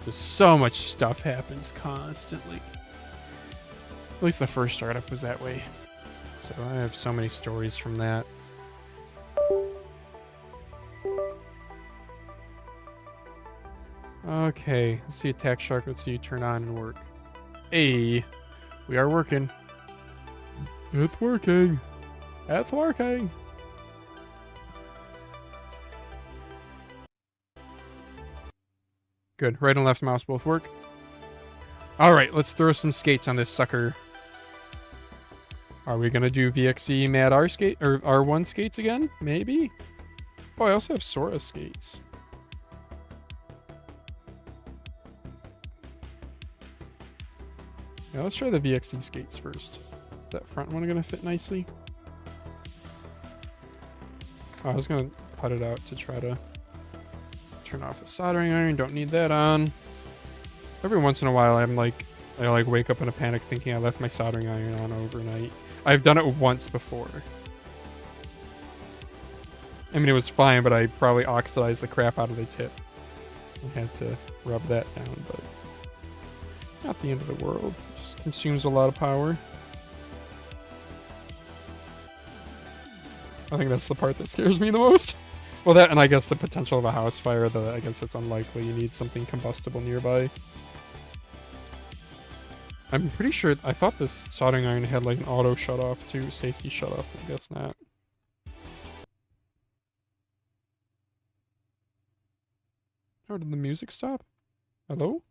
just so much stuff happens constantly. At least the first startup was that way. So I have so many stories from that. Okay, let's see Attack Shark. Let's see you turn on and work. Hey, we are working. It's working. It's working. Good. Right and left mouse both work. All right, let's throw some skates on this sucker. Are we gonna do VXC Mad R skate or R1 skates again? Maybe. Oh, I also have Sora skates. Yeah, let's try the VXC skates first. Is that front one gonna fit nicely? Oh, I was gonna cut it out to try to turn off the soldering iron. Don't need that on. Every once in a while, I wake up in a panic thinking I left my soldering iron on overnight. I've done it once before. I mean, it was fine, but I probably oxidized the crap out of the tip. I had to rub that down, but not the end of the world. It just consumes a lot of power. I think that's the part that scares me the most. Well, that, and I guess the potential of a house fire, though I guess it's unlikely. You need something combustible nearby. I'm pretty sure, I thought this soldering iron had like an auto shut off too, safety shut off, I guess not. Oh, did the music stop? Hello?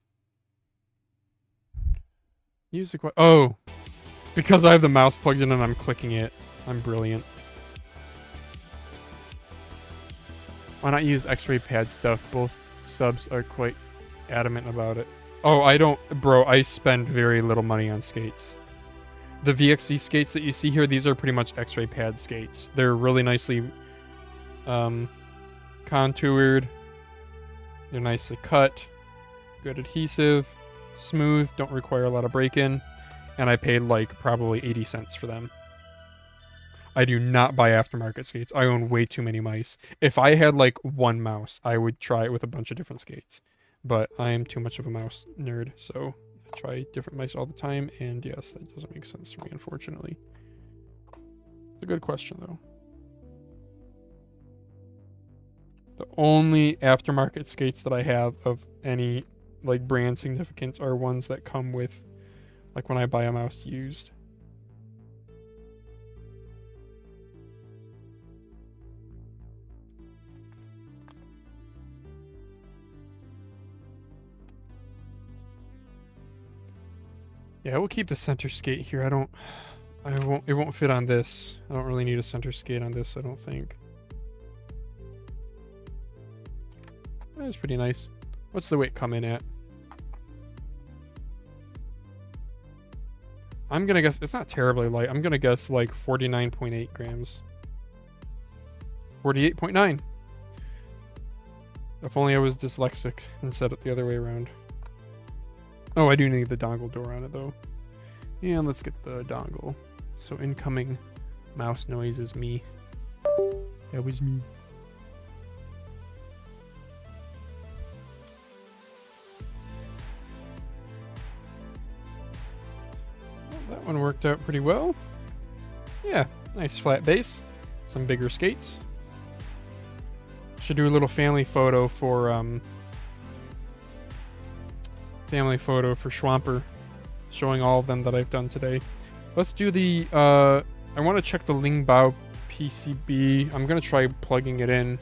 Music, what? Oh! Because I have the mouse plugged in and I'm clicking it. I'm brilliant. Why not use X-ray pad stuff? Both subs are quite adamant about it. Oh, I don't, bro, I spend very little money on skates. The VXC skates that you see here, these are pretty much X-ray pad skates. They're really nicely contoured. They're nicely cut. Good adhesive. Smooth. Don't require a lot of break-in. And I paid like probably 80 cents for them. I do not buy aftermarket skates. I own way too many mice. If I had like one mouse, I would try it with a bunch of different skates. But I am too much of a mouse nerd, so I try different mice all the time. And yes, that doesn't make sense for me, unfortunately. It's a good question, though. The only aftermarket skates that I have of any like brand significance are ones that come with, like when I buy a mouse used. Yeah, we'll keep the center skate here. It won't fit on this. I don't really need a center skate on this, I don't think. That's pretty nice. What's the weight come in at? I'm gonna guess, it's not terribly light. I'm gonna guess like 49.8 grams. 48.9. If only I was dyslexic and said it the other way around. Oh, I do need the dongle door on it though. And let's get the dongle. So incoming mouse noise is me. That was me. Well, that one worked out pretty well. Yeah, nice flat base. Some bigger skates. Should do a little family photo for Schwamper, showing all of them that I've done today. Let's do the I want to check the Lingbao PCB. I'm gonna try plugging it in.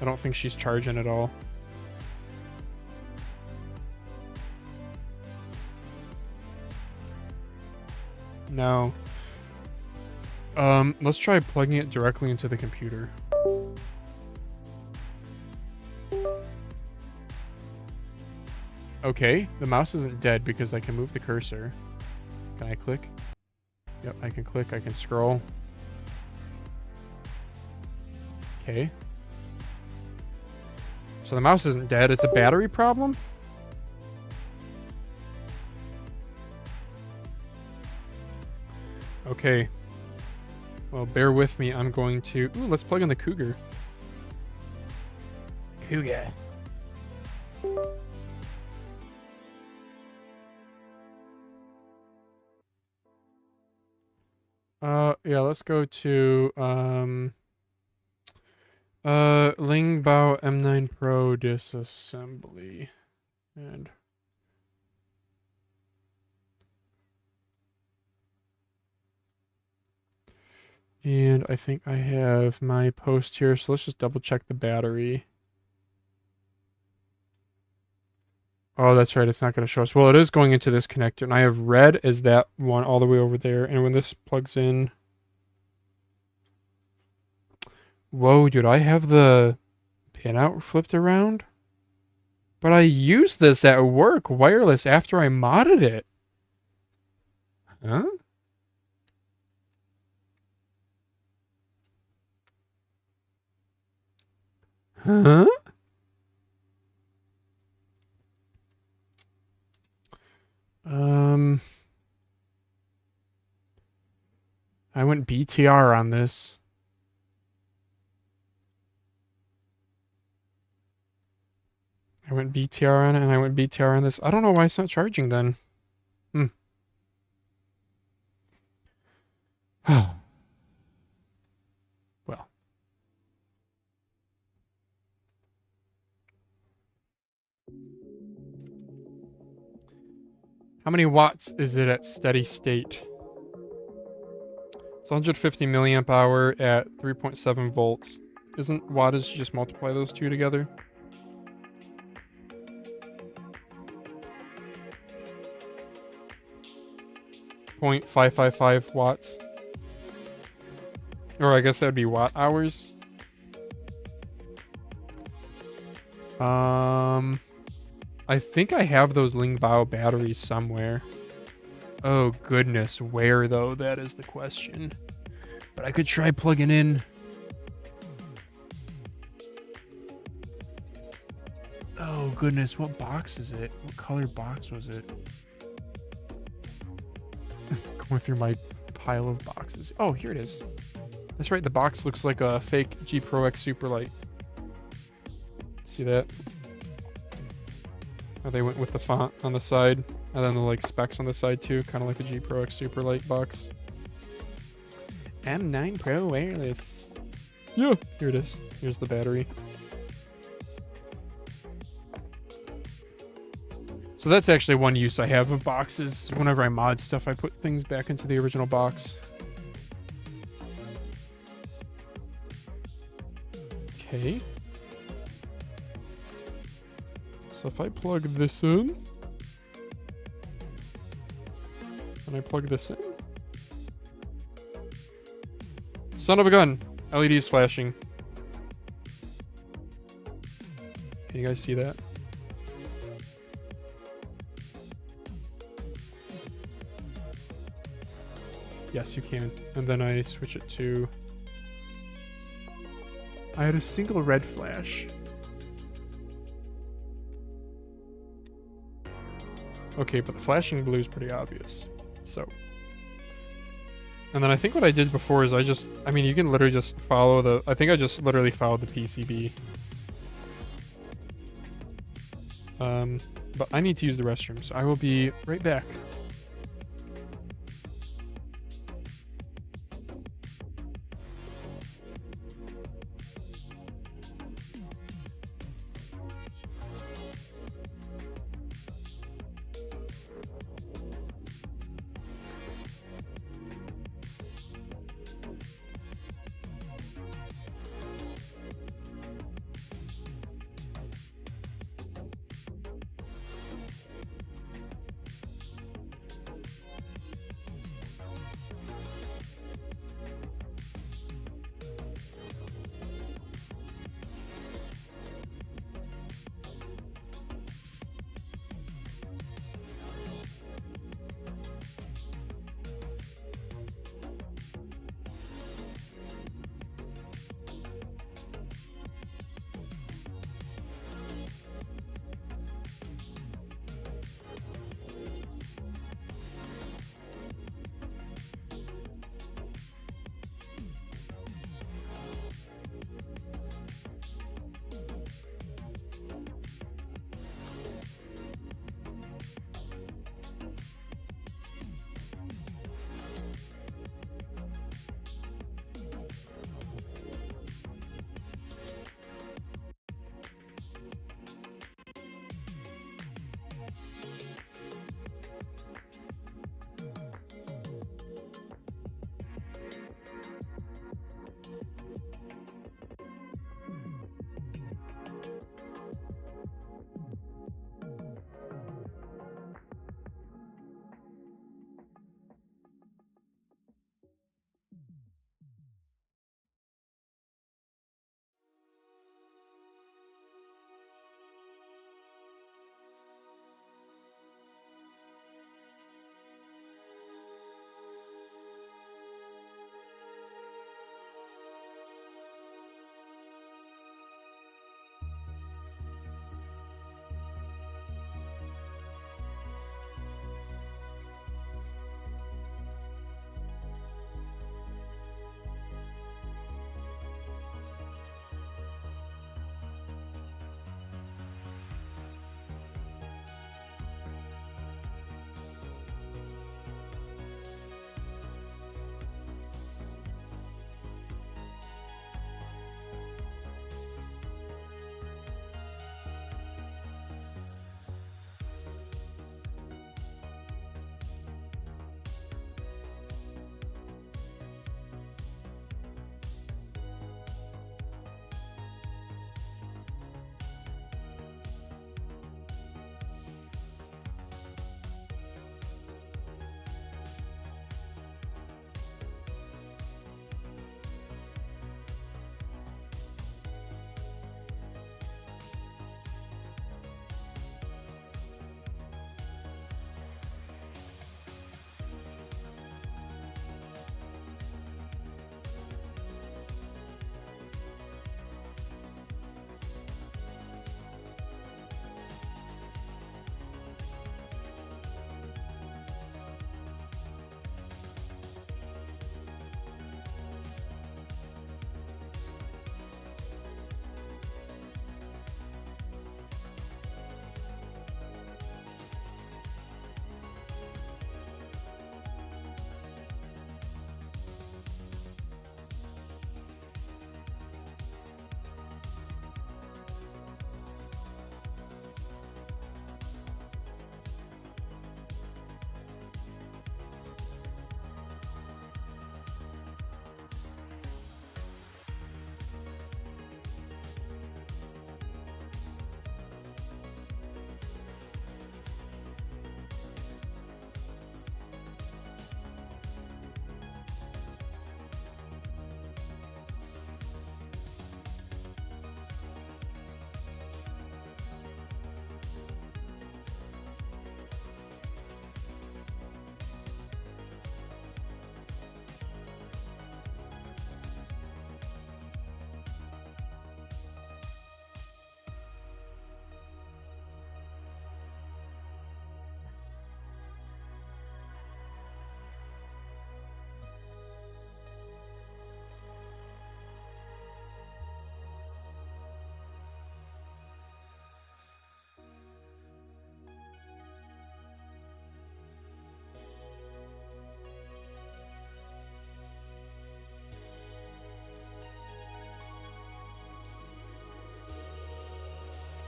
I don't think she's charging at all. No. Let's try plugging it directly into the computer. Okay, the mouse isn't dead because I can move the cursor. Can I click? Yep, I can click, I can scroll. Okay. So the mouse isn't dead, it's a battery problem? Okay. Well, bear with me, I'm going to... Ooh, let's plug in the Cougar. Cougar. Yeah, let's go to Lingbao M9 Pro disassembly. And I think I have my post here, so let's just double check the battery. Oh, that's right, it's not going to show us. Well, it is going into this connector, and I have red as that one all the way over there, and when this plugs in... Whoa, dude, I have the pinout flipped around? But I used this at work, wireless, after I modded it. Huh? Huh? I went BTR on this. I went BTR on it, and I went BTR on this. I don't know why it's not charging then. Well. How many watts is it at steady state? It's 150 milliamp hour at 3.7 volts. Isn't wattage just multiply those two together? .555 watts. Or I guess that would be watt hours. I think I have those Lingbao batteries somewhere. Oh goodness, where though? That is the question. But I could try plugging in. Oh goodness, what box is it? What color box was it? Going through my pile of boxes. Oh, here it is. That's right, the box looks like a fake G Pro X Superlight. See that? Oh, they went with the font on the side, and then the like specs on the side too, kind of like the G Pro X Superlight box. M9 Pro wireless. Yeah, here it is. Here's the battery. So that's actually one use I have of boxes. Whenever I mod stuff, I put things back into the original box. Okay. So if I plug this in, and I plug this in. Son of a gun! LED is flashing. Can you guys see that? Yes, you can. And then I switch it to... I had a single red flash. Okay, but the flashing blue is pretty obvious. So... And then I think what I did before is I mean, you can literally just follow the... I think I just literally followed the PCB. But I need to use the restroom, so I will be right back.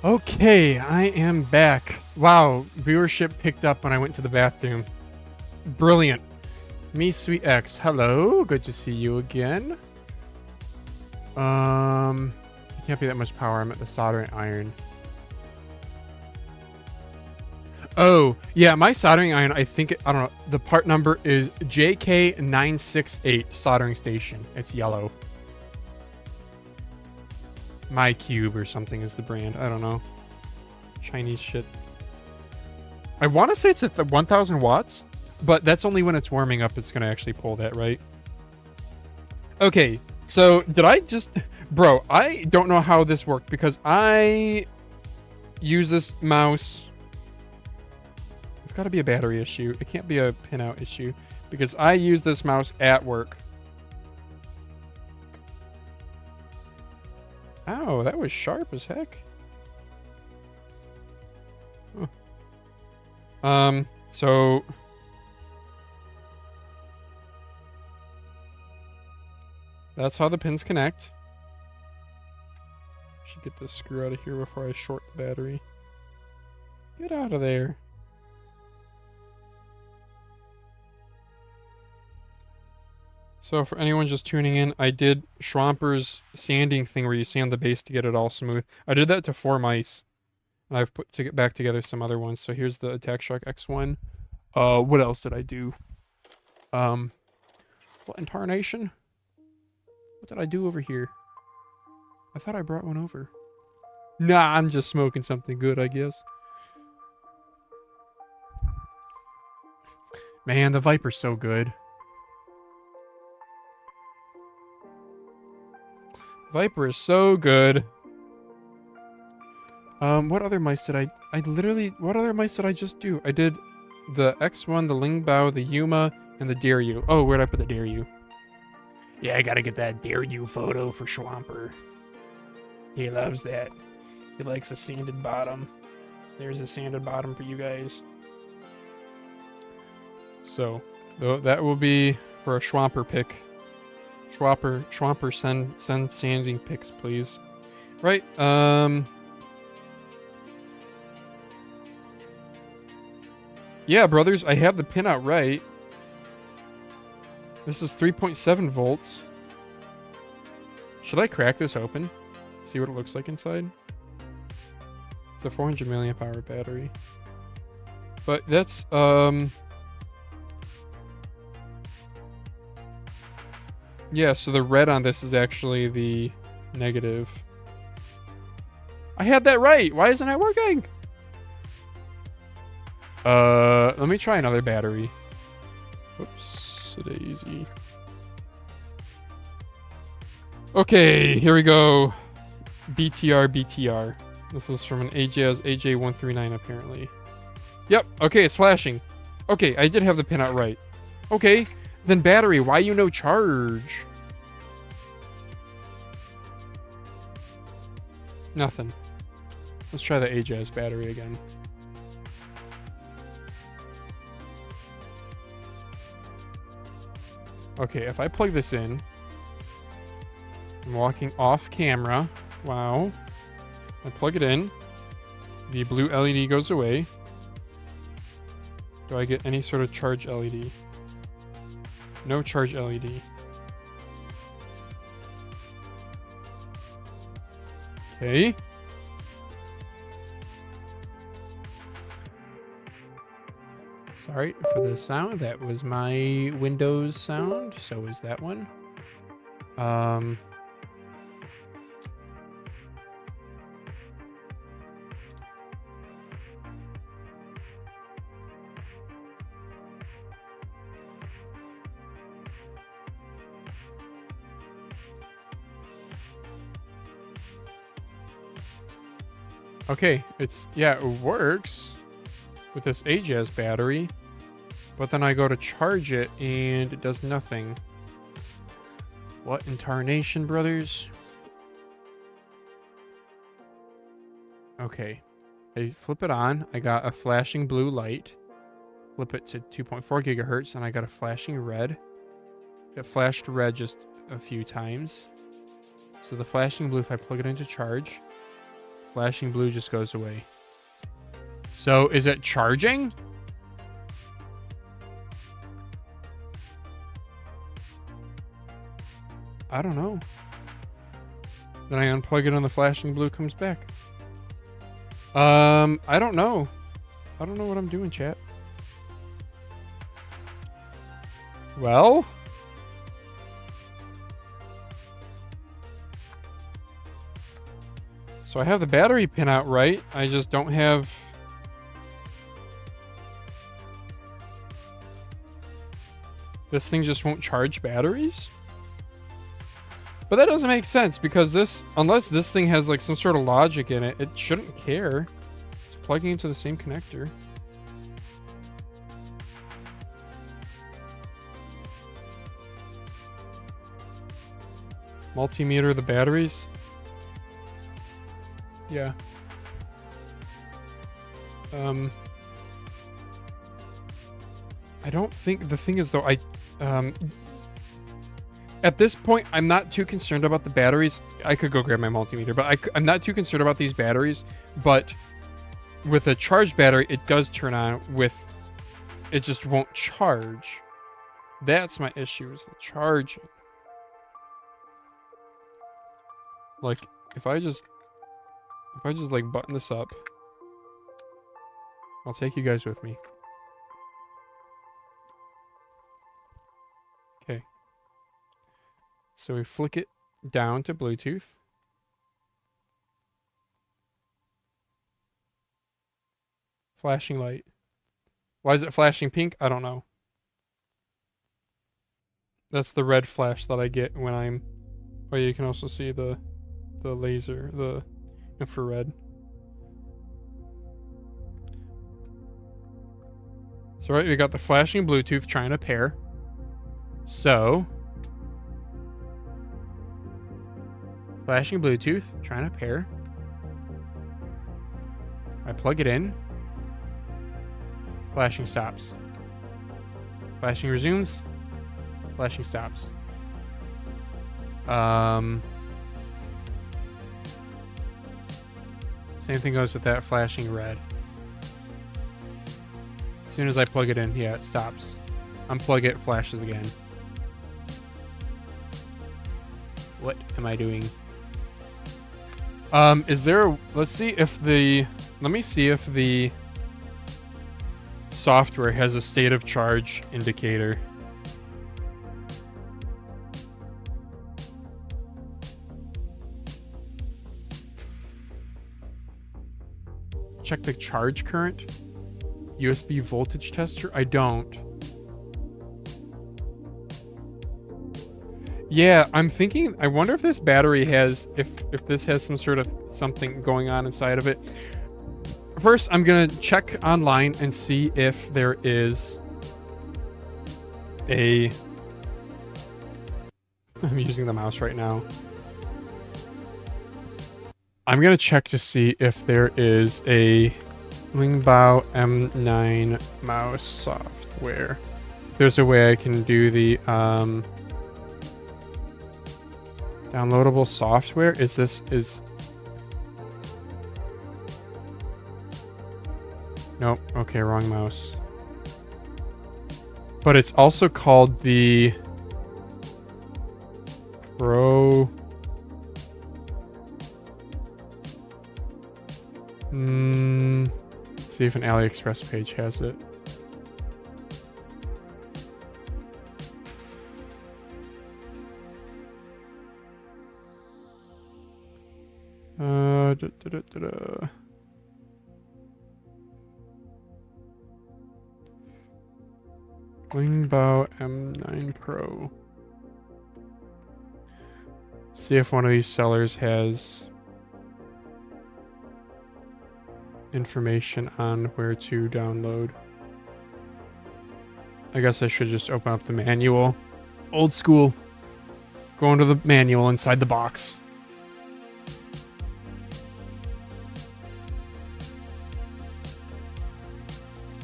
Okay, I am back. Wow, viewership picked up when I went to the bathroom. Brilliant. Me Sweet X, hello. Good to see you again. It can't be that much power. I'm at the soldering iron. Oh, yeah, my soldering iron, I think, I don't know, the part number is JK968 soldering station. It's yellow. My Cube or something is the brand. I don't know. Chinese shit. I want to say it's at 1,000 watts, but that's only when it's warming up it's going to actually pull that, right? Okay, so did I just... Bro, I don't know how this worked because I use this mouse... It's got to be a battery issue. It can't be a pinout issue because I use this mouse at work. Ow, that was sharp as heck. Huh. So... That's how the pins connect. Should get this screw out of here before I short the battery. Get out of there. So for anyone just tuning in, I did Schwamper's sanding thing where you sand the base to get it all smooth. I did that to 4 mice. And I've put to get back together some other ones. So here's the Attack Shock X1. What else did I do? What incarnation? What did I do over here? I thought I brought one over. Nah, I'm just smoking something good, I guess. Man, the Viper's so good. Viper is so good. What other mice did I literally... What other mice did I just do? I did the X1, the Lingbao, the Yuma, and the Daryu. Oh, where'd I put the Daryu? Yeah, I gotta get that Daryu photo for Schwamper. He loves that. He likes a sanded bottom. There's a sanded bottom for you guys. So, that will be for a Schwamper pick. Schwamper, send sanding pics, please. Right, yeah, brothers, I have the pinout right. This is 3.7 volts. Should I crack this open? See what it looks like inside? It's a 400 milliamp hour battery. But that's, yeah, so the red on this is actually the negative. I had that right! Why isn't it working? Let me try another battery. Oops, daisy. Okay, here we go. BTR. This is from an AJAS AJ139 apparently. Yep, okay, it's flashing. Okay, I did have the pinout right. Okay, then battery, why you no charge? Nothing. Let's try the AJAS battery again. Okay, if I plug this in, I'm walking off camera. Wow. I plug it in. The blue LED goes away. Do I get any sort of charge LED? No charge LED. Okay. Sorry for the sound. That was my Windows sound. So is that one. Okay, yeah, it works with this AJAS battery, but then I go to charge it and it does nothing. What in tarnation, brothers? Okay, I flip it on. I got a flashing blue light. Flip it to 2.4 gigahertz, and I got a flashing red. It flashed red just a few times. So the flashing blue, if I plug it into charge, Flashing blue just goes away. So is it charging? I don't know. Then I unplug it and the flashing blue comes back. I don't know. I don't know what I'm doing, chat. Well, so I have the battery pin out right. I just don't have... This thing just won't charge batteries? But that doesn't make sense because this, unless this thing has like some sort of logic in it, it shouldn't care. It's plugging into the same connector. Multimeter the batteries. Yeah. I don't think, the thing is though, at this point, I'm not too concerned about the batteries. I could go grab my multimeter, but I'm not too concerned about these batteries. But with a charged battery, it does turn on with... It just won't charge. That's my issue, is the charging. Like, if I just like button this up, I'll take you guys with me. Okay. So we flick it down to Bluetooth. Flashing light. Why is it flashing pink? I don't know. That's the red flash that I get when I'm... Oh yeah, you can also see the laser, the infrared. So right, we got the flashing Bluetooth trying to pair. So... Flashing Bluetooth, trying to pair. I plug it in. Flashing stops. Flashing resumes. Flashing stops. Same thing goes with that flashing red. As soon as I plug it in, yeah, it stops. Unplug it, flashes again. What am I doing? Is there... Let's see if the... Let me see if the software has a state of charge indicator. Check the charge current. USB voltage tester? I don't. Yeah, I'm thinking, I wonder if this battery has, if this has some sort of something going on inside of it. First, I'm gonna check online and see if there is a... I'm using the mouse right now. I'm gonna check to see if there is a Lingbao M9 mouse software. There's a way I can do the downloadable software. Nope. Okay, wrong mouse. But it's also called the Pro... See if an AliExpress page has it. Lingbao M9 Pro. See if one of these sellers has information on where to download. I guess I should just open up the manual. Old school. Go into the manual inside the box.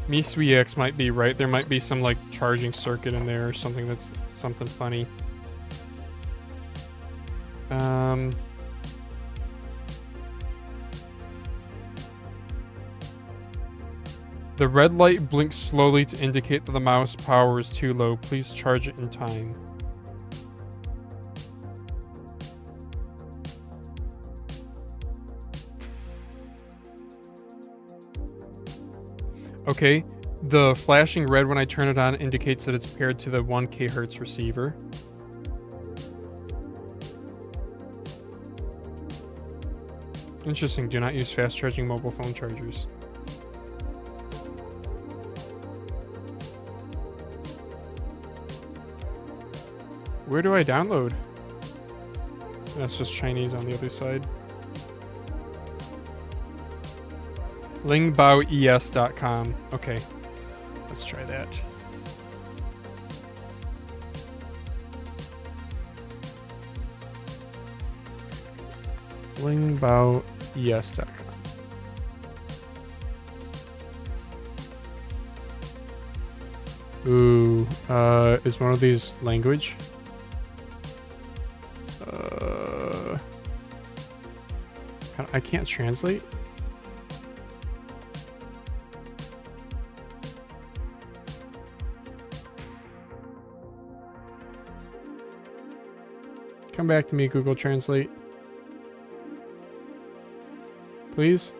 MeSWEX might be right. There might be some like charging circuit in there or something that's something funny. The red light blinks slowly to indicate that the mouse power is too low. Please charge it in time. Okay, the flashing red when I turn it on indicates that it's paired to the 1 kHz receiver. Interesting, do not use fast charging mobile phone chargers. Where do I download? That's just Chinese on the other side. Lingbaoes.com. Okay, let's try that. Lingbaoes.com. Ooh, is one of these language? I can't translate. Come back to me, Google Translate. Please?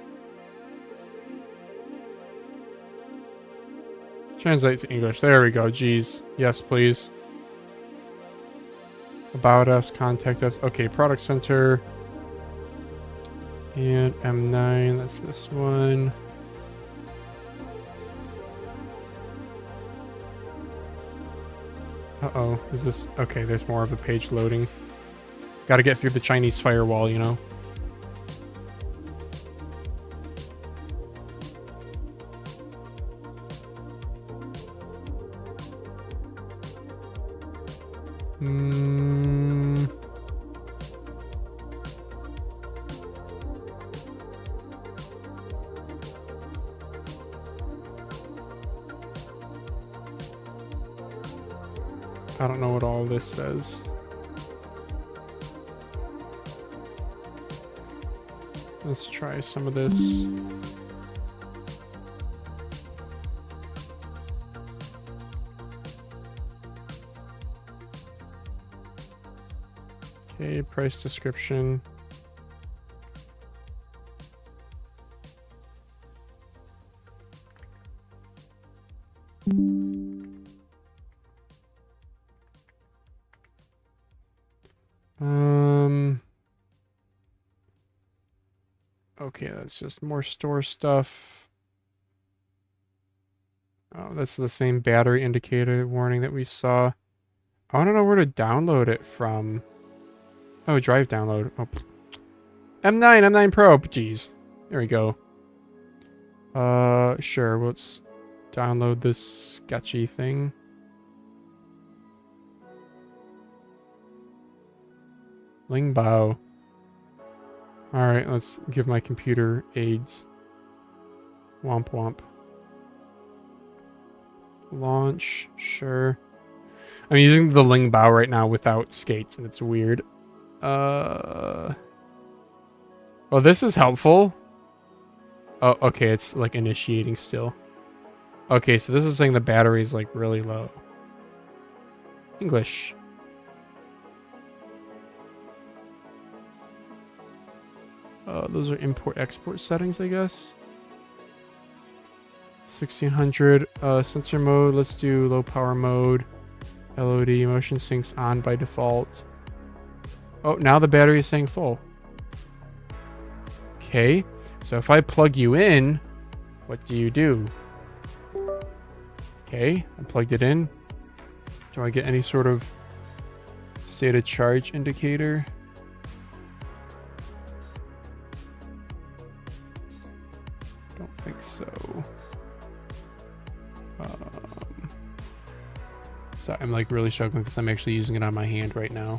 Translate to English. There we go. Jeez. Yes, please. About us. Contact us. Okay, product center. And M9. That's this one. Uh-oh. Is this... Okay, there's more of a page loading. Gotta get through the Chinese firewall, you know? I don't know what all this says. Let's try some of this. Okay, price description. Okay, that's just more store stuff. Oh, that's the same battery indicator warning that we saw. I want to know where to download it from. Oh, drive download. Oh. M9 Pro. Jeez. There we go. Sure. Let's download this sketchy thing. Lingbao. Alright, let's give my computer AIDS. Womp womp. Launch, sure. I'm using the Lingbao right now without skates, and it's weird. Well, this is helpful. Oh, okay, it's like initiating still. Okay, so this is saying the battery is like really low. English. Those are import-export settings, I guess. 1600. Sensor mode, let's do low power mode. LOD, motion syncs on by default. Oh, now the battery is saying full. Okay, so if I plug you in, what do you do? Okay, I plugged it in. Do I get any sort of state of charge indicator? Don't think so. So I'm like really struggling because I'm actually using it on my hand right now.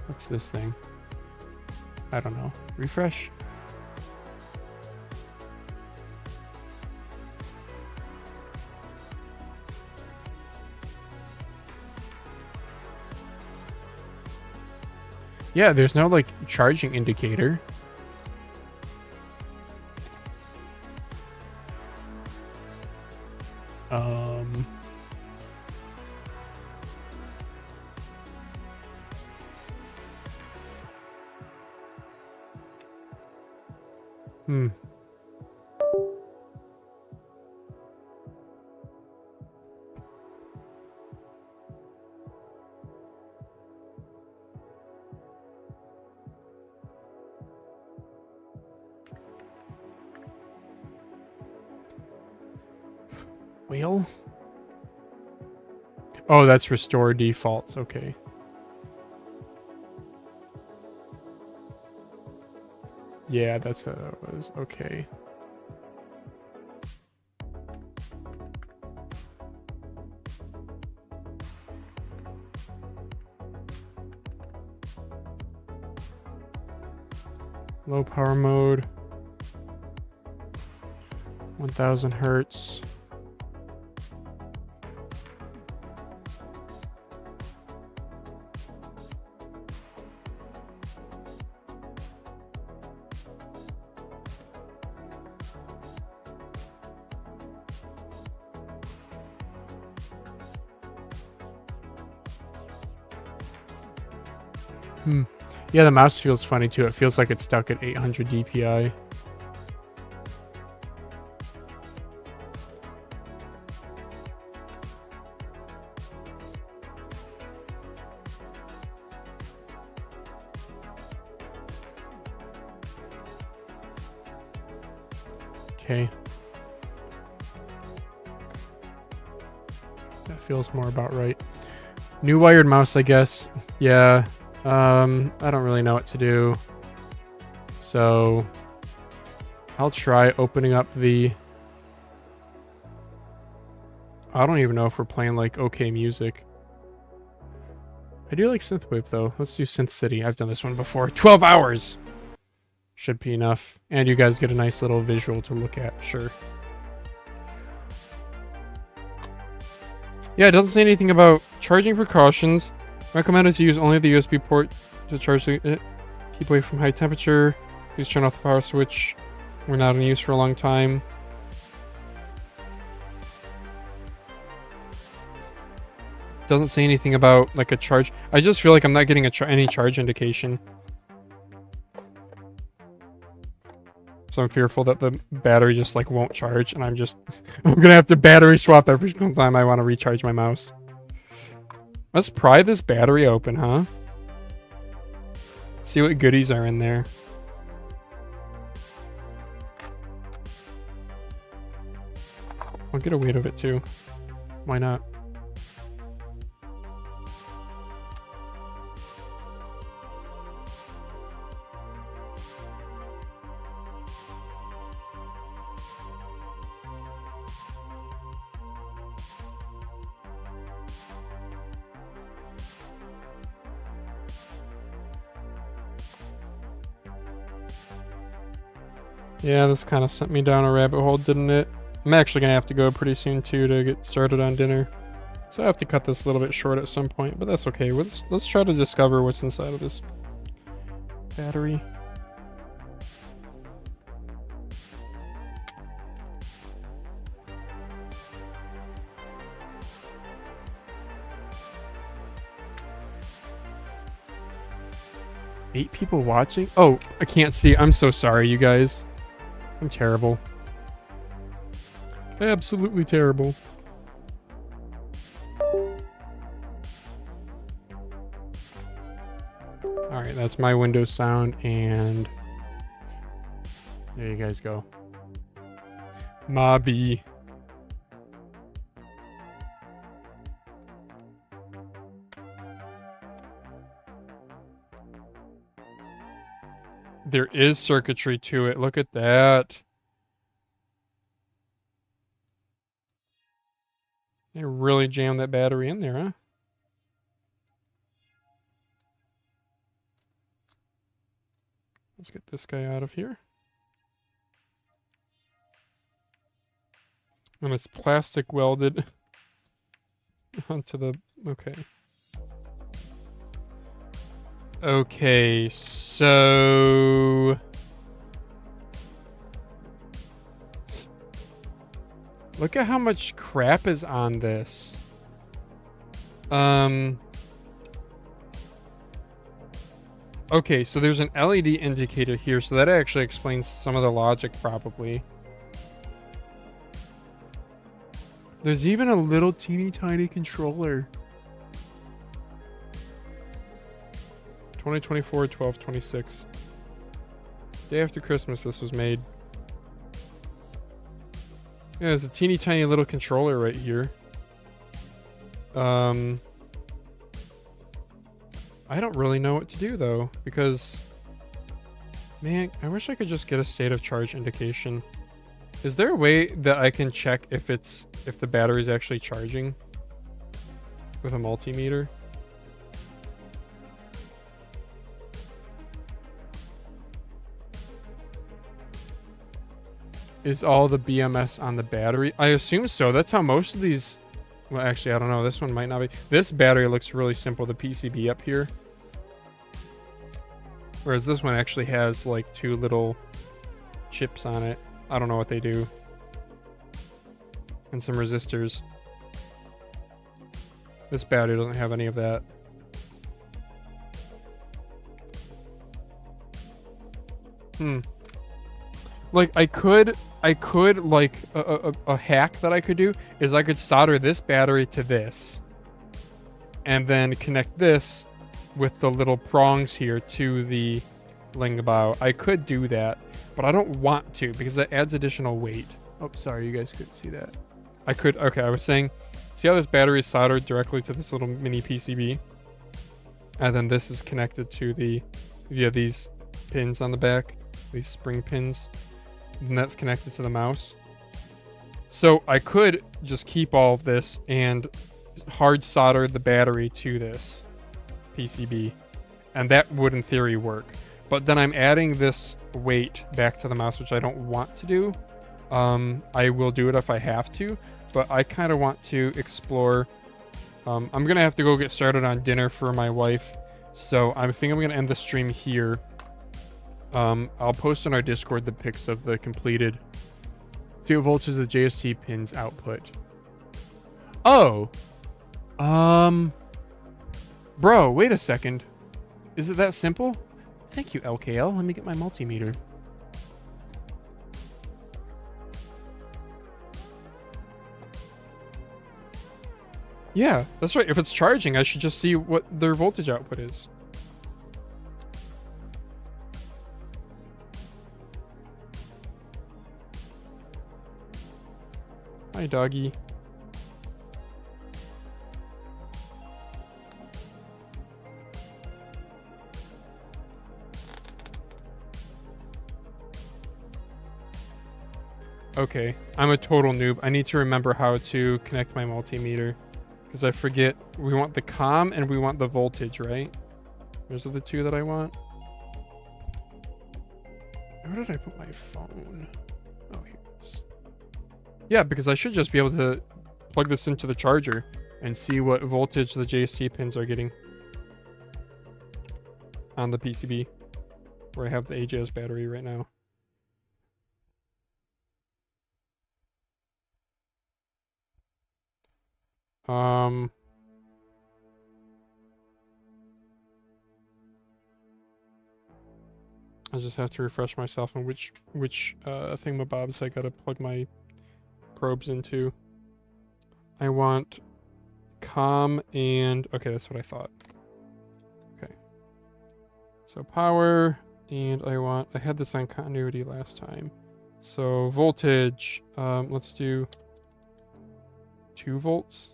What's this thing? I don't know. Refresh? Yeah, there's no like charging indicator. Hmm. Wheel? Oh, that's restore defaults. Okay. Yeah, that's how it was. Okay. Low power mode. 1000 hertz. Yeah, the mouse feels funny too. It feels like it's stuck at 800 DPI. Okay. That feels more about right. New wired mouse, I guess. Yeah. I don't really know what to do. So I'll try opening up the... I don't even know if we're playing like OK Music. I do like Synthwave though. Let's do Synth City. I've done this one before. 12 hours! Should be enough. And you guys get a nice little visual to look at, sure. Yeah, it doesn't say anything about charging precautions. Recommended to use only the USB port to charge it. Keep away from high temperature. Please turn off the power switch. We're not in use for a long time. Doesn't say anything about like a charge. I just feel like I'm not getting any charge indication. So I'm fearful that the battery just like won't charge, and I'm gonna have to battery swap every single time I want to recharge my mouse. Let's pry this battery open, huh? See what goodies are in there. I'll get a weight of it too. Why not? Yeah, this kind of sent me down a rabbit hole, didn't it? I'm actually going to have to go pretty soon, too, to get started on dinner. So I have to cut this a little bit short at some point, but that's okay. Let's try to discover what's inside of this battery. Eight people watching? Oh, I can't see. I'm so sorry, you guys. I'm terrible. Absolutely terrible. Alright, that's my Windows sound, and there you guys go. Mobby. There is circuitry to it. Look at that. They really jammed that battery in there, huh? Let's get this guy out of here. And it's plastic welded onto the... Okay. Okay, so... Look at how much crap is on this. Okay, so there's an LED indicator here, so that actually explains some of the logic, probably. There's even a little teeny tiny controller. 2024, 12/26. Day after Christmas this was made. Yeah, there's a teeny tiny little controller right here. I don't really know what to do though, because man, I wish I could just get a state of charge indication. Is there a way that I can check if the battery's actually charging with a multimeter? Is all the BMS on the battery? I assume so. That's how most of these... Well, actually, I don't know. This one might not be. This battery looks really simple, the PCB up here. Whereas this one actually has, like, 2 little chips on it. I don't know what they do. And some resistors. This battery doesn't have any of that. Like, I could, like, a hack that I could do is I could solder this battery to this. And then connect this with the little prongs here to the Lingbao. I could do that, but I don't want to because that adds additional weight. Oh, sorry, you guys couldn't see that. I could, okay, I was saying, see how this battery is soldered directly to this little mini PCB? And then this is connected to the, via these pins on the back, these spring pins. And that's connected to the mouse. So I could just keep all of this and hard solder the battery to this PCB. And that would in theory work. But then I'm adding this weight back to the mouse, which I don't want to do. I will do it if I have to. But I kind of want to explore. I'm going to have to go get started on dinner for my wife. So I think I'm going to end the stream here. I'll post on our Discord the pics of the completed 2 volts is the JST pins output. Oh, bro, wait a second. Is it that simple? Thank you, LKL. Let me get my multimeter. Yeah, that's right. If it's charging, I should just see what their voltage output is. Hi, doggy. Okay, I'm a total noob. I need to remember how to connect my multimeter. Because I forget, we want the comm and we want the voltage, right? Those are the 2 that I want. Where did I put my phone? Oh, here it is. Yeah, because I should just be able to plug this into the charger and see what voltage the JST pins are getting on the PCB where I have the AJS battery right now. I just have to refresh myself on which thingamabobs I gotta plug my probes into. I want comm and... Okay, that's what I thought. Okay. So power, and I had this on continuity last time. So voltage, let's do 2 volts.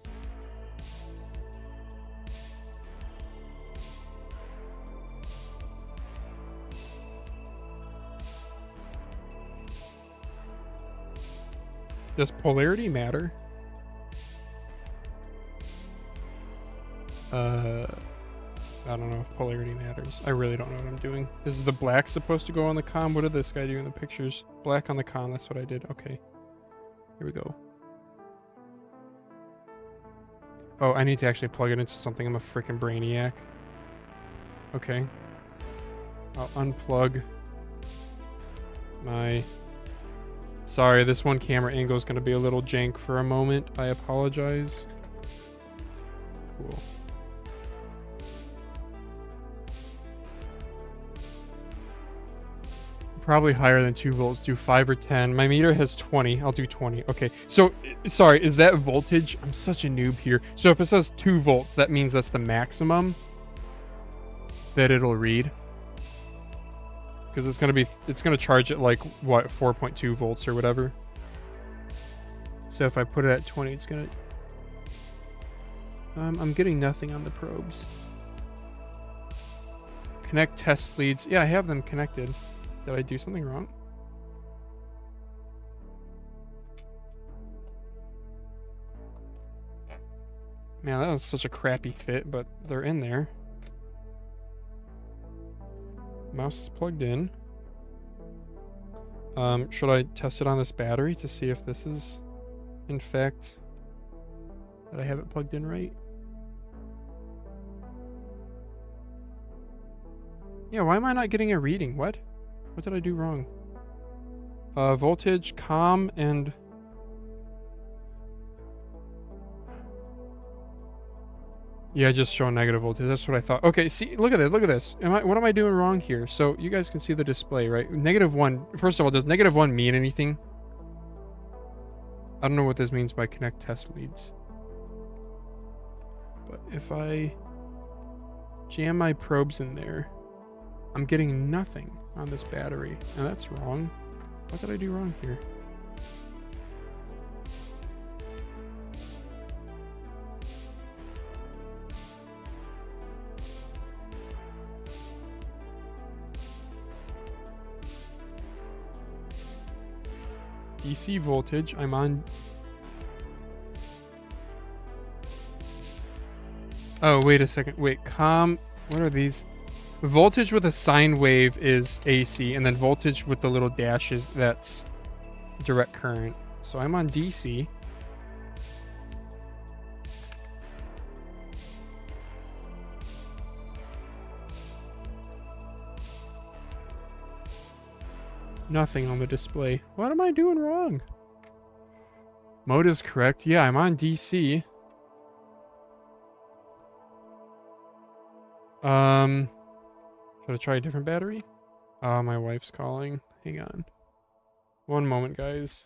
Does polarity matter? I don't know if polarity matters. I really don't know what I'm doing. Is the black supposed to go on the comm? What did this guy do in the pictures? Black on the comm, that's what I did. Okay. Here we go. Oh, I need to actually plug it into something. I'm a freaking brainiac. Okay. I'll unplug my... Sorry, this one camera angle is going to be a little jank for a moment. I apologize. Cool. Probably higher than 2 volts. Do 5 or 10. My meter has 20. I'll do 20. Okay. So, sorry, is that voltage? I'm such a noob here. So if it says 2 volts, that means that's the maximum that it'll read. Because it's gonna charge it like, what, 4.2 volts or whatever. So if I put it at 20, it's gonna... I'm getting nothing on the probes. Connect test leads. Yeah, I have them connected. Did I do something wrong? Man, that was such a crappy fit, but they're in there. Mouse is plugged in. Should I test it on this battery to see if this is, in fact, that I have it plugged in right? Yeah, why am I not getting a reading? What? What did I do wrong? Voltage, COM, and... Yeah, just show negative voltage. That's what I thought. Okay, see, look at this. Look at this. What am I doing wrong here? So you guys can see the display, right? -1. First of all, does -1 mean anything? I don't know what this means by connect test leads. But if I jam my probes in there, I'm getting nothing on this battery. Now that's wrong. What did I do wrong here? DC voltage. I'm on... Oh, wait a second. Wait, COM... What are these? Voltage with a sine wave is AC, and then voltage with the little dashes, that's direct current. So I'm on DC. Nothing on the display. What am I doing wrong? Mode is correct. Yeah, I'm on DC. Should I try a different battery? My wife's calling. Hang on. One moment, guys.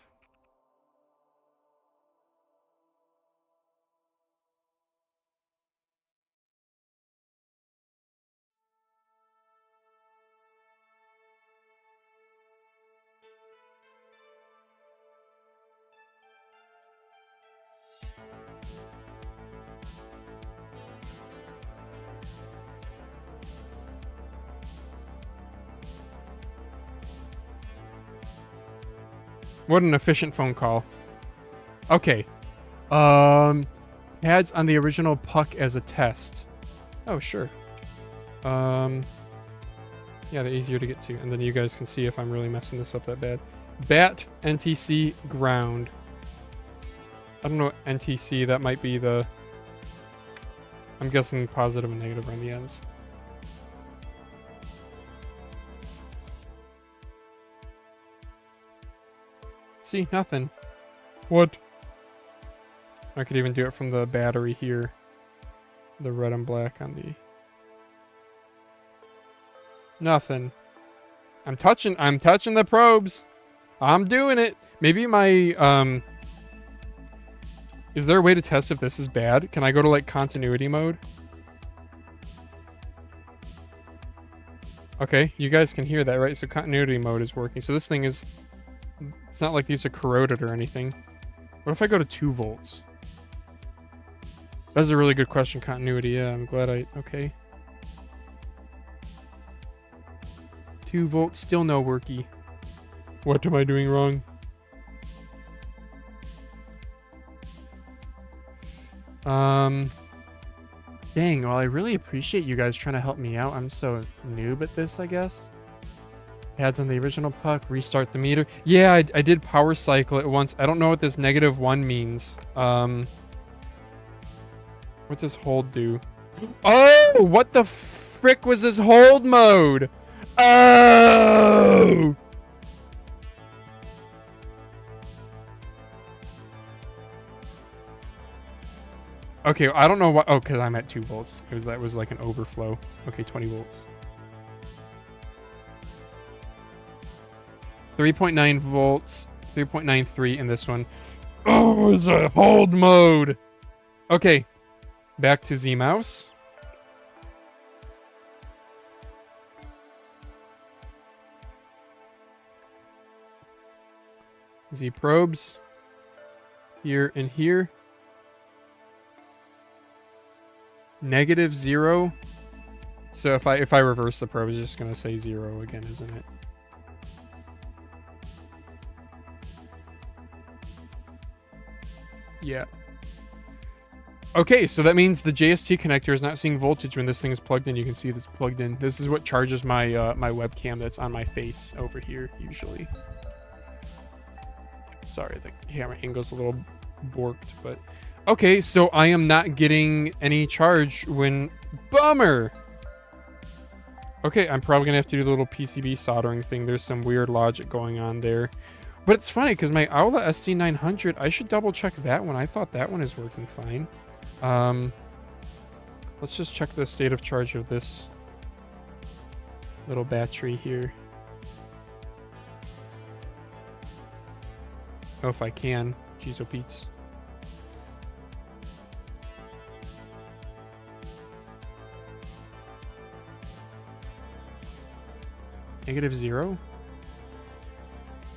What an efficient phone call. Okay. Pads on the original puck as a test. Oh, sure. Yeah, they're easier to get to. And then you guys can see if I'm really messing this up that bad. Bat, NTC, ground. I don't know what NTC, that might be the... I'm guessing positive and negative around the ends. See, nothing. What? I could even do it from the battery here. The red and black on the... Nothing. I'm touching the probes. I'm doing it. Maybe my, is there a way to test if this is bad? Can I go to, like, continuity mode? Okay, you guys can hear that, right? So continuity mode is working. So this thing is... It's not like these are corroded or anything. What if I go to 2 volts? That's a really good question, continuity. Yeah, I'm glad I... Okay. 2 volts, still no worky. What am I doing wrong? Dang, well, I really appreciate you guys trying to help me out. I'm so noob at this, I guess. Pads on the original puck, restart the meter. Yeah, I did power cycle it once. I don't know what this -1 means. What does hold do? Oh, what the f... frick was this hold mode? Oh! Okay, I don't know what... Oh, because I'm at 2 volts. That was like an overflow. Okay, 20 volts. 3.9 volts. 3.93 in this one. Oh, it's a hold mode. Okay, back to Z mouse. Z probes. Here and here. -0. So if I reverse the probe, it's just gonna say 0 again, isn't it? Yeah. Okay, so that means the JST connector is not seeing voltage when this thing is plugged in. You can see this plugged in. This is what charges my my webcam that's on my face over here usually. Sorry, the camera angle's a little borked, but okay, so I am not getting any charge when... Bummer! Okay, I'm probably gonna have to do the little PCB soldering thing. There's some weird logic going on there. But it's funny, because my Aula SC900, I should double check that one. I thought that one is working fine. Let's just check the state of charge of this little battery here. Oh, if I can. Jeez, oh Pete's. -0?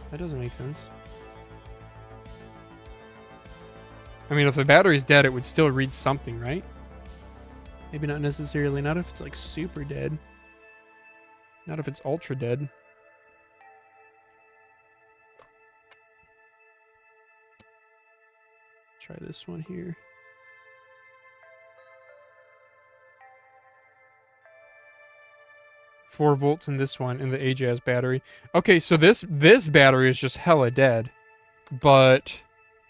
That doesn't make sense. I mean, if the battery's dead, it would still read something, right? Maybe not necessarily. Not if it's like super dead. Not if it's ultra dead. Try this one here. Four volts in this one, in the AJAS battery. Okay, so this battery is just hella dead. But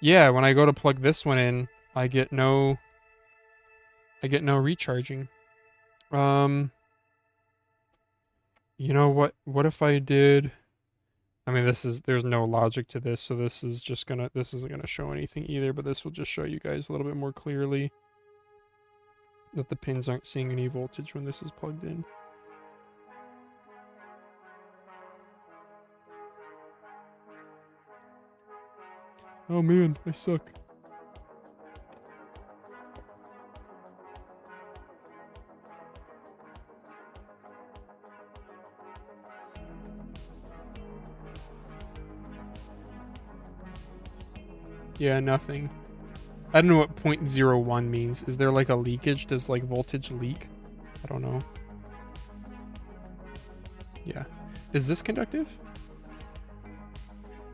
yeah, when I go to plug this one in, I get no recharging. You know what if I did... I mean, there's no logic to this, so this isn't gonna show anything either, but this will just show you guys a little bit more clearly that the pins aren't seeing any voltage when this is plugged in. Oh man, I suck. Yeah, nothing. I don't know what 0.01 means. Is there like a leakage? Does like voltage leak? I don't know. Yeah. Is this conductive?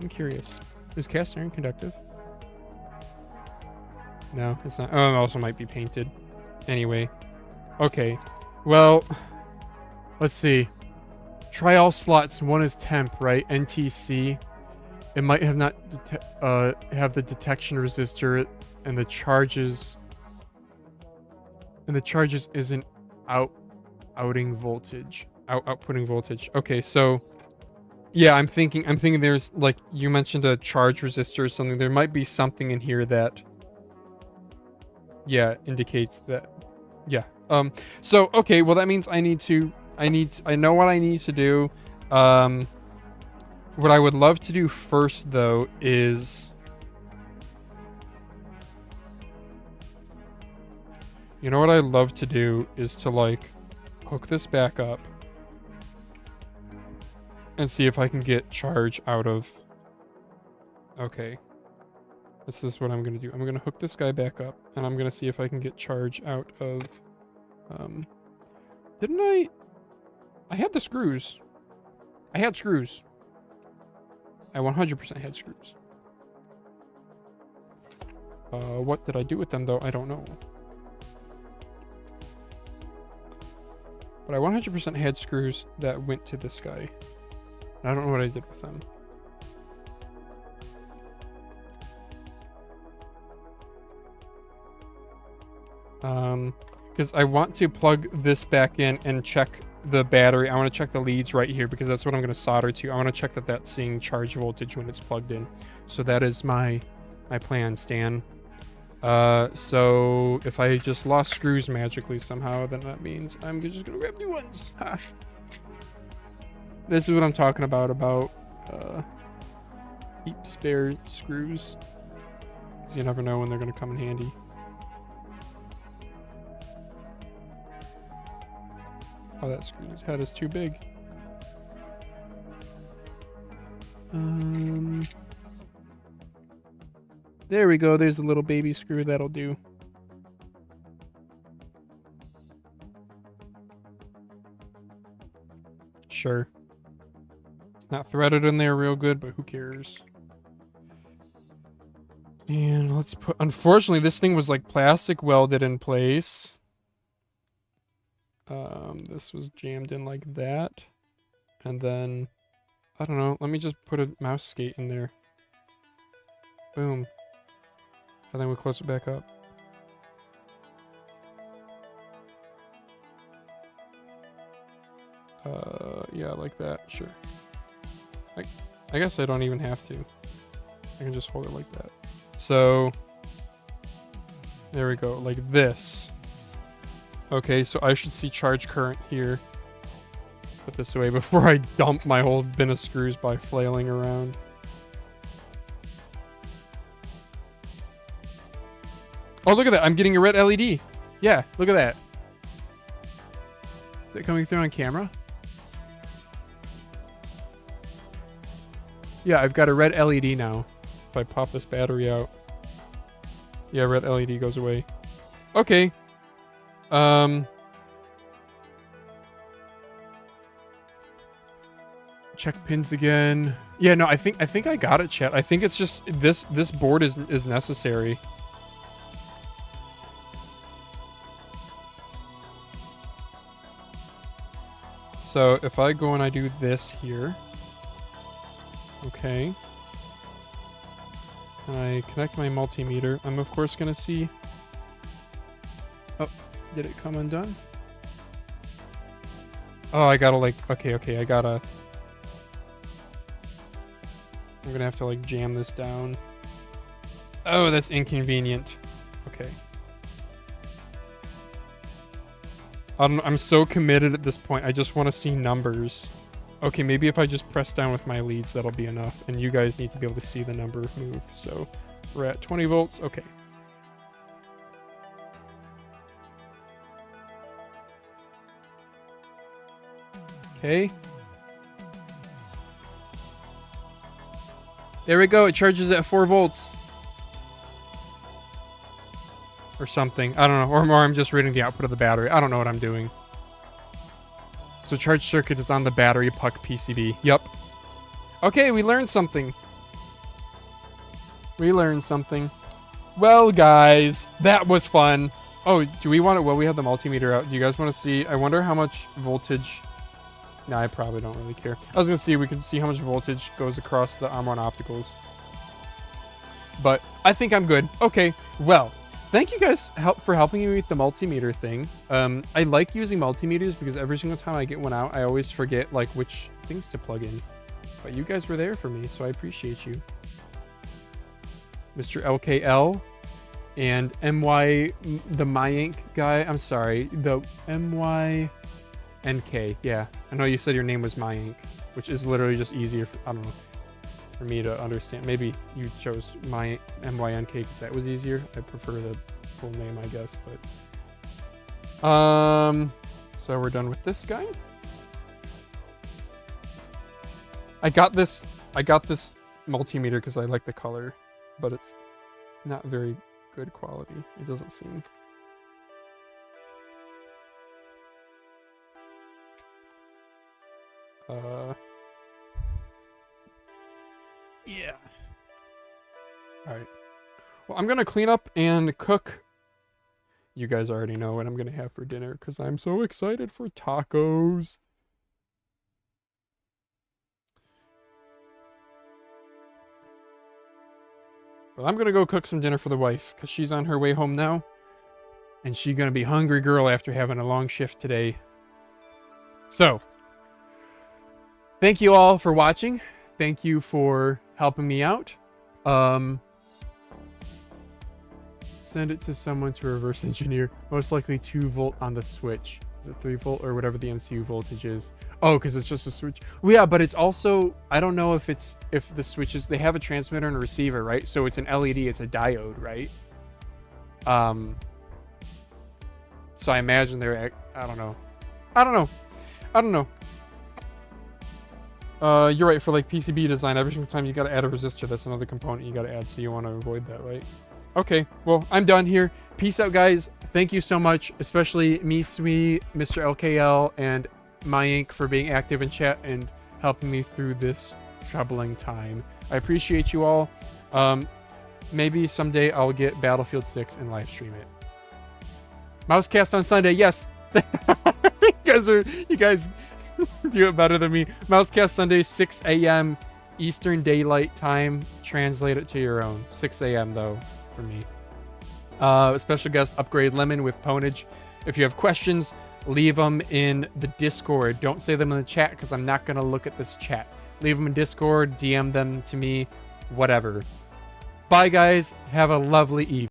I'm curious. Is cast iron conductive? No, it's not. Oh, it also might be painted. Anyway. Okay. Well, let's see. Try all slots. One is temp, right? NTC. It might have not have the detection resistor and the charges isn't outputting voltage. Okay, so yeah, I'm thinking there's, like, you mentioned a charge resistor or something. There might be something in here that indicates that. Yeah. So okay, well that means I know what I need to do. What I would love to do first, though, is... You know what I'd love to do is to, like, hook this back up and see if I can get charge out of... Okay. This is what I'm going to do. I'm going to hook this guy back up, and I'm going to see if I can get charge out of... Didn't I... I had the screws. I had screws. I 100% had screws. What did I do with them, though? I don't know. But I 100% had screws that went to this guy. I don't know what I did with them. Because I want to plug this back in and check the battery. I want to check the leads right here because that's what I'm going to solder to. I want to check that that's seeing charge voltage when it's plugged in. So that is my plan, Stan. So if I just lost screws magically somehow, then that means I'm just going to grab new ones. Ha. This is what I'm talking about keep spare screws. Because you never know when they're going to come in handy. Oh, that screw's head is too big. There we go. There's a little baby screw. That'll do. Sure. It's not threaded in there real good, but who cares? And let's put... Unfortunately, this thing was like plastic welded in place. This was jammed in like that. And then... I don't know. Let me just put a mouse skate in there. Boom. And then we close it back up. Yeah, like that. Sure. I guess I don't even have to. I can just hold it like that. So... There we go. Like this. Okay, so I should see charge current here. Put this away before I dump my whole bin of screws by flailing around. Oh, look at that. I'm getting a red LED. Yeah, look at that. Is it coming through on camera? Yeah, I've got a red LED now. If I pop this battery out. Yeah, red LED goes away. Okay. Check pins again. Yeah, no, I think I got it, chat. I think it's just this board is necessary. So if I go and I do this here, okay, and I connect my multimeter, I'm of course gonna see. Oh, did it come undone? Oh, I gotta like, okay, I gotta. I'm gonna have to like jam this down. Oh, that's inconvenient. Okay. I'm so committed at this point. I just want to see numbers. Okay, maybe if I just press down with my leads, that'll be enough. And you guys need to be able to see the number move. So we're at 20 volts. Okay. Okay. There we go. It charges at 4 volts. Or something. I don't know. Or I'm just reading the output of the battery. I don't know what I'm doing. So charge circuit is on the battery puck PCB. Yup. Okay, we learned something. We learned something. Well, guys, that was fun. Oh, do we want to... Well, we have the multimeter out. Do you guys want to see... I wonder how much voltage... No, I probably don't really care. I was going to see if we could see how much voltage goes across the ARM1 opticals. But I think I'm good. Okay, well... Thank you guys for helping me with the multimeter thing. I like using multimeters because every single time I get one out, I always forget like which things to plug in. But you guys were there for me, so I appreciate you. Mr. LKL and MY, the MyInc guy. I'm sorry, the MYNK. Yeah, I know you said your name was MyInc, which is literally just easier. I don't know. For me to understand. Maybe you chose my MYNK because that was easier. I prefer the full name, I guess, but so we're done with this guy. I got this multimeter because I like the color, but it's not very good quality. It doesn't seem. Yeah. All right. Well, I'm going to clean up and cook. You guys already know what I'm going to have for dinner because I'm so excited for tacos. But I'm going to go cook some dinner for the wife because she's on her way home now. And she's gonna be hungry girl after having a long shift today. So, thank you all for watching. Thank you for helping me out. Send it to someone to reverse engineer. Most likely 2 volt on the switch. Is it 3 volt or whatever the MCU voltage is? Oh, because it's just a switch. Well, yeah, but it's also, I don't know if the switches, they have a transmitter and a receiver, right? So it's an LED, it's a diode, right? So I imagine they're, I don't know. You're right, for like PCB design, every single time you gotta add a resistor, that's another component you gotta add, so you want to avoid that, right? Okay, well, I'm done here. Peace out, guys. Thank you so much, especially Misui, Mr. LKL, and Myink for being active in chat and helping me through this troubling time. I appreciate you all. Maybe someday I'll get Battlefield 6 and live stream it. Mousecast on Sunday, yes. You guys do it better than me. Mousecast Sunday, 6 a.m. Eastern Daylight Time. Translate it to your own. 6 a.m. though, for me. Special guest Upgrade Lemon with Ponage. If you have questions, leave them in the Discord. Don't say them in the chat because I'm not going to look at this chat. Leave them in Discord, DM them to me, whatever. Bye, guys. Have a lovely evening.